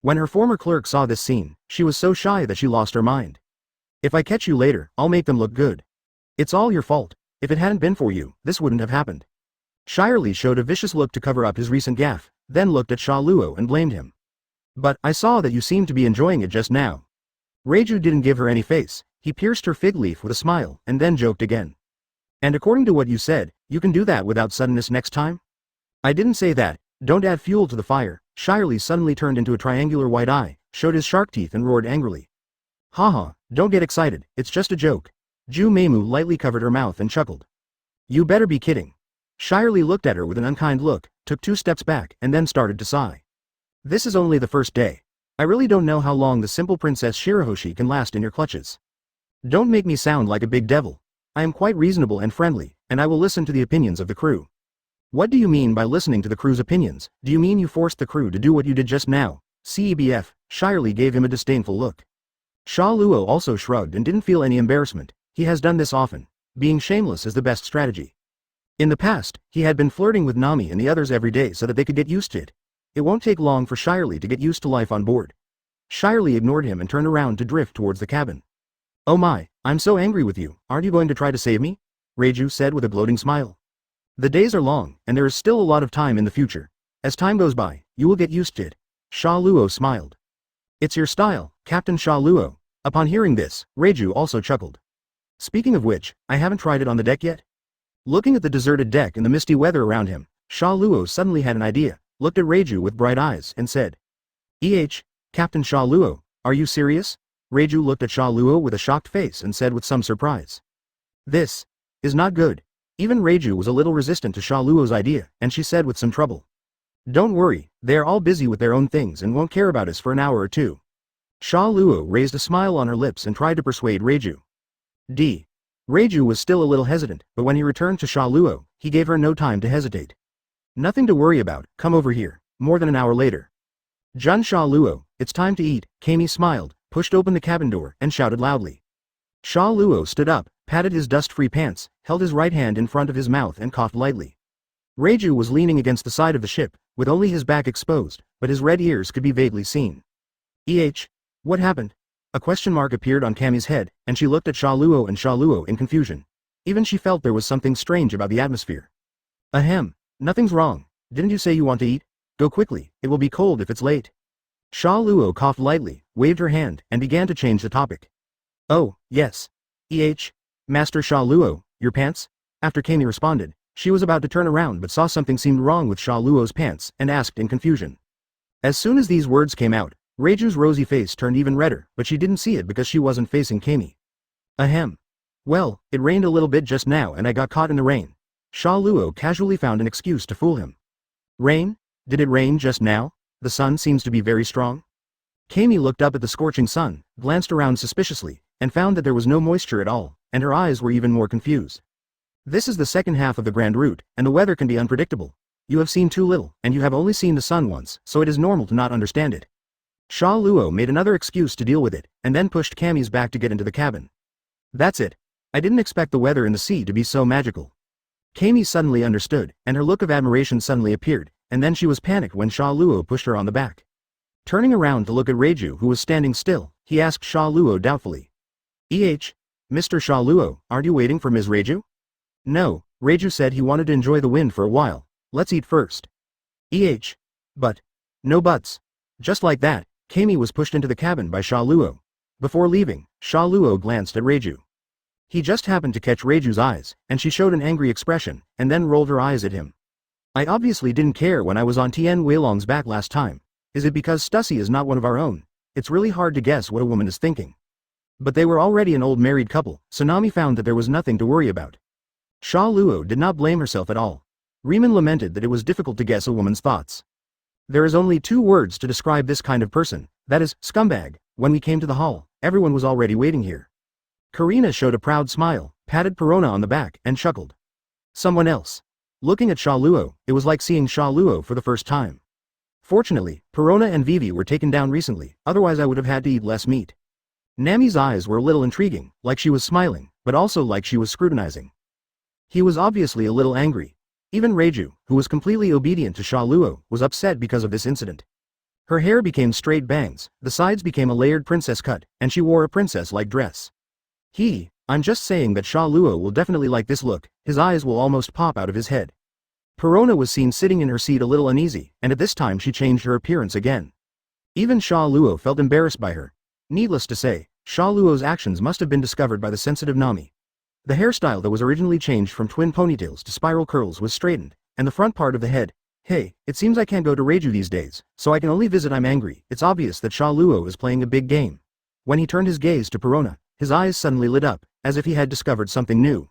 When her former clerk saw this scene, she was so shy that she lost her mind. "If I catch you later, I'll make them look good. It's all your fault. If it hadn't been for you, this wouldn't have happened." Shirley showed a vicious look to cover up his recent gaffe, then looked at Sha Luo and blamed him. "But I saw that you seemed to be enjoying it just now." Reiju didn't give her any face, he pierced her fig leaf with a smile, and then joked again. "And according to what you said, you can do that without suddenness next time?" "I didn't say that, don't add fuel to the fire." Shirley suddenly turned into a triangular white eye, showed his shark teeth and roared angrily. "Haha, don't get excited, it's just a joke." Ju Meimu lightly covered her mouth and chuckled. "You better be kidding." Shirley looked at her with an unkind look, took 2 steps back, and then started to sigh. "This is only the first day. I really don't know how long the simple Princess Shirahoshi can last in your clutches. Don't make me sound like a big devil. I am quite reasonable and friendly, and I will listen to the opinions of the crew. What do you mean by listening to the crew's opinions? Do you mean you forced the crew to do what you did just now? CEBF, Shirley gave him a disdainful look. Sha Luo also shrugged and didn't feel any embarrassment. He has done this often. Being shameless is the best strategy. In the past, he had been flirting with Nami and the others every day so that they could get used to it. It won't take long for Shirley to get used to life on board. Shirley ignored him and turned around to drift towards the cabin. Oh my, I'm so angry with you, aren't you going to try to save me? Reiju said with a gloating smile. The days are long, and there is still a lot of time in the future. As time goes by, you will get used to it. Sha Luo smiled. It's your style, Captain Sha Luo. Upon hearing this, Reiju also chuckled. Speaking of which, I haven't tried it on the deck yet. Looking at the deserted deck and the misty weather around him, Sha Luo suddenly had an idea, looked at Reiju with bright eyes, and said, Captain Sha Luo, are you serious? Reiju looked at Sha Luo with a shocked face and said with some surprise. This is not good. Even Reiju was a little resistant to Sha Luo's idea, and she said with some trouble. Don't worry, they are all busy with their own things and won't care about us for an hour or two. Sha Luo raised a smile on her lips and tried to persuade Reiju. Reiju was still a little hesitant, but when he returned to Sha Luo, he gave her no time to hesitate. Nothing to worry about, come over here. More than an hour later. Jun Sha Luo, it's time to eat. Kami smiled, pushed open the cabin door, and shouted loudly. Sha Luo stood up, patted his dust-free pants, held his right hand in front of his mouth and coughed lightly. Reiju was leaning against the side of the ship, with only his back exposed, but his red ears could be vaguely seen. What happened? A question mark appeared on Kami's head, and she looked at Sha Luo and Sha Luo in confusion. Even she felt there was something strange about the atmosphere. Ahem, nothing's wrong. Didn't you say you want to eat? Go quickly, it will be cold if it's late. Sha Luo coughed lightly, waved her hand, and began to change the topic. Oh, yes. Master Sha Luo, your pants? After Kami responded, she was about to turn around but saw something seemed wrong with Sha Luo's pants, and asked in confusion. As soon as these words came out, Reiju's rosy face turned even redder, but she didn't see it because she wasn't facing Kami. Ahem. Well, it rained a little bit just now and I got caught in the rain. Sha Luo casually found an excuse to fool him. Rain? Did it rain just now? The sun seems to be very strong. Kami looked up at the scorching sun, glanced around suspiciously, and found that there was no moisture at all, and her eyes were even more confused. This is the second half of the Grand Route, and the weather can be unpredictable. You have seen too little, and you have only seen the sun once, so it is normal to not understand it. Sha Luo made another excuse to deal with it, and then pushed Kami's back to get into the cabin. That's it. I didn't expect the weather in the sea to be so magical. Kami suddenly understood, and her look of admiration suddenly appeared, and then she was panicked when Sha Luo pushed her on the back. Turning around to look at Reiju who was standing still, he asked Sha Luo doubtfully. Mr. Sha Luo, aren't you waiting for Ms. Reiju? No, Reiju said he wanted to enjoy the wind for a while. Let's eat first. But. No buts. Just like that, Kami was pushed into the cabin by Sha Luo. Before leaving, Sha Luo glanced at Reiju. He just happened to catch Reiju's eyes, and she showed an angry expression, and then rolled her eyes at him. I obviously didn't care when I was on Tian Weilong's back last time. Is it because Stussy is not one of our own? It's really hard to guess what a woman is thinking. But they were already an old married couple, so Nami found that there was nothing to worry about. Sha Luo did not blame herself at all. Riemann lamented that it was difficult to guess a woman's thoughts. There is only 2 words to describe this kind of person, that is, scumbag. When we came to the hall, everyone was already waiting here. Karina showed a proud smile, patted Perona on the back, and chuckled. Someone else. Looking at Sha Luo, it was like seeing Sha Luo for the first time. Fortunately, Perona and Vivi were taken down recently, otherwise I would have had to eat less meat. Nami's eyes were a little intriguing, like she was smiling, but also like she was scrutinizing. He was obviously a little angry. Even Reiju, who was completely obedient to Sha Luo, was upset because of this incident. Her hair became straight bangs, the sides became a layered princess cut, and she wore a princess-like dress. I'm just saying that Sha Luo will definitely like this look, his eyes will almost pop out of his head. Perona was seen sitting in her seat a little uneasy, and at this time she changed her appearance again. Even Sha Luo felt embarrassed by her. Needless to say, Sha Luo's actions must have been discovered by the sensitive Nami. The hairstyle that was originally changed from twin ponytails to spiral curls was straightened, and the front part of the head. Hey, it seems I can't go to Reiju these days, so I can only visit. I'm angry. It's obvious that Sha Luo is playing a big game. When he turned his gaze to Perona, his eyes suddenly lit up, as if he had discovered something new.